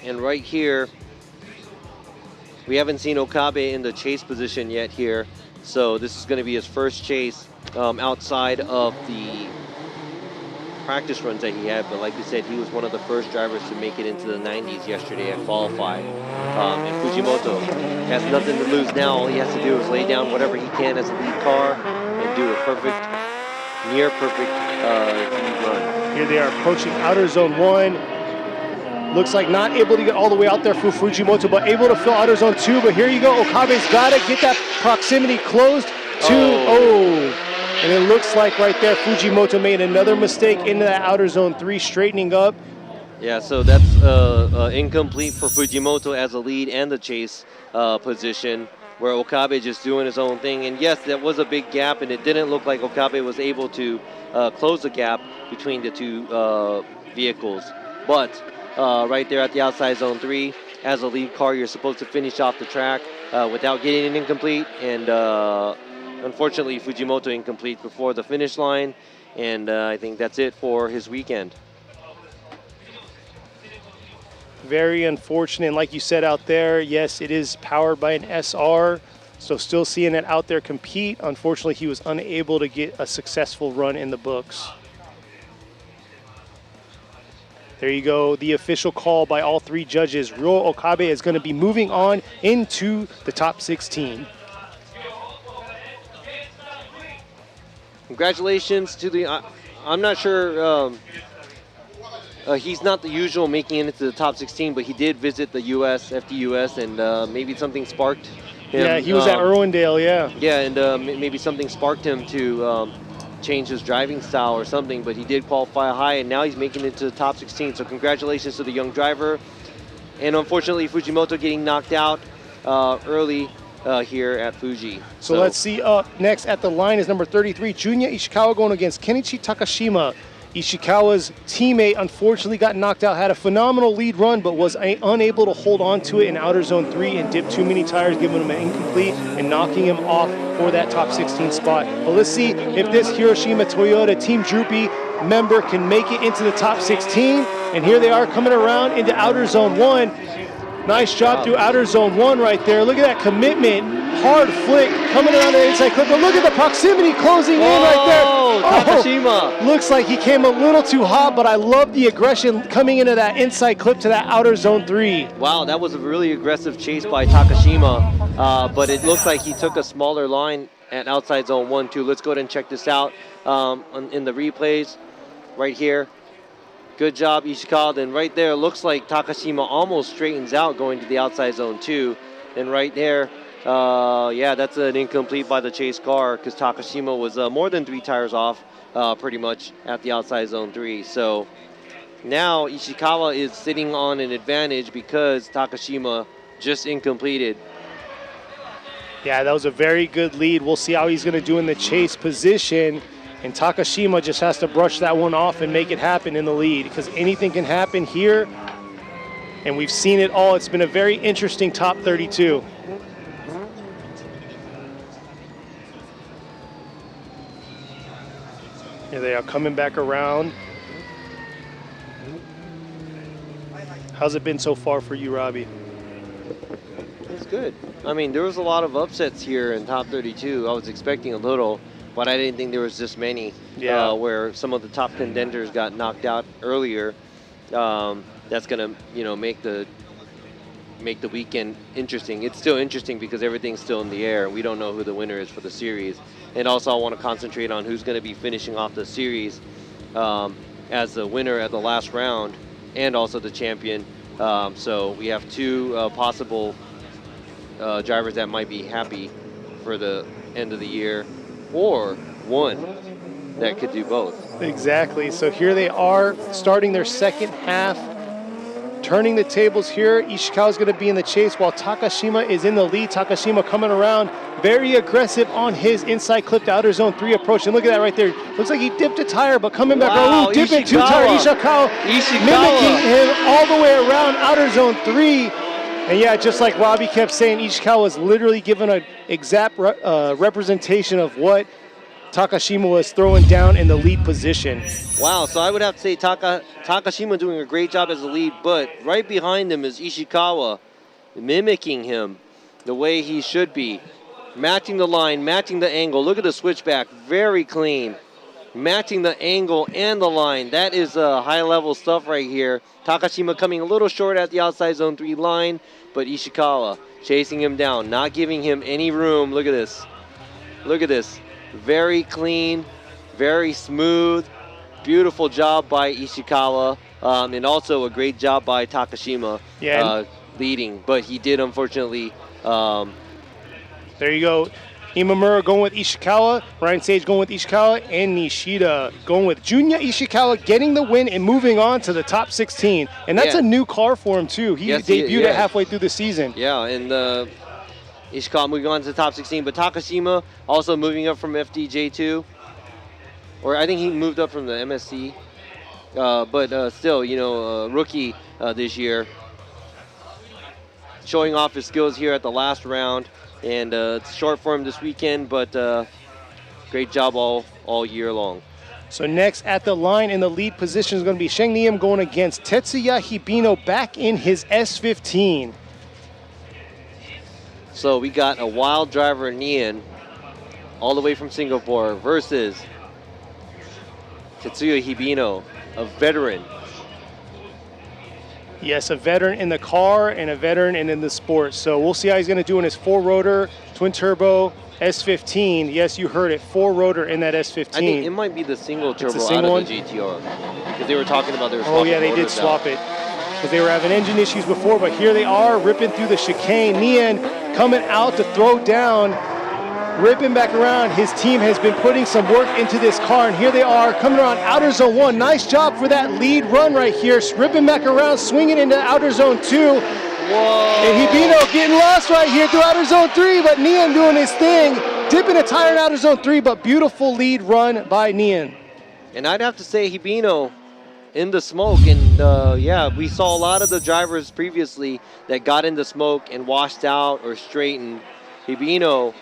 Speaker 17: And right here, we haven't seen Okabe in the chase position yet here. So this is going to be his first chase outside of the practice runs that he had. But like we said, he was one of the first drivers to make it into the 90s yesterday at qualify. And Fujimoto has nothing to lose now. All he has to do is lay down whatever he can as a lead car and do a near perfect lead run.
Speaker 16: Here they are approaching outer zone 1. Looks like not able to get all the way out there for Fujimoto, but able to fill outer zone 2. But here you go, Okabe's got to get that proximity closed to, and it looks like right there Fujimoto made another mistake into that outer zone 3, straightening up.
Speaker 17: Yeah, so that's incomplete for Fujimoto as a lead and the chase position, where Okabe just doing his own thing. And yes, that was a big gap, and it didn't look like Okabe was able to close the gap between the two vehicles. But right there at the outside zone 3, as a lead car, you're supposed to finish off the track without getting an incomplete. And unfortunately, Fujimoto incomplete before the finish line. And I think that's it for his weekend.
Speaker 16: Very unfortunate. And like you said out there, yes, it is powered by an SR. So still seeing it out there compete. Unfortunately, he was unable to get a successful run in the books. There you go, the official call by all 3 judges. Ryo Okabe is going to be moving on into the top 16.
Speaker 17: Congratulations to the, I'm not sure, he's not the usual making it into the top 16, but he did visit the US, FDUS, and maybe something sparked him.
Speaker 16: Yeah, he was at Irwindale, yeah.
Speaker 17: Yeah, and maybe something sparked him to change his driving style or something, but he did qualify high, and now he's making it to the top 16. So congratulations to the young driver. And unfortunately, Fujimoto getting knocked out early here at Fuji.
Speaker 16: So let's see, up next at the line is number 33, Junya Ishikawa going against Kenichi Takashima. Ishikawa's teammate unfortunately got knocked out, had a phenomenal lead run, but was unable to hold on to it in outer zone 3 and dipped too many tires, giving him an incomplete and knocking him off for that top 16 spot. But let's see if this Hiroshima Toyota Team Droopy member can make it into the top 16. And here they are coming around into outer zone 1. Nice job through outer zone 1 right there. Look at that commitment. Hard flick coming around the inside clip. But look at the proximity closing in right there.
Speaker 17: Takashima.
Speaker 16: Looks like he came a little too hot, but I love the aggression coming into that inside clip to that outer zone 3.
Speaker 17: Wow, that was a really aggressive chase by Takashima, but it looks like he took a smaller line at outside zone 1, 2. Let's go ahead and check this out in the replays right here. Good job, Ishikawa. Then right there, looks like Takashima almost straightens out going to the outside zone 2. And right there, yeah, that's an incomplete by the chase car because Takashima was more than 3 tires off pretty much at the outside zone 3. So now Ishikawa is sitting on an advantage because Takashima just incompleted.
Speaker 16: Yeah, that was a very good lead. We'll see how he's going to do in the chase position. And Takashima just has to brush that one off and make it happen in the lead because anything can happen here. And we've seen it all. It's been a very interesting top 32. Here they are coming back around. How's it been so far for you, Robbie?
Speaker 17: It's good. I mean, there was a lot of upsets here in top 32. I was expecting a little, but I didn't think there was this many.
Speaker 16: Yeah.
Speaker 17: Where some of the top contenders got knocked out earlier. That's gonna, make the weekend interesting. It's still interesting because everything's still in the air. We don't know who the winner is for the series. And also, I want to concentrate on who's going to be finishing off the series as the winner at the last round, and also the champion. So we have 2 possible drivers that might be happy for the end of the year, or 1 that could do both.
Speaker 16: Exactly. So here they are starting their second half, turning the tables here. Ishikawa is going to be in the chase while Takashima is in the lead. Takashima coming around, very aggressive on his inside clip to outer zone 3 approach. And look at that right there. Looks like he dipped a tire, but coming back around. Ooh, dipping 2 tire. Ishikawa mimicking him all the way around outer zone 3. And yeah, just like Robbie kept saying, Ishikawa was literally given an exact representation of what Takashima was throwing down in the lead position.
Speaker 17: Wow, so I would have to say Takashima doing a great job as the lead, but right behind him is Ishikawa, mimicking him the way he should be. Matching the line, matching the angle. Look at the switchback, very clean. Matching the angle and the line. That is high-level stuff right here. Takashima coming a little short at the outside zone 3 line, but Ishikawa chasing him down, not giving him any room. Look at this. Look at this. Very clean, very smooth, beautiful job by Ishikawa, and also a great job by Takashima leading. But he did, unfortunately.
Speaker 16: There you go. Imamura going with Ishikawa, Ryan Sage going with Ishikawa, and Nishida going with Junya Ishikawa getting the win and moving on to the top 16. And that's a new car for him, too. He debuted it halfway through the season.
Speaker 17: Yeah, and Ishikawa moving on to the top 16, but Takashima also moving up from FDJ2. Or I think he moved up from the MSC. But still, rookie this year. Showing off his skills here at the last round. And it's short for him this weekend, but great job all year long.
Speaker 16: So next at the line in the lead position is going to be Sheng Niem going against Tetsuya Hibino back in his S15.
Speaker 17: So we got a wild driver, Nien, all the way from Singapore versus Tetsuya Hibino, a veteran.
Speaker 16: Yes, a veteran in the car and a veteran in the sport. So we'll see how he's going to do in his 4-rotor, twin-turbo S15. Yes, you heard it, 4-rotor in that S15.
Speaker 17: I think it might be the single turbo out of the GTR. Because they were talking about they were swapping.
Speaker 16: Oh, yeah, they did swap it. Because they were having engine issues before, but here they are ripping through the chicane. Nien coming out to throw down, ripping back around. His team has been putting some work into this car, and here they are coming around outer zone 1. Nice job for that lead run right here. Ripping back around, swinging into outer zone 2.
Speaker 17: Whoa.
Speaker 16: And Hibino getting lost right here through outer zone 3, but Nien doing his thing. Dipping a tire in outer zone 3, but beautiful lead run by Nien.
Speaker 17: And I'd have to say Hibino in the smoke, and yeah, we saw a lot of the drivers previously that got in the smoke and washed out or straightened. Hibino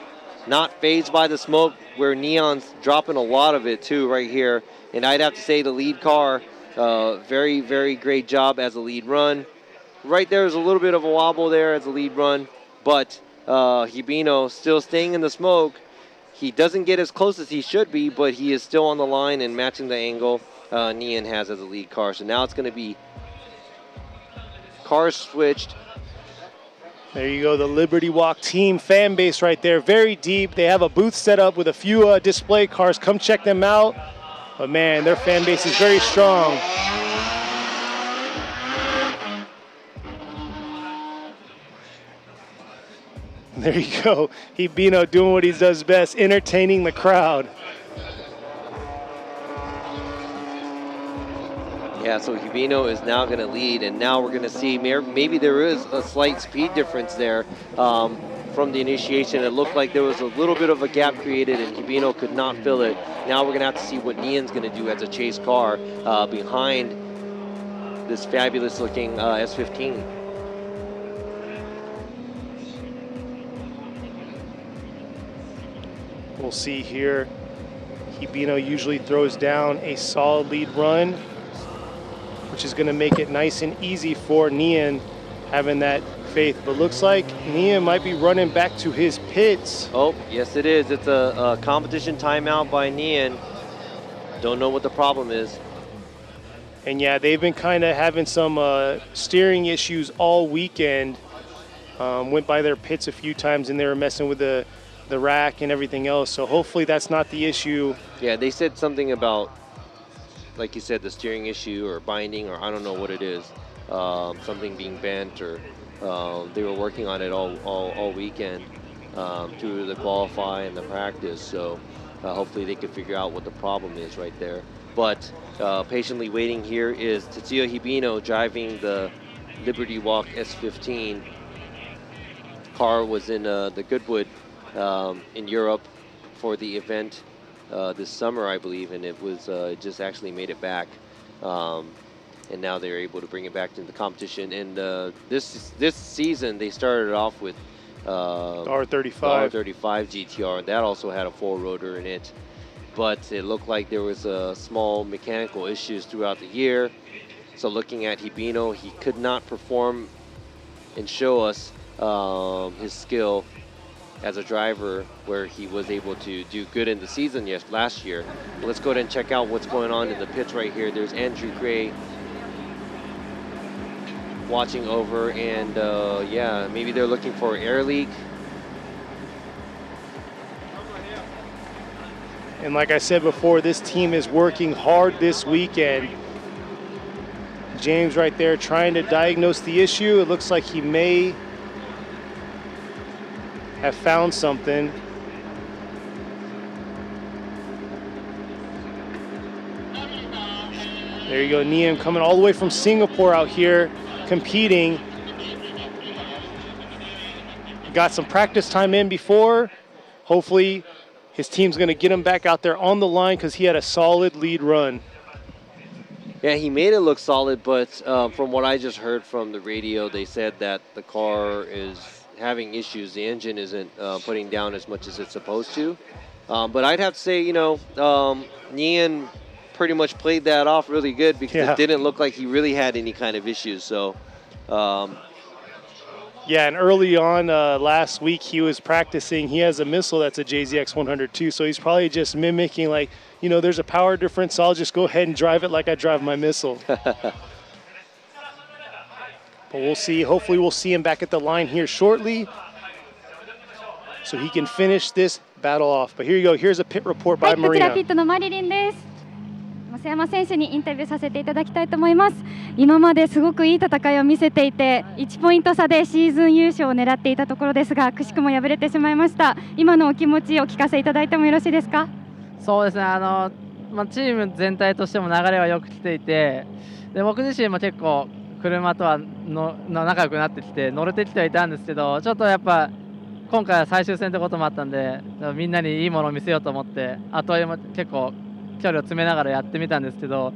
Speaker 17: not fazed by the smoke, where Neon's dropping a lot of it too right here. And I'd have to say the lead car, very, very great job as a lead run. right there is a little bit of a wobble there as a lead run, but Hibino still staying in the smoke. He doesn't get as close as he should be, but he is still on the line and matching the angle Nian has as a lead car. So now it's going to be cars switched.
Speaker 16: There you go, the Liberty Walk team fan base right there, very deep. They have a booth set up with a few display cars. Come check them out. But man, their fan base is very strong. There you go, Hibino doing what he does best, entertaining the crowd.
Speaker 17: Yeah, so Hibino is now going to lead, and now we're going to see maybe there is a slight speed difference there from the initiation. It looked like there was a little bit of a gap created, and Hibino could not fill it. Now we're going to have to see what Nian's going to do as a chase car behind this fabulous-looking S15.
Speaker 16: We'll see here. Hibino usually throws down a solid lead run, which is going to make it nice and easy for Nian having that faith. But looks like Nian might be running back to his pits.
Speaker 17: Oh, yes it is. It's a competition timeout by Nian. Don't know what the problem is.
Speaker 16: And yeah, they've been kind of having some steering issues all weekend. Went by their pits a few times and they were messing with the rack and everything else. So hopefully that's not the issue.
Speaker 17: Yeah, they said something about, like you said, the steering issue or binding, or I don't know what it is. Something being bent, or they were working on it all weekend through the qualify and the practice. So hopefully they could figure out what the problem is right there. But patiently waiting here is Tetsuya Hibino driving the Liberty Walk S15. Car was in the Goodwood in Europe for the event this summer, I believe, and it was just actually made it back, and now they're able to bring it back to the competition. And this season they started off with
Speaker 16: R35
Speaker 17: GTR, and that also had a 4-rotor in it, but it looked like there was small mechanical issues throughout the year. So looking at Hibino, he could not perform and show us his skill as a driver where he was able to do good in the season last year. But let's go ahead and check out what's going on in the pits right here. There's Andrew Gray watching over, and yeah, maybe they're looking for air leak.
Speaker 16: And like I said before, this team is working hard this weekend. James right there trying to diagnose the issue. It looks like he may have found something. There you go, Nian coming all the way from Singapore out here competing. Got some practice time in before. Hopefully his team's going to get him back out there on the line because he had a solid lead run.
Speaker 17: Yeah, he made it look solid, but from what I just heard from the radio, they said that the car is having issues. The engine isn't putting down as much as it's supposed to. But I'd have to say, you know, Nian pretty much played that off really good because it didn't look like he really had any kind of issues. So,
Speaker 16: yeah, and early on last week he was practicing. He has a missile that's a JZX 102, so he's probably just mimicking, like, you know, there's a power difference, so I'll just go ahead and drive it like I drive my missile. But we'll see. Hopefully we'll see him back at the line here shortly so he can finish this battle off. But here you go. Here's a pit report by Marina.
Speaker 5: こちらピットのマリリンです。増山選手にインタビューさせていただきたいと思います。今まですごくいい戦いを見せていて、1ポイント差でシーズン優勝を狙っていたところですが、くしくも敗れてしまいました。今のお気持ちをお聞かせいただいてもよろしいですか？
Speaker 20: そうですね。チーム全体としても流れはよく来ていて、で僕自身も結構車とは仲良くなってきて乗れてきてはいたんですけど、ちょっとやっぱ今回は最終戦ってこともあったんで、みんなにいいものを見せようと思って後追いも結構距離を詰めながらやってみたんですけど、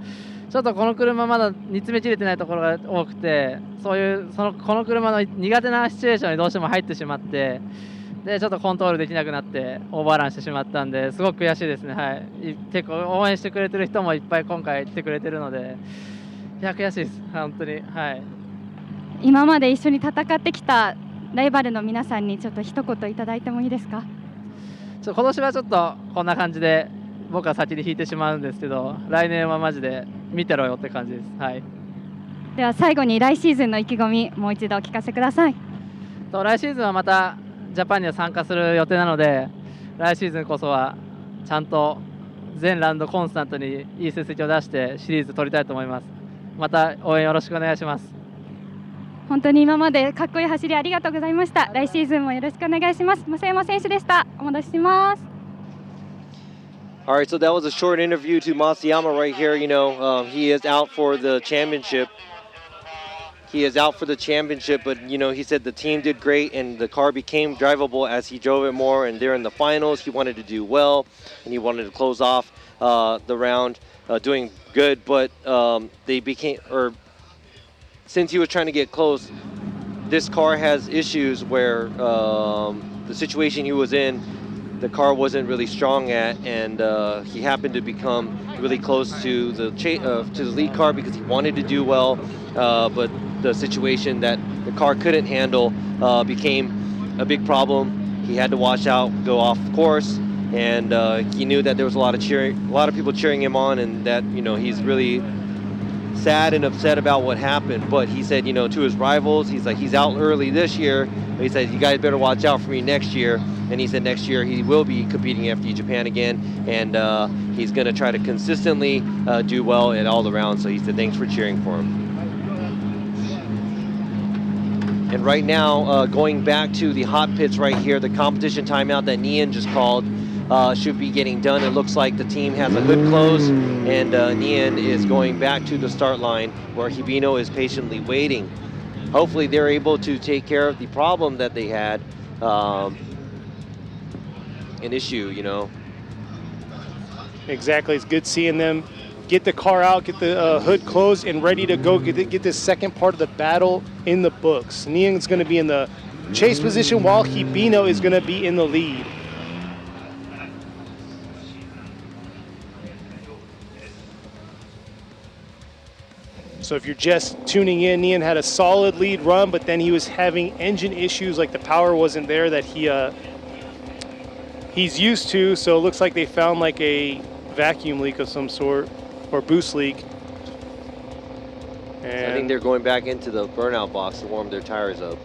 Speaker 20: ちょっとこの車まだ煮詰めきれてないところが多くて、この車の苦手なシチュエーションにどうしても入ってしまって、でちょっとコントロールできなくなってオーバーランしてしまったんで、すごく悔しいですね。はい、結構応援してくれてる人もいっぱい今回来てくれてるので、いや悔しいです本当に。はい。
Speaker 5: 今まで一緒に戦ってきたライバルの皆さんにちょっと一言いただいてもいいですか？
Speaker 20: 今年はちょっとこんな感じで僕は先に引いてしまうんですけど、来年はマジで見てろよって感じです。はい。
Speaker 5: では最後に来シーズンの意気込みもう一度お聞かせください。
Speaker 20: 来シーズンはまたジャパンには参加する予定なので、来シーズンこそはちゃんと全ラウンドコンスタントにいい成績を出してシリーズ取りたいと思います。また応援よろしくお願いします。
Speaker 5: 本当に今までかっこいい走りありがとうございました。来シーズンもよろしくお願いします。増山選手でした。お戻しします。
Speaker 17: All right, so that was a short interview to Masayama right here. You know, he is out for the championship. He is out for the championship, but you know, he said the team did great and the car became drivable as he drove it more. And they're in the finals. He wanted to do well, and he wanted to close off the round doing good. But they became, or since he was trying to get close, this car has issues where the situation he was in, the car wasn't really strong at, and he happened to become really close to the lead car because he wanted to do well, but the situation that the car couldn't handle became a big problem. He had to wash out, go off course, and he knew that there was a lot of people cheering him on, and that, you know, he's really sad and upset about what happened. But he said, you know, to his rivals, he's like, he's out early this year, but he said, you guys better watch out for me next year. And he said next year he will be competing in FD Japan again, and he's going to try to consistently do well at all the rounds. So he said thanks for cheering for him. And right now, going back to the hot pits right here, the competition timeout that Nian just called should be getting done. It looks like the team has a hood close, and Nian is going back to the start line where Hibino is patiently waiting. Hopefully they're able to take care of the problem that they had, an issue, you know.
Speaker 16: Exactly, it's good seeing them get the car out, get the hood closed, and ready to go get this second part of the battle in the books. Nian's going to be in the chase position while Hibino is going to be in the lead. So if you're just tuning in, Nian had a solid lead run, but then he was having engine issues, like the power wasn't there that he's used to. So it looks like they found like a vacuum leak of some sort, or boost leak. And
Speaker 17: So I think they're going back into the burnout box to warm their tires up.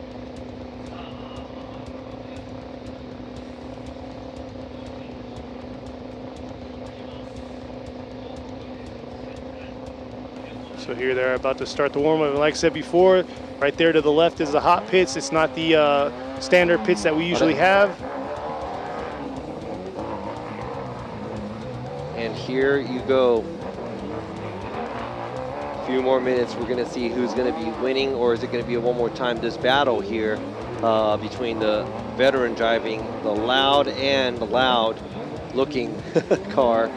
Speaker 16: So here they're about to start the warm-up. And like I said before, right there to the left is the hot pits. It's not the standard pits that we usually have.
Speaker 17: And here you go. A few more minutes, we're gonna see who's gonna be winning, or is it gonna be one more time this battle here between the veteran driving the loud and the loud looking car,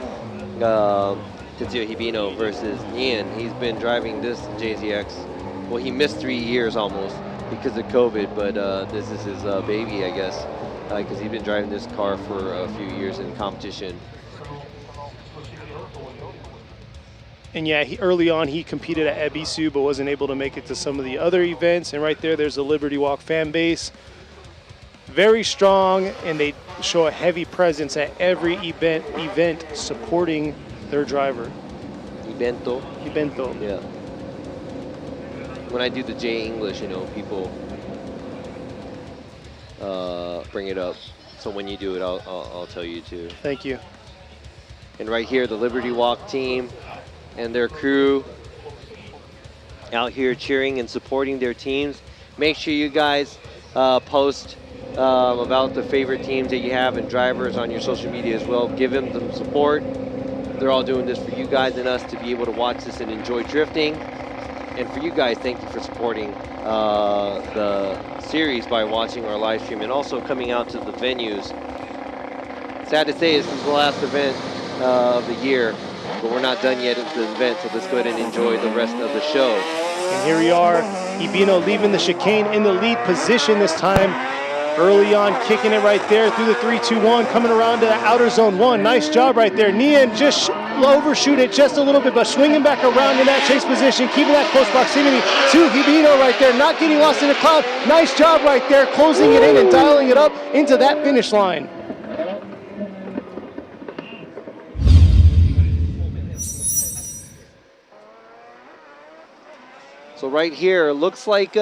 Speaker 17: Tetsuya Hibino versus Nian. He's been driving this JZX. Well, he missed 3 years almost because of COVID, but this is his baby, I guess, because he's been driving this car for a few years in competition.
Speaker 16: And yeah, early on he competed at Ebisu, but wasn't able to make it to some of the other events. And right there, there's the Liberty Walk fan base. Very strong, and they show a heavy presence at every event supporting their driver.
Speaker 17: Ibento.
Speaker 16: Yeah.
Speaker 17: When I do the J English, you know, people bring it up. So when you do it, I'll tell you too.
Speaker 16: Thank you.
Speaker 17: And right here, the Liberty Walk team and their crew out here cheering and supporting their teams. Make sure you guys post about the favorite teams that you have and drivers on your social media as well. Give them some support. They're all doing this for you guys and us to be able to watch this and enjoy drifting. And for you guys, thank you for supporting the series by watching our live stream and also coming out to the venues. Sad to say, this is the last event of the year, but we're not done yet at the event, so let's go ahead and enjoy the rest of the show.
Speaker 16: And here we are, Hibino leaving the chicane in the lead position this time. Early on, kicking it right there through the 3-2-1, coming around to the outer zone 1. Nice job right there. Nian just overshoot it just a little bit, but swinging back around in that chase position, keeping that close proximity to Hibino right there, not getting lost in the cloud. Nice job right there, closing it in and dialing it up into that finish line.
Speaker 17: So right here, looks like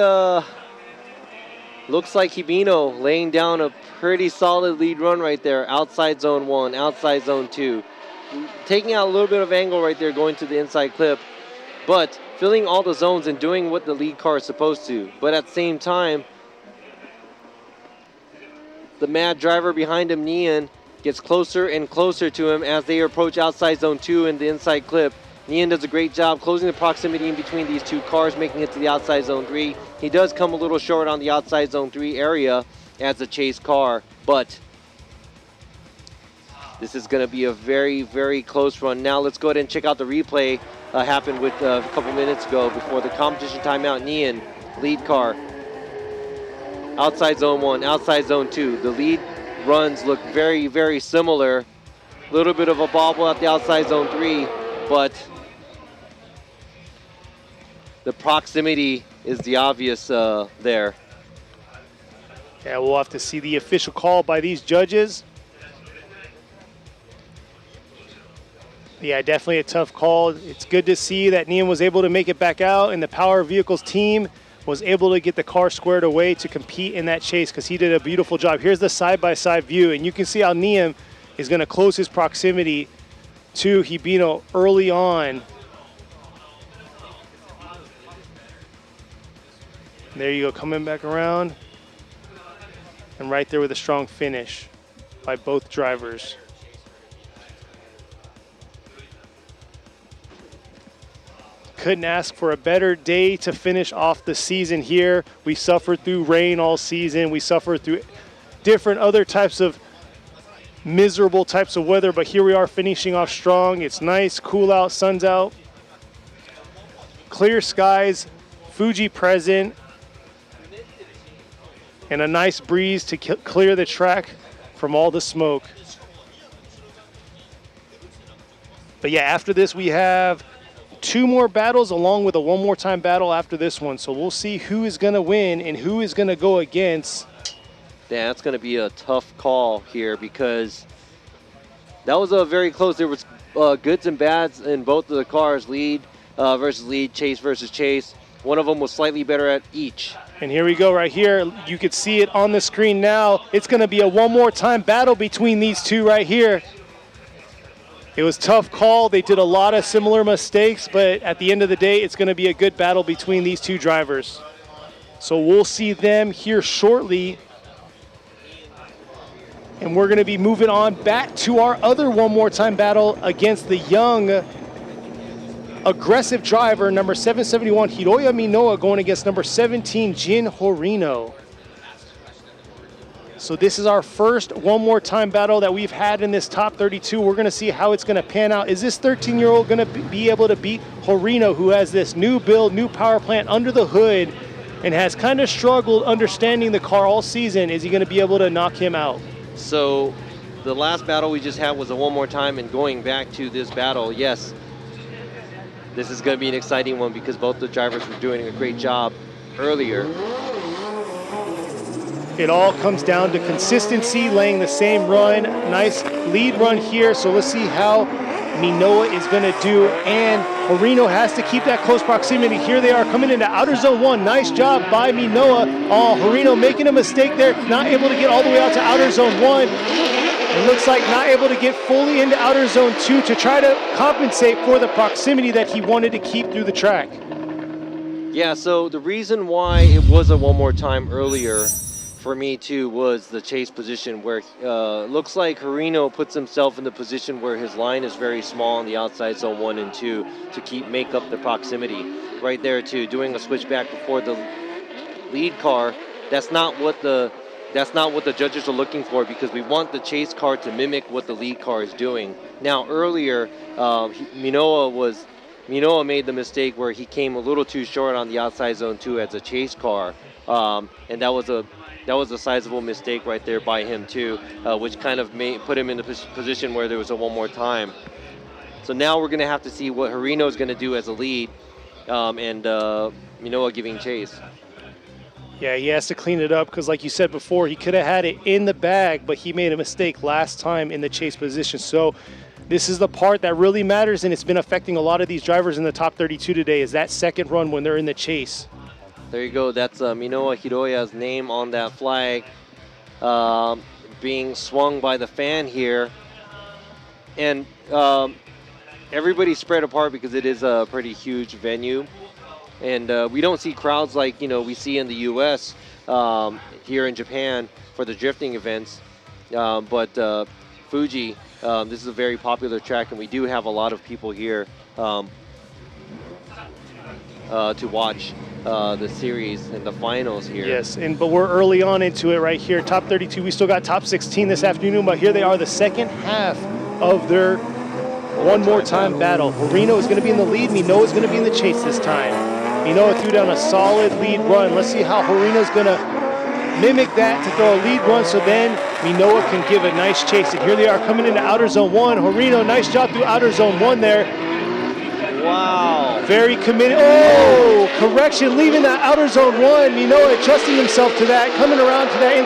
Speaker 17: Hibino laying down a pretty solid lead run right there. Outside zone 1, outside zone 2. Taking out a little bit of angle right there, going to the inside clip. But filling all the zones and doing what the lead car is supposed to. But at the same time, the mad driver behind him, Nian, gets closer and closer to him as they approach outside zone 2 and the inside clip. Nian does a great job closing the proximity in between these two cars, making it to the outside zone 3. He does come a little short on the outside zone 3 area as a chase car, but this is going to be a very, very close run. Now let's go ahead and check out the replay happened with a couple minutes ago before the competition timeout. Nian, lead car, outside zone 1, outside zone 2. The lead runs look very, very similar. A little bit of a bobble at the outside zone 3, but the proximity is the obvious there.
Speaker 16: Yeah, we'll have to see the official call by these judges. Yeah, definitely a tough call. It's good to see that Nian was able to make it back out and the Power Vehicles team was able to get the car squared away to compete in that chase because he did a beautiful job. Here's the side-by-side view, and you can see how Nian is going to close his proximity to Hibino early on. There you go, coming back around. And right there with a strong finish by both drivers. Couldn't ask for a better day to finish off the season here. We suffered through rain all season. We suffered through different other types of miserable types of weather, but here we are finishing off strong. It's nice, cool out, sun's out. Clear skies, Fuji present, and a nice breeze to clear the track from all the smoke. But yeah, after this we have 2 more battles along with a one more time battle after this one. So we'll see who is going to win and who is going to go against.
Speaker 17: Yeah, that's going to be a tough call here because that was a very close. There was goods and bads in both of the cars, lead versus lead, chase versus chase. One of them was slightly better at each.
Speaker 16: And here we go right here. You could see it on the screen now. It's going to be a one more time battle between these two right here. It was a tough call. They did a lot of similar mistakes, but at the end of the day, it's going to be a good battle between these two drivers. So we'll see them here shortly. And we're going to be moving on back to our other one more time battle against the young, aggressive driver, number 771, Hiroya Minoa, going against number 17, Jin Horino. So this is our first one more time battle that we've had in this top 32. We're going to see how it's going to pan out. Is this 13-year-old going to be able to beat Horino, who has this new build, new power plant under the hood, and has kind of struggled understanding the car all season? Is he going to be able to knock him out?
Speaker 17: So the last battle we just had was a one more time, and going back to this battle, yes, this is going to be an exciting one because both the drivers were doing a great job earlier.
Speaker 16: It all comes down to consistency, laying the same run. Nice lead run here, so let's see how Minoa is going to do. And Horino has to keep that close proximity. Here they are coming into outer zone 1. Nice job by Minoa. Oh, Horino making a mistake there, not able to get all the way out to outer zone 1. It looks like not able to get fully into outer zone 2 to try to compensate for the proximity that he wanted to keep through the track.
Speaker 17: Yeah, so the reason why it was a one more time earlier for me too was the chase position, where looks like Horino puts himself in the position where his line is very small on the outside zone 1 and 2 to make up the proximity. Right there too, doing a switchback before the lead car. That's not what the judges are looking for, because we want the chase car to mimic what the lead car is doing. Now earlier, Minoa made the mistake where he came a little too short on the outside zone 2 as a chase car, and that was a That was a sizable mistake right there by him too, which kind of put him in the position where there was a one more time. So now we're going to have to see what Harino is going to do as a lead, and Minoa giving chase.
Speaker 16: Yeah, he has to clean it up because like you said before, he could have had it in the bag, but he made a mistake last time in the chase position. So this is the part that really matters, and it's been affecting a lot of these drivers in the top 32 today, is that second run when they're in the chase.
Speaker 17: There you go. That's Minoa Hiroya's name on that flag, being swung by the fan here. And everybody's spread apart because it is a pretty huge venue. And we don't see crowds like, we see in the U.S. Here in Japan for the drifting events. But Fuji, this is a very popular track, and we do have a lot of people here to watch the series and the finals here.
Speaker 16: Yes, but we're early on into it right here. Top 32, we still got top 16 this afternoon, but here they are, the second half of their one more time battle. Harino is going to be in the lead. Minoa is going to be in the chase this time. Minoa threw down a solid lead run. Let's see how Harino is going to mimic that to throw a lead run, so then Minoa can give a nice chase. And here they are coming into outer zone 1. Harino, nice job through outer zone 1 there.
Speaker 17: Wow.
Speaker 16: Very committed. Oh, correction, leaving that outer zone 1. Minoa adjusting himself to that, coming around to that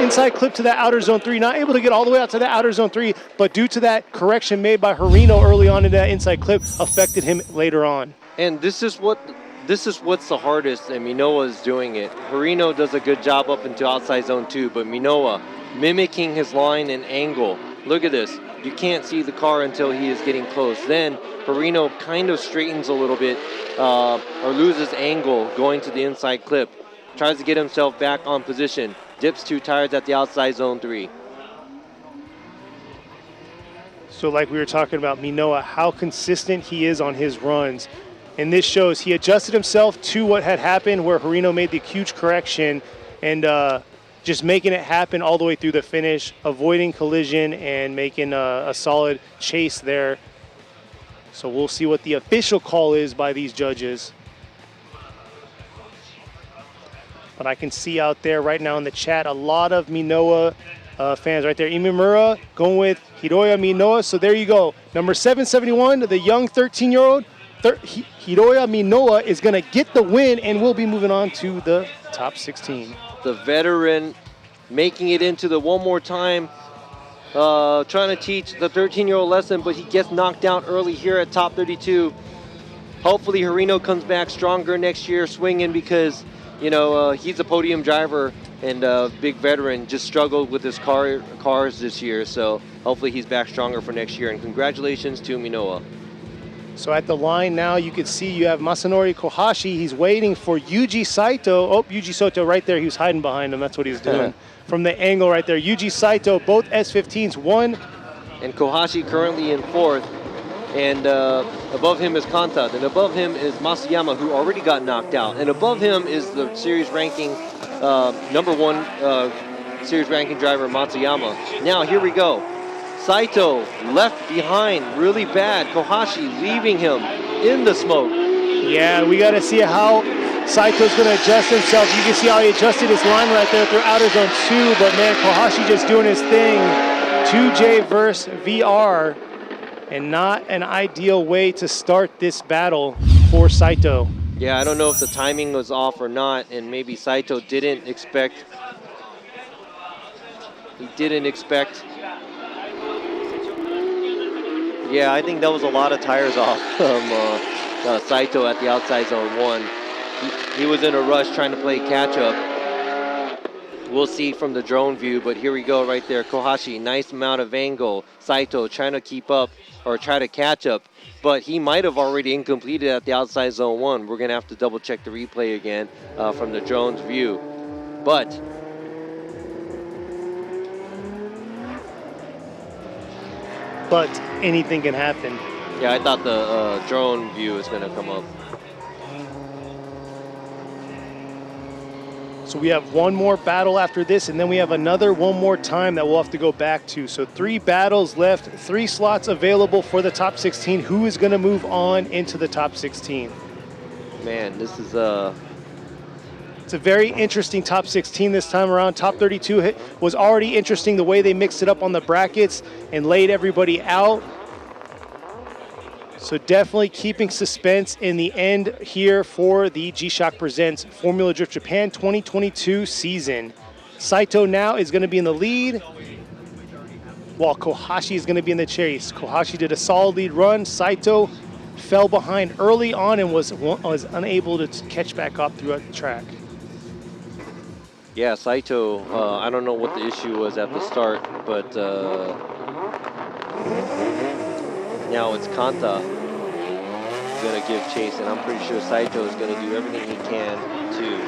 Speaker 16: inside clip to that outer zone 3. Not able to get all the way out to that outer zone 3, but due to that correction made by Harino early on in that inside clip, affected him later on.
Speaker 17: And this is what's the hardest, and Minoa is doing it. Harino does a good job up into outside zone 2, but Minoa mimicking his line and angle. Look at this. You can't see the car until he is getting close. Then Harino kind of straightens a little bit or loses angle going to the inside clip. Tries to get himself back on position. Dips 2 tires at the outside zone 3.
Speaker 16: So like we were talking about Minoa, how consistent he is on his runs. And this shows he adjusted himself to what had happened where Harino made the huge correction and just making it happen all the way through the finish, avoiding collision and making a solid chase there. So we'll see what the official call is by these judges. But I can see out there right now in the chat a lot of Minoa fans right there. Imamura going with Hiroya Minoa. So there you go. Number 771, the young 13-year-old. Hiroya Minoa is going to get the win, and we'll be moving on to the top 16.
Speaker 17: The veteran making it into the one more time, trying to teach the 13-year-old lesson, but he gets knocked out early here at top 32. Hopefully Harino comes back stronger next year swinging because, he's a podium driver and a big veteran, just struggled with his cars this year. So hopefully he's back stronger for next year, and congratulations to Minoa.
Speaker 16: So at the line now, you can see you have Masanori Kohashi. He's waiting for Yuji Saito. Oh, Yuji Saito right there. He was hiding behind him. That's what he was doing. From the angle right there. Yuji Saito, both S15s, won.
Speaker 17: And Kohashi currently in 4th. And above him is Kanta. And above him is Masuyama, who already got knocked out. And above him is the series ranking, #1 series ranking driver, Matsuyama. Now, here we go. Saito left behind really bad. Kohashi leaving him in the smoke.
Speaker 16: Yeah, we got to see how Saito's going to adjust himself. You can see how he adjusted his line right there through outer zone 2. But, man, Kohashi just doing his thing. 2J versus VR. And not an ideal way to start this battle for Saito.
Speaker 17: Yeah, I don't know if the timing was off or not. And maybe Saito didn't expect. Yeah, I think that was a lot of tires off from Saito at the outside zone 1. He was in a rush trying to play catch up. We'll see from the drone view, but here we go right there. Kohashi, nice amount of angle. Saito trying to keep up or try to catch up, but he might have already incompleted at the outside zone 1. We're gonna have to double check the replay again from the drone's view. But
Speaker 16: anything can happen.
Speaker 17: Yeah, I thought the drone view was going to come up.
Speaker 16: So we have one more battle after this, and then we have another one more time that we'll have to go back to. So 3 battles left, 3 slots available for the top 16. Who is going to move on into the top 16?
Speaker 17: Man, this is
Speaker 16: It's a very interesting top 16 this time around. Top 32 was already interesting the way they mixed it up on the brackets and laid everybody out. So definitely keeping suspense in the end here for the G-Shock Presents Formula Drift Japan 2022 season. Saito now is going to be in the lead, while Kohashi is going to be in the chase. Kohashi did a solid lead run. Saito fell behind early on and was unable to catch back up throughout the track.
Speaker 17: Yeah, Saito, I don't know what the issue was at the start, but now it's Kanta going to give chase, and I'm pretty sure Saito is going to do everything he can to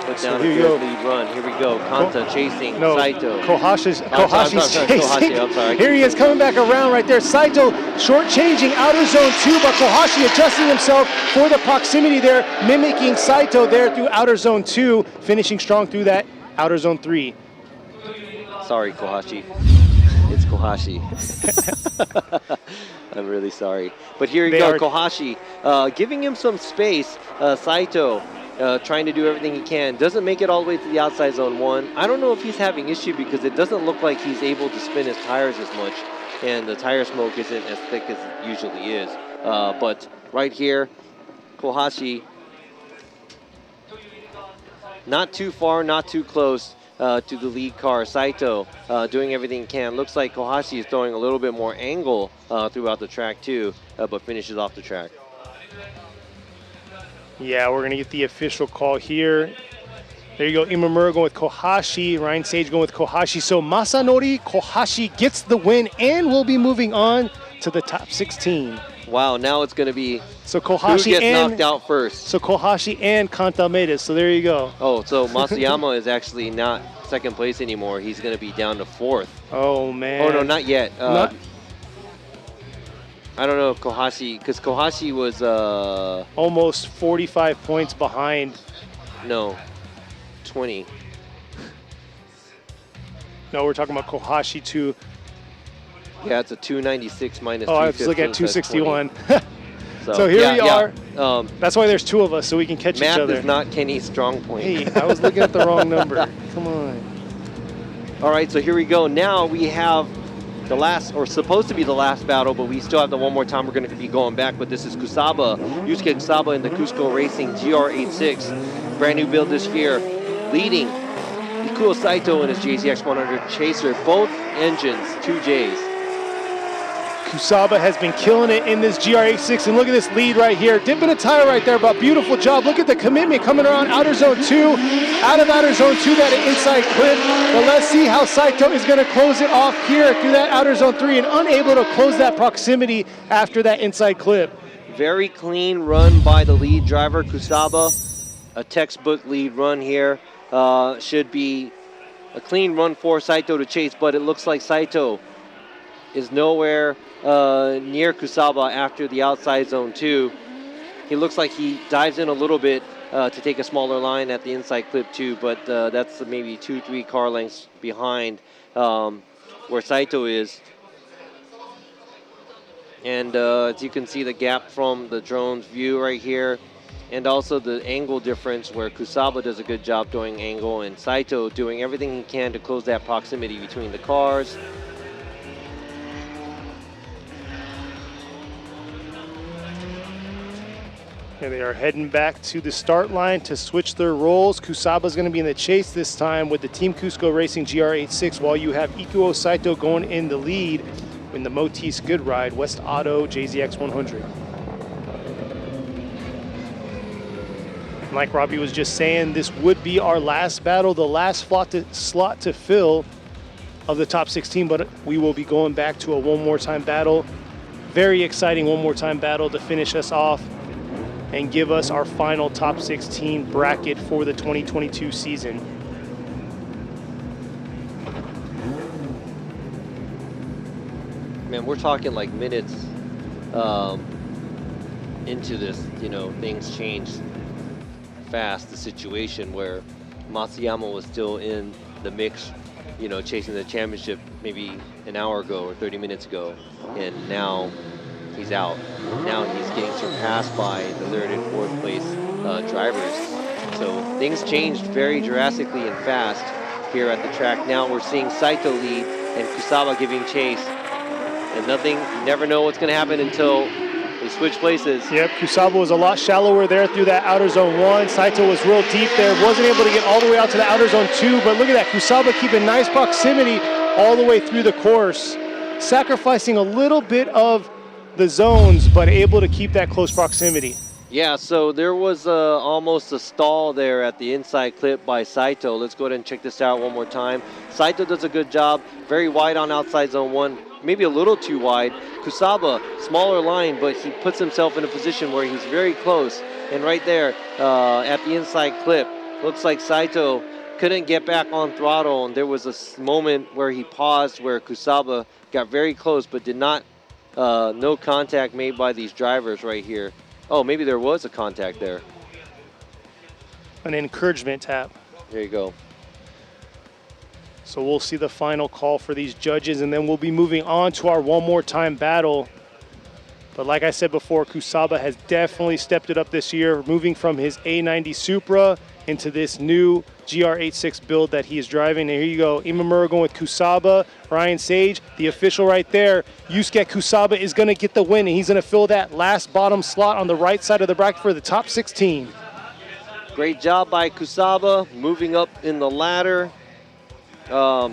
Speaker 17: put down a good lead run. Here we go, Kanta chasing Saito.
Speaker 16: Kohashi's chasing.
Speaker 17: Kohashi, I'm sorry.
Speaker 16: Here he is coming back around right there. Saito short-changing outer zone 2, but Kohashi adjusting himself for the proximity there, mimicking Saito there through outer zone 2, finishing strong through that outer zone 3.
Speaker 17: Sorry, Kohashi. It's Kohashi. I'm really sorry. But here you go, Kohashi, giving him some space. Saito trying to do everything he can. Doesn't make it all the way to the outside zone 1. I don't know if he's having issue because it doesn't look like he's able to spin his tires as much, and the tire smoke isn't as thick as it usually is. But right here, Kohashi, not too far, not too close to the lead car. Saito doing everything he can. Looks like Kohashi is throwing a little bit more angle throughout the track too, but finishes off the track.
Speaker 16: Yeah, we're going to get the official call here. There you go, Imamura going with Kohashi, Ryan Sage going with Kohashi. So Masanori Kohashi gets the win and will be moving on to the top 16.
Speaker 17: Wow, now it's going to be
Speaker 16: so Kohashi
Speaker 17: who gets knocked out first.
Speaker 16: So Kohashi and Kanta made it, so there you go.
Speaker 17: Oh, so Masayama is actually not second place anymore. He's going to be down to 4th.
Speaker 16: Oh, man.
Speaker 17: Oh, no, not yet. I don't know if Kohashi, because Kohashi was
Speaker 16: almost 45 points behind.
Speaker 17: No, 20.
Speaker 16: No, we're talking about Kohashi too.
Speaker 17: Yeah, it's a 296 minus 215.
Speaker 16: Oh, I was looking at 261.
Speaker 17: So
Speaker 16: here we are. That's why there's two of us, so we can catch each other.
Speaker 17: Math is not Kenny's strong point.
Speaker 16: Hey, I was looking at the wrong number. Come on.
Speaker 17: All right, so here we go. Now we have the last, or supposed to be the last battle, but we still have the one more time we're going to be going back. But this is Kusaba, Yusuke Kusaba in the Cusco Racing GR86. Brand new build this year, leading Ikuo Saito in his JZX 100 Chaser. Both engines, 2Js.
Speaker 16: Kusaba has been killing it in this GR86, and look at this lead right here. Dipping a tire right there, but beautiful job. Look at the commitment coming around outer zone 2, out of outer zone 2, that inside clip. But let's see how Saito is going to close it off here through that outer zone 3 and unable to close that proximity after that inside clip.
Speaker 17: Very clean run by the lead driver, Kusaba. A textbook lead run here. Should be a clean run for Saito to chase, but it looks like Saito is nowhere near Kusaba after the outside zone 2. He looks like he dives in a little bit to take a smaller line at the inside clip 2, but that's maybe 2-3 car lengths behind where Saito is. And as you can see, the gap from the drone's view right here, and also the angle difference where Kusaba does a good job doing angle and Saito doing everything he can to close that proximity between the cars.
Speaker 16: Here they are heading back to the start line to switch their roles. Kusaba's going to be in the chase this time with the Team Cusco Racing GR86, while you have Ikuo Saito going in the lead in the Motis Good Ride West Auto JZX 100. And like Robbie was just saying, this would be our last battle, the last slot to fill of the top 16, but we will be going back to a one more time battle. Very exciting one more time battle to finish us off and give us our final top 16 bracket for the 2022 season.
Speaker 17: Man, we're talking like minutes into this, you know, things change fast. The situation where Matsuyama was still in the mix, you know, chasing the championship maybe an hour ago or 30 minutes ago, and now he's out. Now he's getting surpassed by the third and fourth place drivers. So things changed very drastically and fast here at the track. Now we're seeing Saito lead and Kusaba giving chase. And nothing, you never know what's going to happen until they switch places.
Speaker 16: Yep, Kusaba was a lot shallower there through that outer zone 1. Saito was real deep there, wasn't able to get all the way out to the outer zone 2, but look at that, Kusaba keeping nice proximity all the way through the course, sacrificing a little bit of the zones, but able to keep that close proximity.
Speaker 17: Yeah, so there was almost a stall there at the inside clip by Saito. Let's go ahead and check this out one more time. Saito does a good job, very wide on outside zone 1, maybe a little too wide. Kusaba, smaller line, but he puts himself in a position where he's very close. And right there at the inside clip, looks like Saito couldn't get back on throttle, and there was a moment where he paused where Kusaba got very close, but did not, no contact made by these drivers right here. Oh, maybe there was a contact there.
Speaker 16: An encouragement tap.
Speaker 17: There you go.
Speaker 16: So we'll see the final call for these judges, and then we'll be moving on to our one more time battle. But like I said before, Kusaba has definitely stepped it up this year, moving from his A90 Supra into this new GR86 build that he is driving. And here you go, Imamura going with Kusaba, Ryan Sage, the official right there. Yusuke Kusaba is gonna get the win, and he's gonna fill that last bottom slot on the right side of the bracket for the top 16.
Speaker 17: Great job by Kusaba, moving up in the ladder.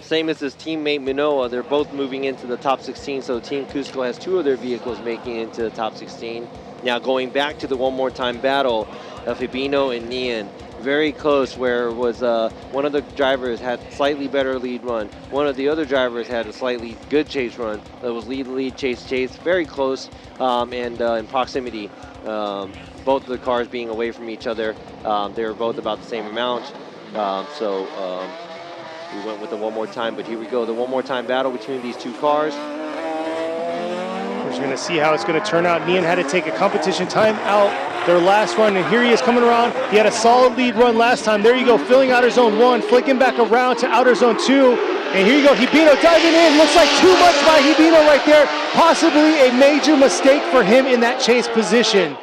Speaker 17: Same as his teammate Minoa, they're both moving into the top 16, so Team Cusco has 2 of their vehicles making it into the top 16. Now going back to the one more time battle of Hibino and Nian, very close, where it was one of the drivers had slightly better lead run, one of the other drivers had a slightly good chase run. It was lead, chase, very close, and in proximity. Both of the cars being away from each other, they were both about the same amount, we went with the one more time, but here we go, the one more time battle between these 2 cars.
Speaker 16: We're just gonna see how it's gonna turn out. Nian had to take a competition time out their last run, and here he is coming around. He had a solid lead run last time. There you go, filling outer zone 1, flicking back around to outer zone 2. And here you go, Hibino diving in. Looks like too much by Hibino right there. Possibly a major mistake for him in that chase position.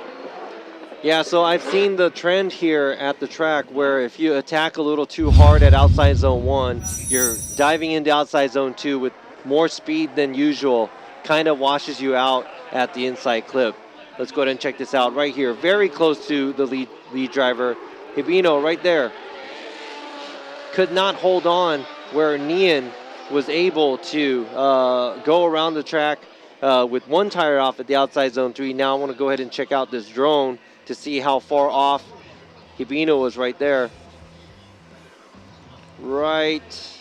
Speaker 17: Yeah, so I've seen the trend here at the track where if you attack a little too hard at outside zone 1, you're diving into outside zone 2 with more speed than usual, kind of washes you out at the inside clip. Let's go ahead and check this out right here. Very close to the lead driver. Hibino right there. Could not hold on where Nian was able to go around the track with 1 tire off at the outside zone 3. Now I want to go ahead and check out this drone to see how far off Hibino was right there. Right.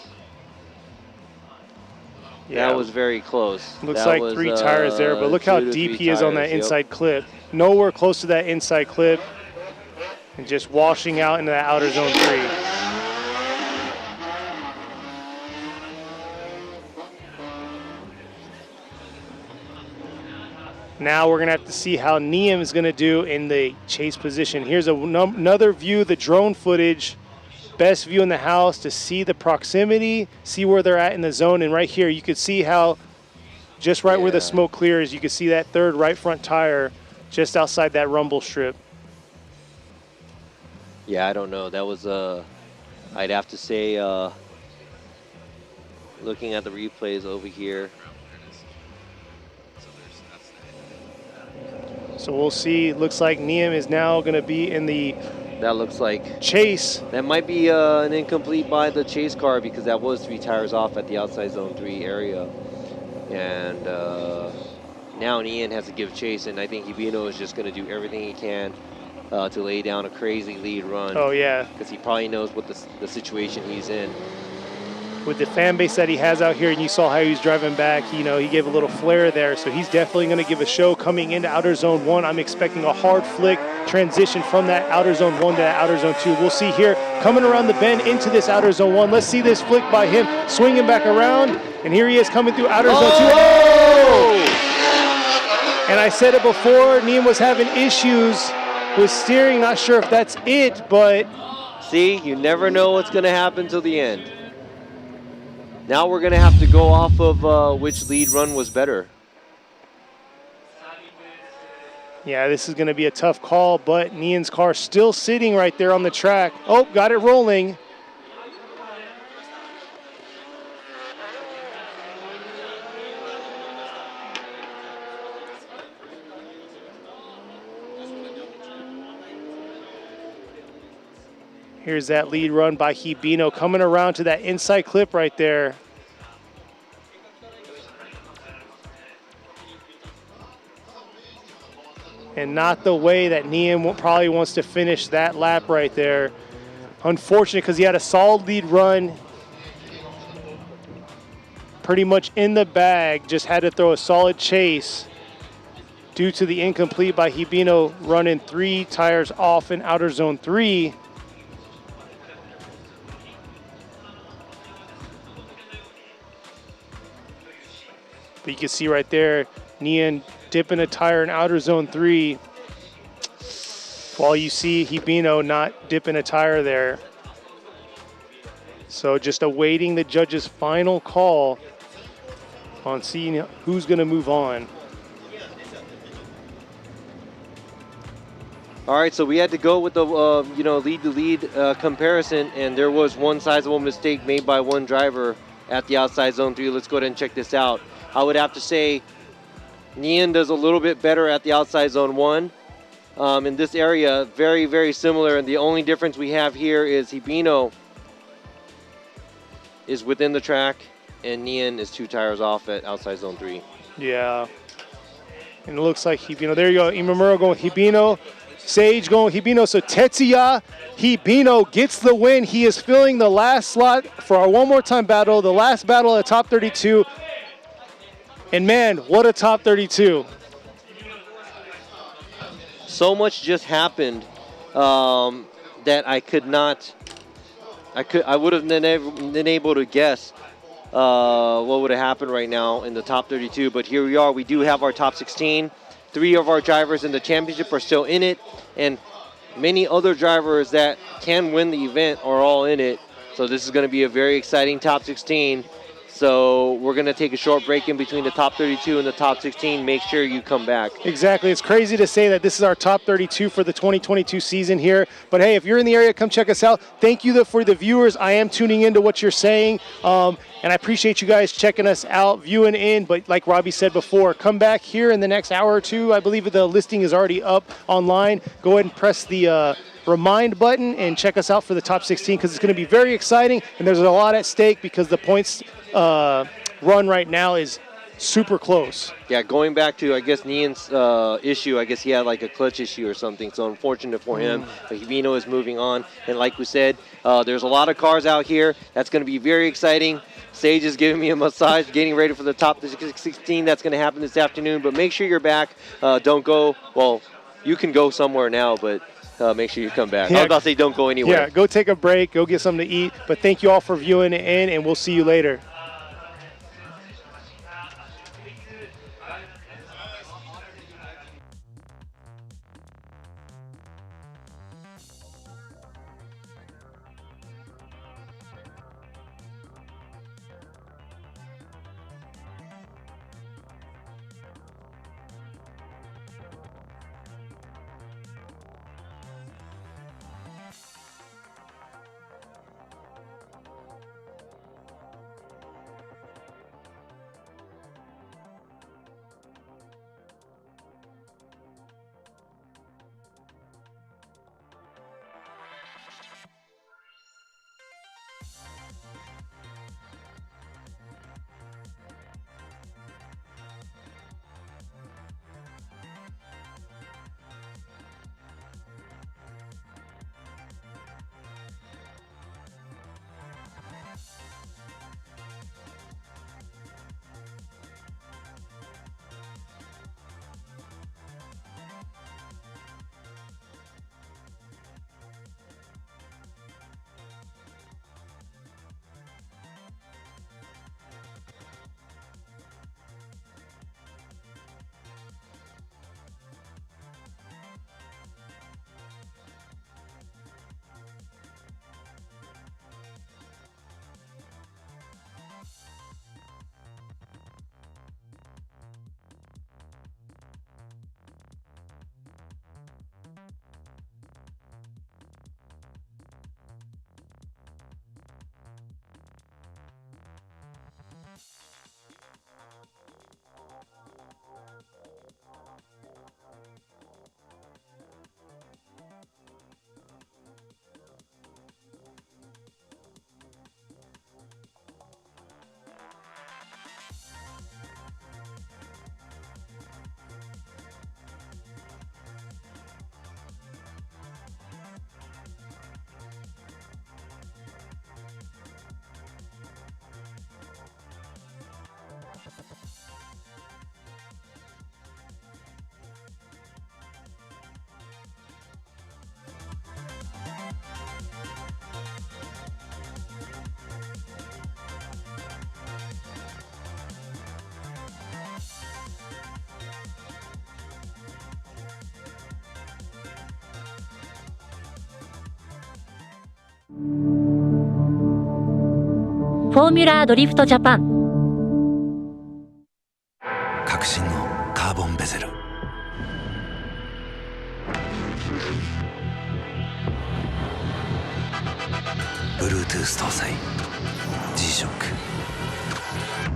Speaker 16: Yeah.
Speaker 17: That was very close.
Speaker 16: Looks
Speaker 17: that
Speaker 16: like
Speaker 17: was,
Speaker 16: 3 tires there, but look how deep he is on that inside clip. Nowhere close to that inside clip, and just washing out into that outer zone 3. Now we're going to have to see how Niam is going to do in the chase position. Here's another view, the drone footage. Best view in the house to see the proximity, see where they're at in the zone. And right here, you can see how just right where the smoke clears, you can see that 3rd right front tire just outside that rumble strip.
Speaker 17: Yeah, I don't know. That was, I'd have to say, looking at the replays over here.
Speaker 16: So we'll see. Looks like Niam is now going to be in the
Speaker 17: That looks like
Speaker 16: chase.
Speaker 17: That might be an incomplete by the chase car because that was 3 tires off at the outside zone 3 area. And now Nian has to give chase, and I think Hibino is just going to do everything he can to lay down a crazy lead run.
Speaker 16: Oh, yeah.
Speaker 17: Because he probably knows what the situation he's in.
Speaker 16: With the fan base that he has out here, and you saw how he was driving back, you know, he gave a little flare there. So he's definitely going to give a show coming into outer zone 1. I'm expecting a hard flick transition from that outer zone 1 to that outer zone 2. We'll see here coming around the bend into this outer zone 1. Let's see this flick by him, swinging back around. And here he is coming through outer zone 2. Oh! And I said it before, Niam was having issues with steering. Not sure if that's it, but...
Speaker 17: See, you never know what's going to happen till the end. Now we're going to have to go off of which lead run was better.
Speaker 16: Yeah, this is going to be a tough call, but Nian's car still sitting right there on the track. Oh, got it rolling. Here's that lead run by Hibino coming around to that inside clip right there. And not the way that Nian probably wants to finish that lap right there. Unfortunate, because he had a solid lead run. Pretty much in the bag, just had to throw a solid chase due to the incomplete by Hibino running 3 tires off in outer zone 3. But you can see right there, Nian dipping a tire in outer zone 3, while you see Hibino not dipping a tire there. So just awaiting the judge's final call on seeing who's going to move on.
Speaker 17: All right, so we had to go with the lead-to-lead comparison, and there was one sizable mistake made by one driver at the outside zone 3. Let's go ahead and check this out. I would have to say Nian does a little bit better at the outside zone 1. In this area, very, very similar, and the only difference we have here is Hibino is within the track, and Nian is 2 tires off at outside zone 3.
Speaker 16: Yeah. And it looks like Hibino. There you go. Imamura going Hibino. Sage going Hibino. So Tetsuya Hibino gets the win. He is filling the last slot for our one more time battle, the last battle at top 32. And man, what a top 32.
Speaker 17: So much just happened that I would have been able to guess what would have happened right now in the top 32. But here we are. We do have our top 16. 3 of our drivers in the championship are still in it, and many other drivers that can win the event are all in it. So this is going to be a very exciting top 16. So we're going to take a short break in between the top 32 and the top 16. Make sure you come back.
Speaker 16: Exactly. It's crazy to say that this is our top 32 for the 2022 season here. But hey, if you're in the area, come check us out. Thank you for the viewers. I am tuning into what you're saying. And I appreciate you guys checking us out, viewing in. But like Robbie said before, come back here in the next hour or two. I believe the listing is already up online. Go ahead and press the remind button and check us out for the top 16, because it's going to be very exciting. And there's a lot at stake because the points run right now is super close.
Speaker 17: Yeah, going back to, I guess, Nian's issue, I guess he had like a clutch issue or something, so unfortunate for him. But Hibino is moving on, and like we said, there's a lot of cars out here. That's going to be very exciting. Sage is giving me a massage, getting ready for the top 16. That's going to happen this afternoon, but make sure you're back. Don't go, well, you can go somewhere now, but make sure you come back.
Speaker 16: Yeah.
Speaker 17: I was about to say don't go anywhere.
Speaker 16: Yeah, go take a break, go get something to eat. But thank you all for viewing in, and we'll see you later.
Speaker 1: フォーミュラードリフトジャパン。
Speaker 10: 革新のカーボンベゼル。Bluetooth 搭載 G-SHOCK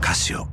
Speaker 10: カシオ。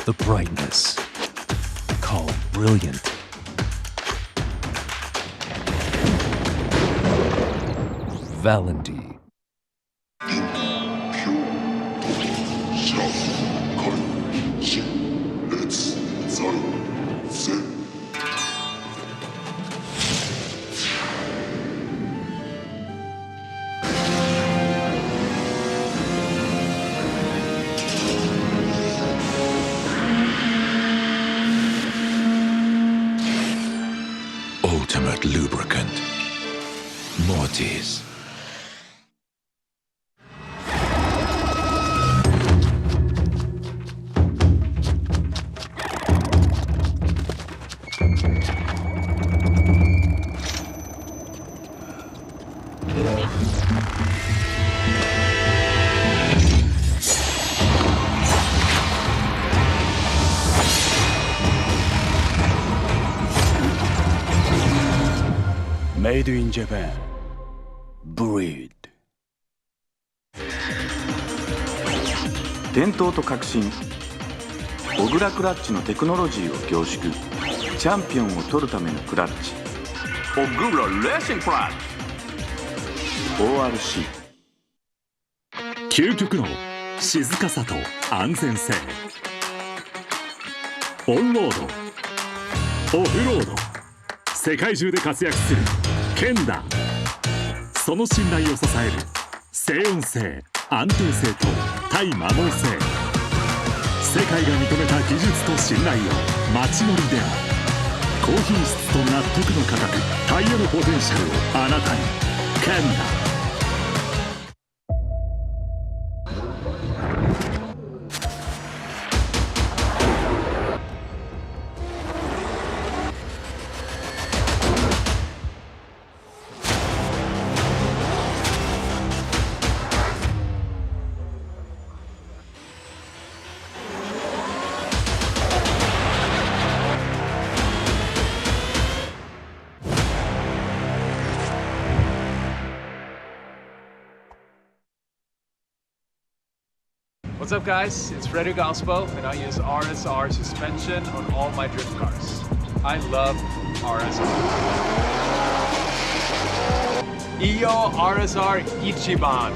Speaker 12: The brightness, called brilliant. Valenty.
Speaker 10: Ultimate lubricant. Mortis.
Speaker 12: Made in Japan. Breed.
Speaker 13: 伝統と革新、小倉クラッチのテクノロジーを凝縮、チャンピオンを取るためのクラッチ、小倉レーシングクラッチ ORC。
Speaker 14: 究極の静かさと安全性、オンロード、オフロード、世界中で活躍するケンダ。その信頼を支える静音性、安定性と対摩耗性。世界が認めた技術と信頼を街乗りでも。高品質と納得の価格、タイヤのポテンシャルをあなたに。ケンダ。
Speaker 15: What's up, guys? It's Frederick Gaspo, and I use RSR suspension on all my drift cars. I love RSR. Iyo RSR Ichiban.